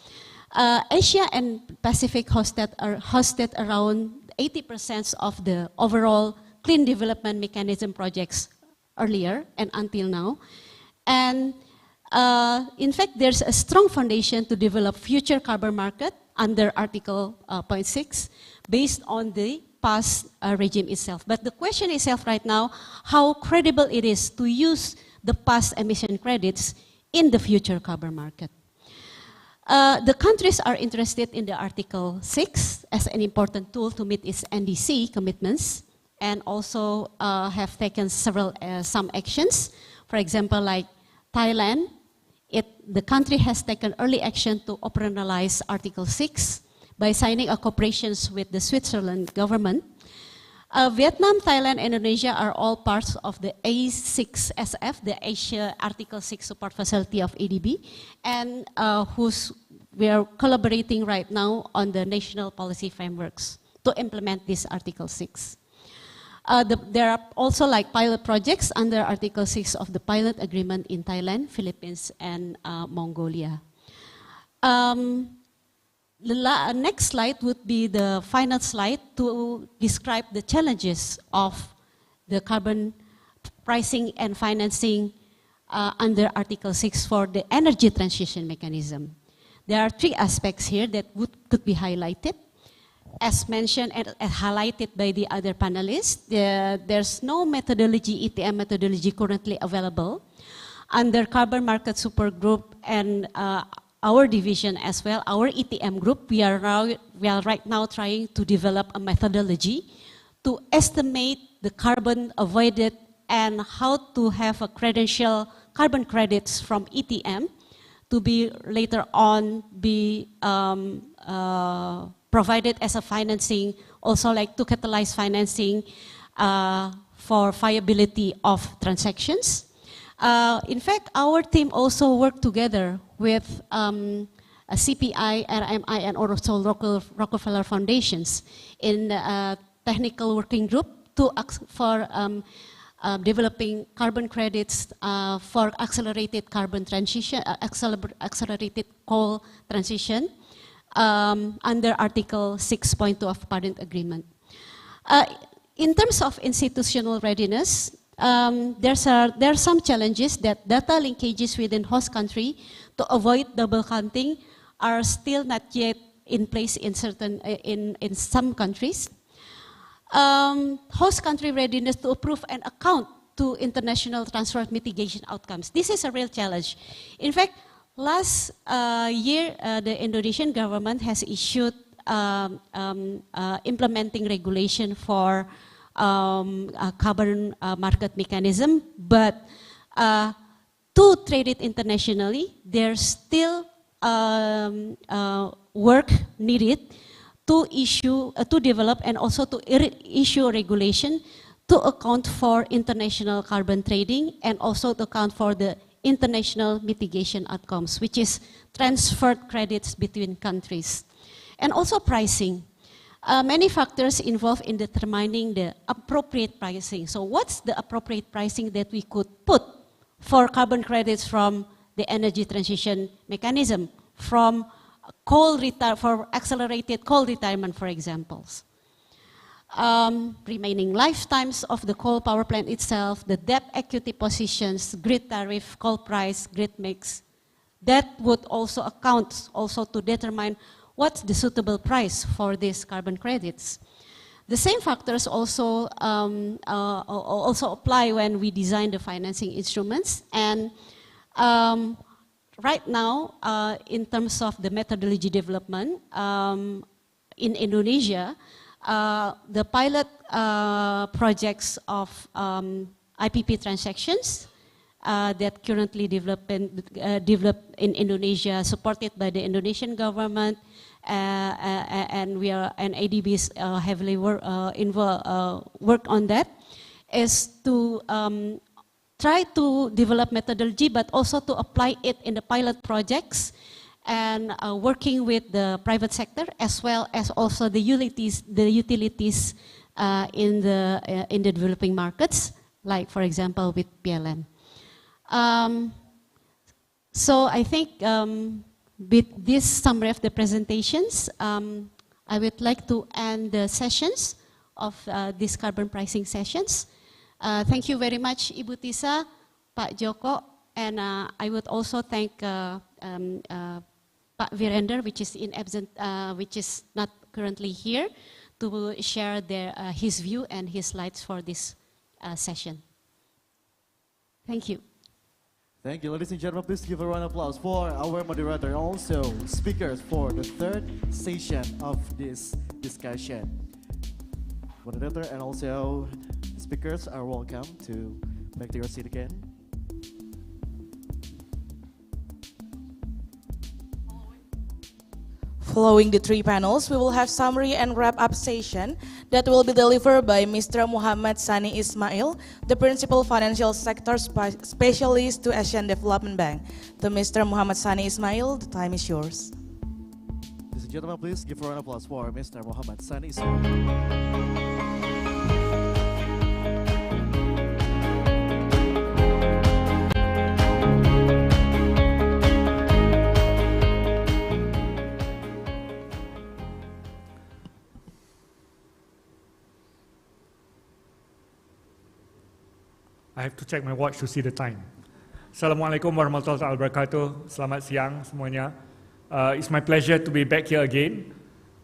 Asia and Pacific hosted around 80% of the overall clean development mechanism projects earlier and until now. And in fact, there's a strong foundation to develop future carbon market under Article 0.6 based on the past regime itself. But the question itself right now, how credible it is to use the past emission credits in the future carbon market. The countries are interested in the Article 6 as an important tool to meet its NDC commitments, and also have taken some actions. For example, like Thailand, the country has taken early action to operationalize Article 6 by signing a cooperation with the Switzerland government. Vietnam, Thailand, and Indonesia are all parts of the A6SF, the Asia Article 6 support facility of ADB, and we are collaborating right now on the national policy frameworks to implement this Article 6. There are also like pilot projects under Article 6 of the pilot agreement in Thailand, Philippines, and Mongolia. The next slide would be the final slide to describe the challenges of the carbon pricing and financing under Article 6 for the energy transition mechanism. There are three aspects here that could be highlighted. As mentioned and highlighted by the other panelists, there's no methodology, ETM methodology currently available. Under Carbon Market Supergroup and our division as well, our ETM group, we are right now trying to develop a methodology to estimate the carbon avoided and how to have a credential carbon credits from ETM to be later on be provided as a financing, also like to catalyze financing for viability of transactions. In fact, our team also worked together with a CPI, RMI, and also local Rockefeller Foundations in a technical working group for developing carbon credits for accelerated carbon transition, accelerated coal transition under Article 6.2 of Paris Agreement. In terms of institutional readiness, there are some challenges that data linkages within host country to avoid double counting are still not yet in place in some countries. Host country readiness to approve and account to international transfer mitigation outcomes. This is a real challenge. In fact, last year, the Indonesian government has issued implementing regulation for a carbon market mechanism, but to trade it internationally, there's still work needed to develop and also to issue regulation to account for international carbon trading and also to account for the international mitigation outcomes, which is transferred credits between countries. And also pricing. Many factors involved in determining the appropriate pricing. So what's the appropriate pricing that we could put for carbon credits from the energy transition mechanism, from for accelerated coal retirement, for examples. Remaining lifetimes of the coal power plant itself, the debt equity positions, grid tariff, coal price, grid mix. That would also account to determine what's the suitable price for these carbon credits. The same factors also apply when we design the financing instruments. And right now, in terms of the methodology development, in Indonesia, the pilot projects of IPP transactions that currently developed in Indonesia, supported by the Indonesian government, and ADB is heavily work on that, is to try to develop methodology, but also to apply it in the pilot projects and working with the private sector as well as also the utilities in the developing markets, like for example with PLN. So I think with this summary of the presentations, I would like to end the sessions of these carbon pricing sessions. Thank you very much, Ibu Tisa, Pak Joko, and I would also thank Pak Virender, which is not currently here, to share his view and his slides for this session. Thank you. Thank you, ladies and gentlemen. Please give a round of applause for our moderator and also speakers for the third session of this discussion. Moderator and also speakers are welcome to back to your seat again. Following the three panels, we will have summary and wrap-up session that will be delivered by Mr. Muhammad Sani Ismail, the Principal Financial Sector Specialist to Asian Development Bank. To Mr. Muhammad Sani Ismail, the time is yours. Ladies and gentlemen, please give a round of applause for Mr. Muhammad Sani Ismail. I have to check my watch to see the time. Assalamualaikum warahmatullahi wabarakatuh. Selamat siang semuanya. It's my pleasure to be back here again.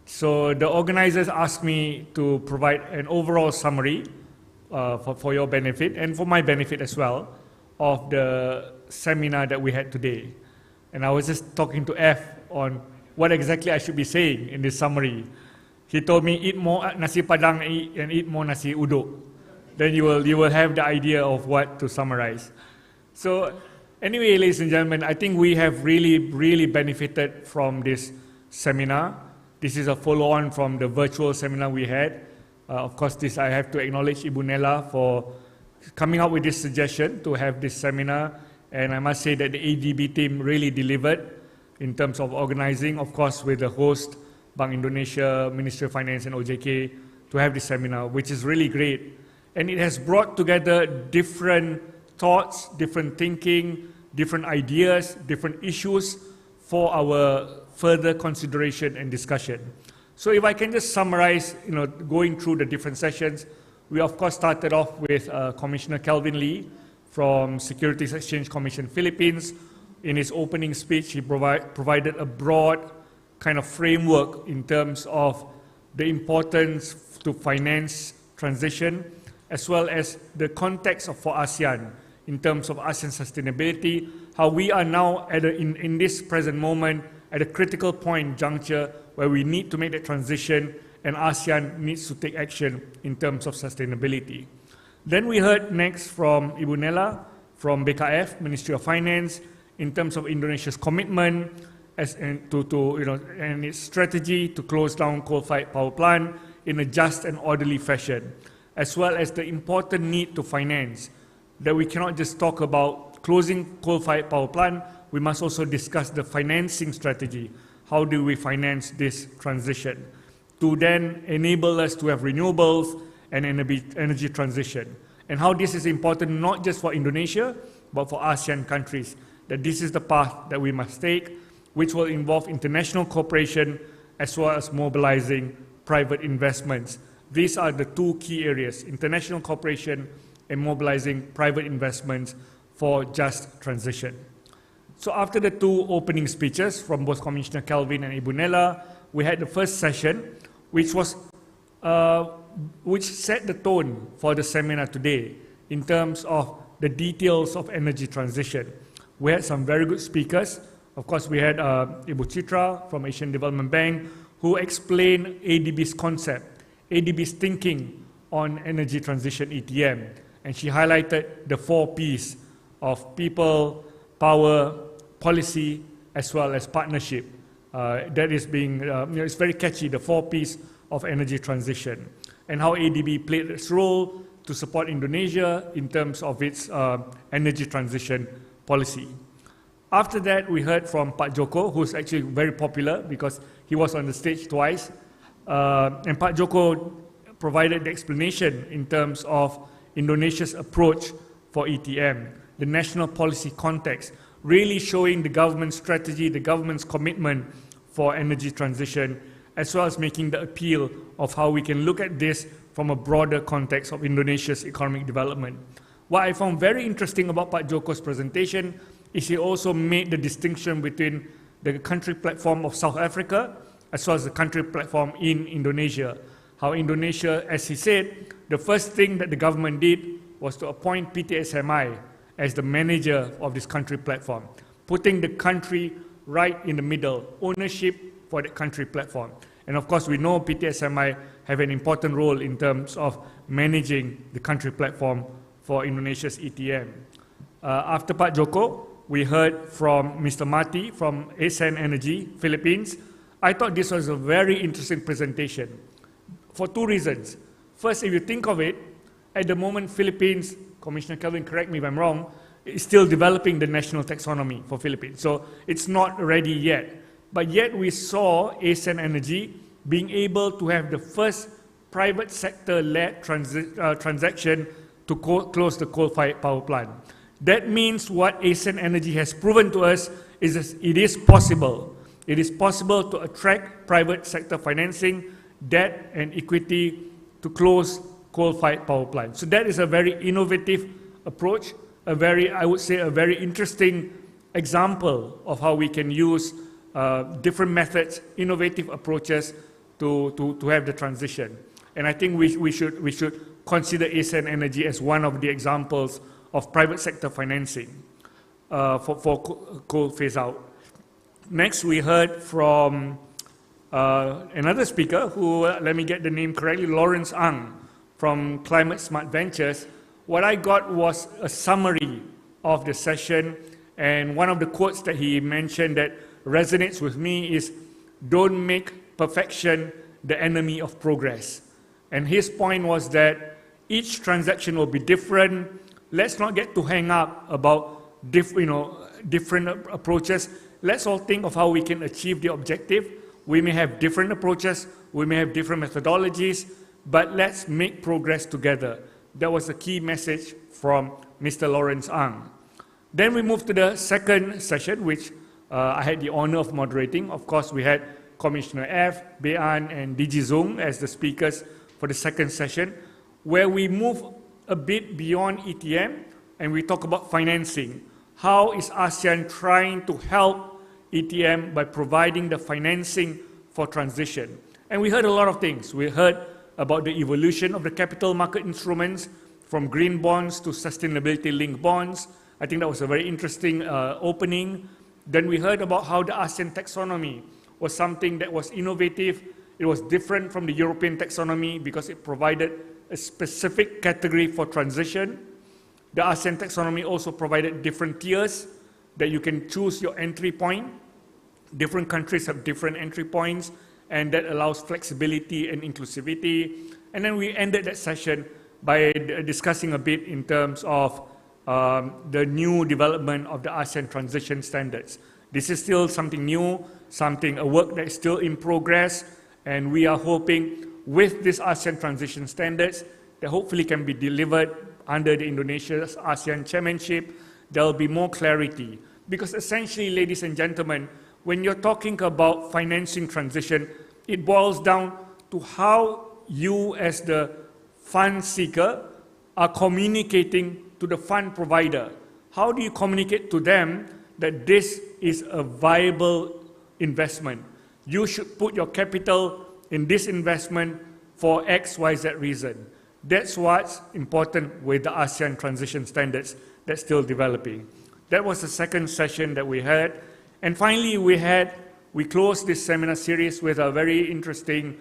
So the organizers asked me to provide an overall summary for your benefit and for my benefit as well of the seminar that we had today. And I was just talking to F on what exactly I should be saying in this summary. He told me eat more nasi padang and eat more nasi uduk. Then you will have the idea of what to summarize. So anyway, ladies and gentlemen, I think we have really benefited from this seminar. This is a follow-on from the virtual seminar we had. Of course, I have to acknowledge Ibu Nella for coming up with this suggestion to have this seminar. And I must say that the ADB team really delivered in terms of organizing, of course, with the host, Bank Indonesia, Ministry of Finance and OJK, to have this seminar, which is really great. And it has brought together different thoughts, different thinking, different ideas, different issues for our further consideration and discussion. So if I can just summarize, going through the different sessions, we of course started off with Commissioner Kelvin Lee from Securities Exchange Commission Philippines. In his opening speech, he provided a broad kind of framework in terms of the importance to finance transition, as well as the context for ASEAN in terms of ASEAN sustainability, how we are now in this present moment at a critical point juncture where we need to make that transition and ASEAN needs to take action in terms of sustainability. Then we heard next from Ibu Nella from BKF, Ministry of Finance, in terms of Indonesia's commitment and its strategy to close down coal-fired power plant in a just and orderly fashion, as well as the important need to finance, that we cannot just talk about closing coal-fired power plant, we must also discuss the financing strategy. How do we finance this transition to then enable us to have renewables and energy transition, and how this is important not just for Indonesia, but for ASEAN countries, that this is the path that we must take, which will involve international cooperation as well as mobilizing private investments. These are the two key areas, international cooperation and mobilizing private investments for just transition. So after the two opening speeches from both Commissioner Kelvin and Ibu Nella, we had the first session, which set the tone for the seminar today in terms of the details of energy transition. We had some very good speakers. Of course, we had Ibu Chitra from Asian Development Bank, who explained ADB's concept, ADB's thinking on energy transition ETM. And she highlighted the 4 Ps of people, power, policy, as well as partnership. That is being, it's very catchy, the 4 Ps of energy transition, and how ADB played its role to support Indonesia in terms of its energy transition policy. After that, we heard from Pak Joko, who's actually very popular because he was on the stage twice. And Pak Joko provided the explanation in terms of Indonesia's approach for ETM, the national policy context, really showing the government's strategy, the government's commitment for energy transition, as well as making the appeal of how we can look at this from a broader context of Indonesia's economic development. What I found very interesting about Pak Joko's presentation is he also made the distinction between the country platform of South Africa as well as the country platform in Indonesia. How Indonesia, as he said, the first thing that the government did was to appoint PTSMI as the manager of this country platform, putting the country right in the middle, ownership for the country platform. And of course, we know PTSMI have an important role in terms of managing the country platform for Indonesia's ETM. After Pak Joko, we heard from Mr. Mati from ASEAN Energy, Philippines. I thought this was a very interesting presentation for 2 reasons. First, if you think of it, at the moment, Philippines, Commissioner Kelvin, correct me if I'm wrong, is still developing the national taxonomy for Philippines. So it's not ready yet. But yet we saw ASEAN Energy being able to have the first private sector-led transaction to close the coal-fired power plant. That means what ASEAN Energy has proven to us is that it is possible. It is possible to attract private sector financing, debt and equity to close coal-fired power plants. So that is a very innovative approach, I would say a very interesting example of how we can use different methods, innovative approaches to have the transition. And I think we should consider ASEAN Energy as one of the examples of private sector financing for coal phase out. Next, we heard from another speaker who, let me get the name correctly, Lawrence Ang from Climate Smart Ventures. What I got was a summary of the session, and one of the quotes that he mentioned that resonates with me is, "Don't make perfection the enemy of progress." And his point was that each transaction will be different. Let's not get too hung up about different approaches. Let's all think of how we can achieve the objective. We may have different approaches, we may have different methodologies, but let's make progress together. That was the key message from Mr. Lawrence Ang. Then we moved to the second session, which I had the honor of moderating. Of course, we had Commissioner F, Bean, and DG Zung as the speakers for the second session, where we move a bit beyond ETM and we talk about financing. How is ASEAN trying to help ETM by providing the financing for transition? And we heard a lot of things. We heard about the evolution of the capital market instruments, from green bonds to sustainability-linked bonds. I think that was a very interesting opening. Then we heard about how the ASEAN taxonomy was something that was innovative. It was different from the European taxonomy because it provided a specific category for transition. The ASEAN taxonomy also provided different tiers that you can choose your entry point. Different countries have different entry points, and that allows flexibility and inclusivity. And then we ended that session by discussing a bit in terms of the new development of the ASEAN transition standards. This is still something new, a work that is still in progress, and we are hoping with this ASEAN transition standards that hopefully can be delivered under the Indonesia's ASEAN chairmanship, there will be more clarity. Because essentially, ladies and gentlemen, when you're talking about financing transition, it boils down to how you as the fund seeker are communicating to the fund provider. How do you communicate to them that this is a viable investment? You should put your capital in this investment for X, Y, Z reason. That's what's important with the ASEAN transition standards that's still developing. That was the second session that we had. And finally, we closed this seminar series with a very interesting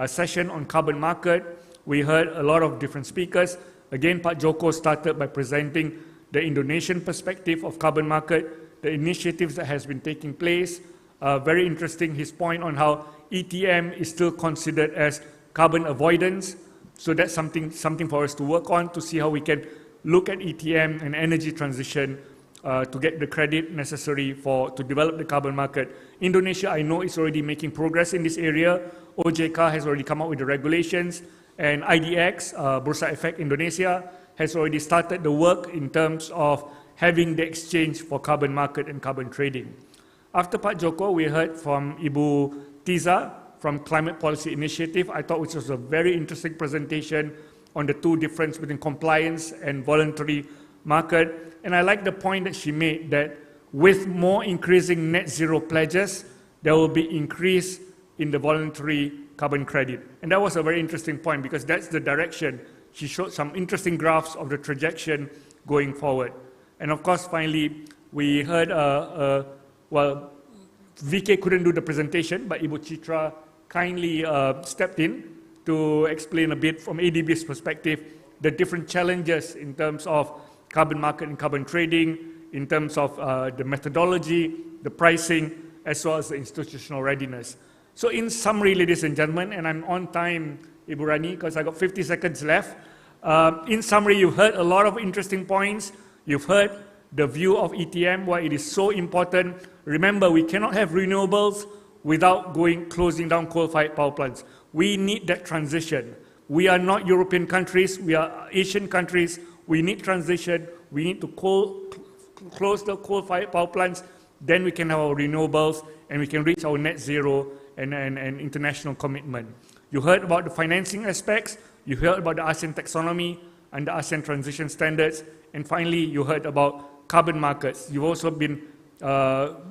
session on carbon market. We heard a lot of different speakers. Again, Pak Joko started by presenting the Indonesian perspective of carbon market, the initiatives that has been taking place. Very interesting, his point on how ETM is still considered as carbon avoidance. So that's something for us to work on, to see how we can look at ETM and energy transition to get the credit necessary to develop the carbon market. Indonesia, I know, is already making progress in this area. OJK has already come up with the regulations, and IDX, Bursa Efek Indonesia, has already started the work in terms of having the exchange for carbon market and carbon trading. After Pak Joko, we heard from Ibu Tiza from Climate Policy Initiative. I thought which was a very interesting presentation on the two difference between compliance and voluntary market. And I like the point that she made that with more increasing net zero pledges, there will be increase in the voluntary carbon credit. And that was a very interesting point because that's the direction. She showed some interesting graphs of the trajectory going forward. And of course, finally, we heard, well, VK couldn't do the presentation, but Ibu Chitra kindly stepped in to explain a bit from ADB's perspective the different challenges in terms of carbon market and carbon trading, in terms of the methodology, the pricing, as well as the institutional readiness. So in summary, ladies and gentlemen, and I'm on time, Ibu Rani, because I got 50 seconds left. In summary, you've heard a lot of interesting points. You've heard the view of ETM, why it is so important. Remember, we cannot have renewables without closing down coal-fired power plants. We need that transition. We are not European countries, we are Asian countries. We need transition. We need to close the coal-fired power plants. Then we can have our renewables and we can reach our net zero and international commitment. You heard about the financing aspects. You heard about the ASEAN taxonomy and the ASEAN transition standards. And finally, you heard about carbon markets. You've also been,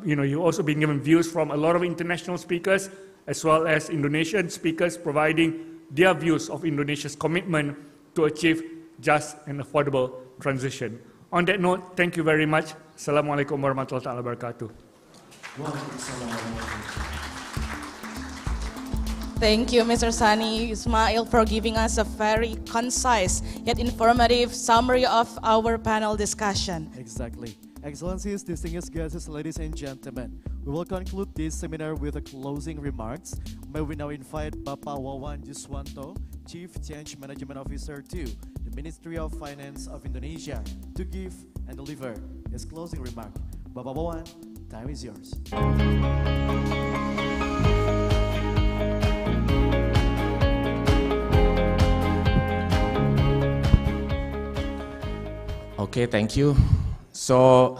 you've also been given views from a lot of international speakers as well as Indonesian speakers providing their views of Indonesia's commitment to achieve just and affordable transition. On that note, thank you very much. Assalamualaikum warahmatullahi wabarakatuh. Thank you, Mr. Sani Ismail, for giving us a very concise yet informative summary of our panel discussion. Exactly. Excellencies, distinguished guests, ladies and gentlemen, we will conclude this seminar with a closing remarks. May we now invite Bapak Wawan Juswanto, Chief Change Management Officer to the Ministry of Finance of Indonesia, to give and deliver his closing remark. Bapak Wawan, time is yours. Okay, thank you. So,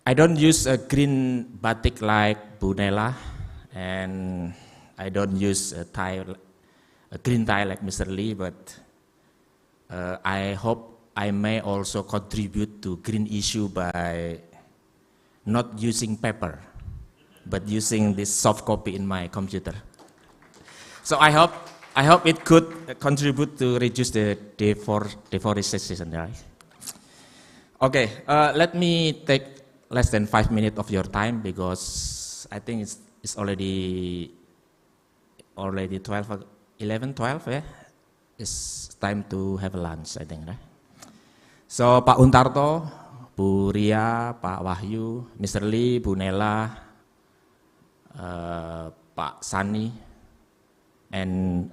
I don't use a green batik like Bu Nela and I don't use a green tie like Mr. Lee, but I hope I may also contribute to green issue by not using paper, but using this soft copy in my computer. So I hope it could contribute to reduce the deforestation, right? Okay, let me take less than 5 minutes of your time because I think it's already 12, 11, 12, yeah? It's time to have lunch, I think, right? So, Pak Untarto, Bu Ria, Pak Wahyu, Mr. Lee, Bu Nela, Pak Sani, and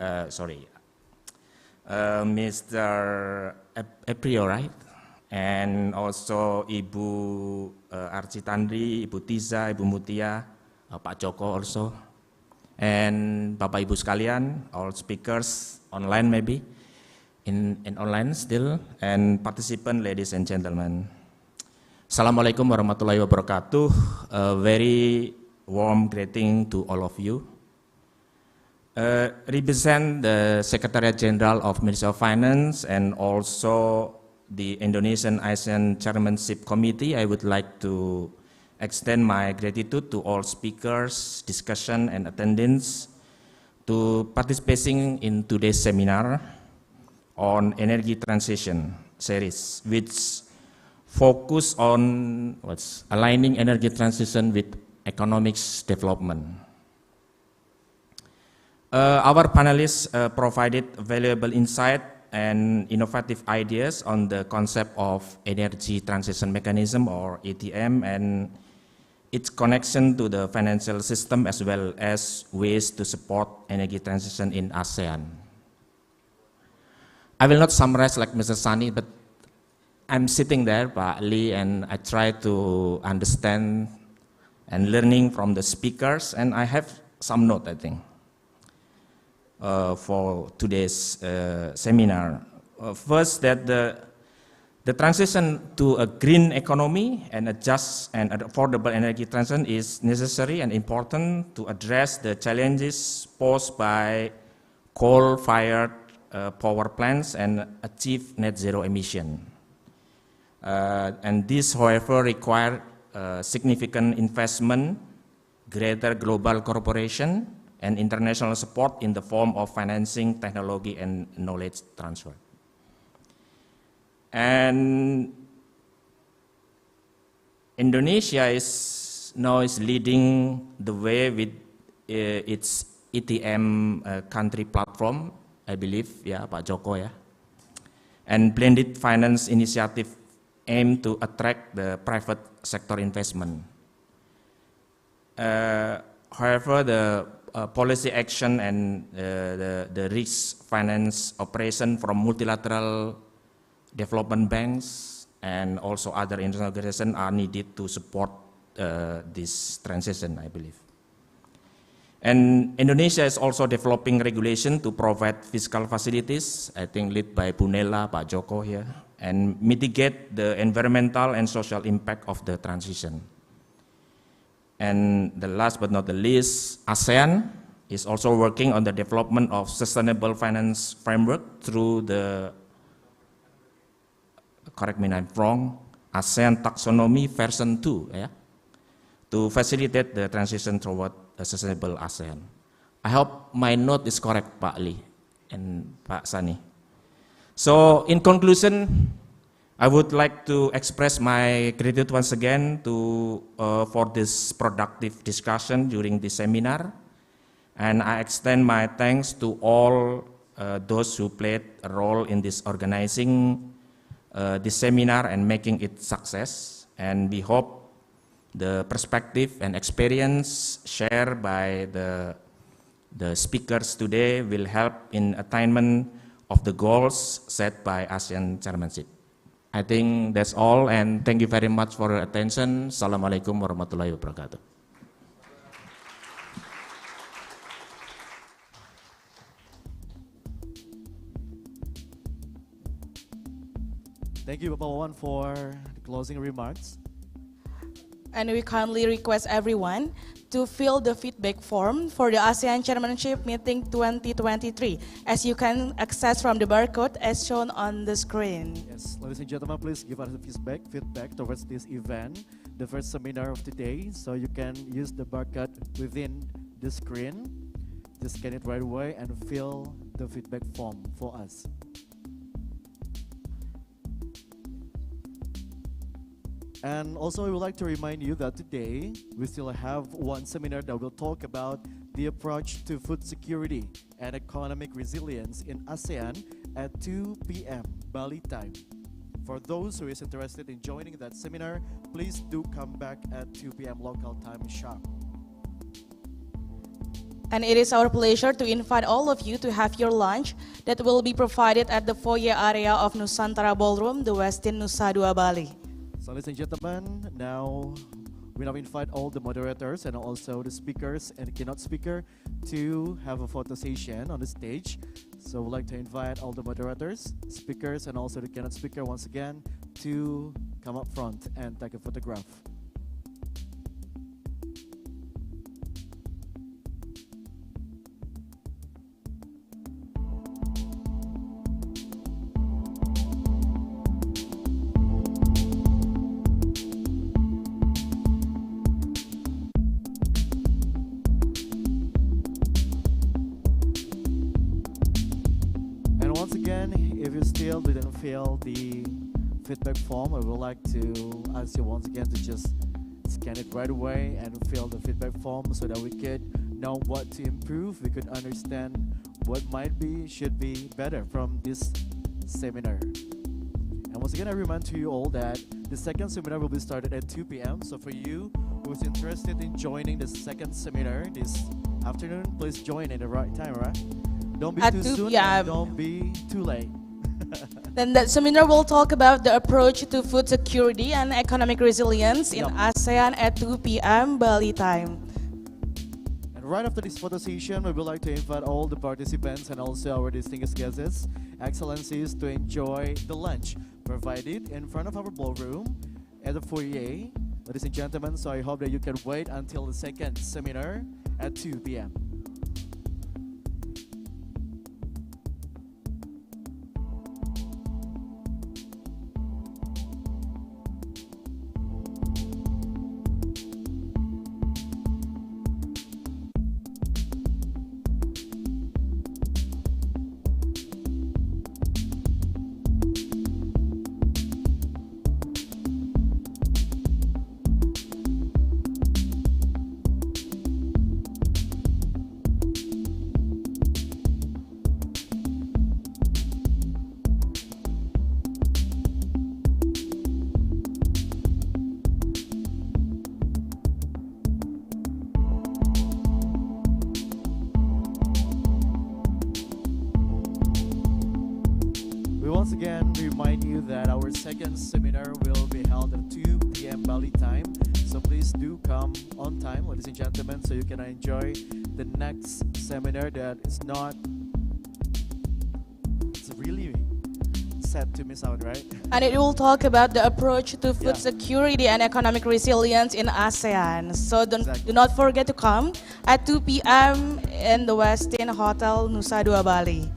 Mr. April, right? And also Ibu Architandri, Ibu Tiza, Ibu Mutia, Pak Joko also, and Bapak Ibu sekalian, all speakers online maybe, in online still, and participant, ladies and gentlemen. Assalamualaikum warahmatullahi wabarakatuh. A very warm greeting to all of you. Represent the Secretariat General of Ministry of Finance and also the Indonesian ASEAN Chairmanship Committee. I would like to extend my gratitude to all speakers, discussion, and attendants to participating in today's seminar on energy transition series, which focus on aligning energy transition with economics development. Our panelists provided valuable insight and innovative ideas on the concept of energy transition mechanism, or ETM, and its connection to the financial system, as well as ways to support energy transition in ASEAN. I will not summarize like Mr. Sani, but I'm sitting there, Pak Lee, and I try to understand and learning from the speakers, and I have some note, I think, for today's seminar. First, that the transition to a green economy and a just and affordable energy transition is necessary and important to address the challenges posed by coal-fired power plants and achieve net zero emission. And this, however, require significant investment, greater global cooperation, and international support in the form of financing, technology, and knowledge transfer. And Indonesia is now leading the way with its ETM country platform, I believe, yeah, Pak Joko, yeah, and blended finance initiative aim to attract the private sector investment. However, the policy action and the risk finance operation from multilateral development banks and also other international organizations are needed to support this transition, I believe. And Indonesia is also developing regulation to provide fiscal facilities, I think led by Bu Nela, Pak Joko here, and mitigate the environmental and social impact of the transition. And the last but not the least, ASEAN is also working on the development of sustainable finance framework through the, correct me if I'm wrong, ASEAN Taxonomy version 2, yeah, to facilitate the transition toward a sustainable ASEAN. I hope my note is correct, Pak Lee and Pak Sani. So in conclusion, I would like to express my gratitude once again for this productive discussion during this seminar, and I extend my thanks to all those who played a role in this organizing this seminar and making it success. And we hope the perspective and experience shared by the speakers today will help in attainment of the goals set by ASEAN Chairmanship. I think that's all, and thank you very much for your attention. Assalamualaikum warahmatullahi wabarakatuh. Thank you, Bapak Wawan, for the closing remarks. And we kindly request everyone to fill the feedback form for the ASEAN Chairmanship Meeting 2023, as you can access from the barcode as shown on the screen. Yes, ladies and gentlemen, please give us feedback towards this event, the first seminar of today. So you can use the barcode within the screen. Just scan it right away and fill the feedback form for us. And also, I would like to remind you that today we still have one seminar that will talk about the approach to food security and economic resilience in ASEAN at 2 p.m. Bali time. For those who is interested in joining that seminar, please do come back at 2 p.m. local time sharp. And it is our pleasure to invite all of you to have your lunch that will be provided at the foyer area of Nusantara Ballroom, the Westin Nusa Dua Bali. So ladies and gentlemen, now we now invite all the moderators and also the speakers and the keynote speaker to have a photo session on the stage. So we'd like to invite all the moderators, speakers, and also the keynote speaker once again to come up front and take a photograph. Still didn't fill the feedback form, I would like to ask you once again to just scan it right away and fill the feedback form so that we could know what to improve, we could understand what might be, should be better from this seminar. And once again, I remind to you all that the second seminar will be started at 2 p.m. So for you who's interested in joining the second seminar this afternoon, please join at the right time, right? Don't be At too 2 soon p.m. and don't be too late. Then that seminar will talk about the approach to food security and economic resilience in ASEAN at 2 p.m. Bali time. And right after this photo session, we would like to invite all the participants and also our distinguished guests, excellencies, to enjoy the lunch provided in front of our ballroom at the foyer. Ladies and gentlemen, so I hope that you can wait until the second seminar at 2 p.m. Once again, remind you that our second seminar will be held at 2 p.m. Bali time. So please do come on time, ladies and gentlemen, so you can enjoy the next seminar that is not, it's really sad to miss out, right? And it will talk about the approach to food security and economic resilience in ASEAN. So do not forget to come at 2 p.m. in the Westin Hotel Nusa Dua Bali.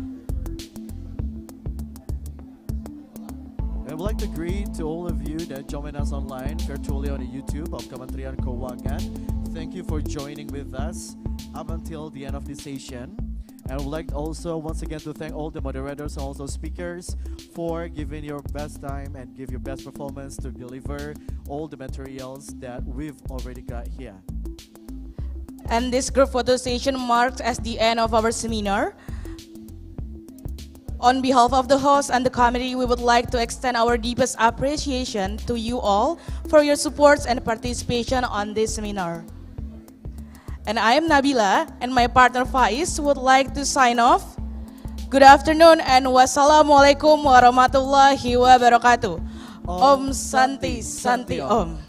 I would like to greet to all of you that join us online virtually on the YouTube of Kementerian Keuangan. Thank you for joining with us up until the end of this session. And I would like also once again to thank all the moderators and also speakers for giving your best time and give your best performance to deliver all the materials that we've already got here. And this group photo session marks as the end of our seminar. On behalf of the host and the committee, we would like to extend our deepest appreciation to you all for your support and participation on this seminar. And I am Nabila, and my partner Faiz would like to sign off. Good afternoon and wassalamualaikum warahmatullahi wabarakatuh. Om Santi Santi Om.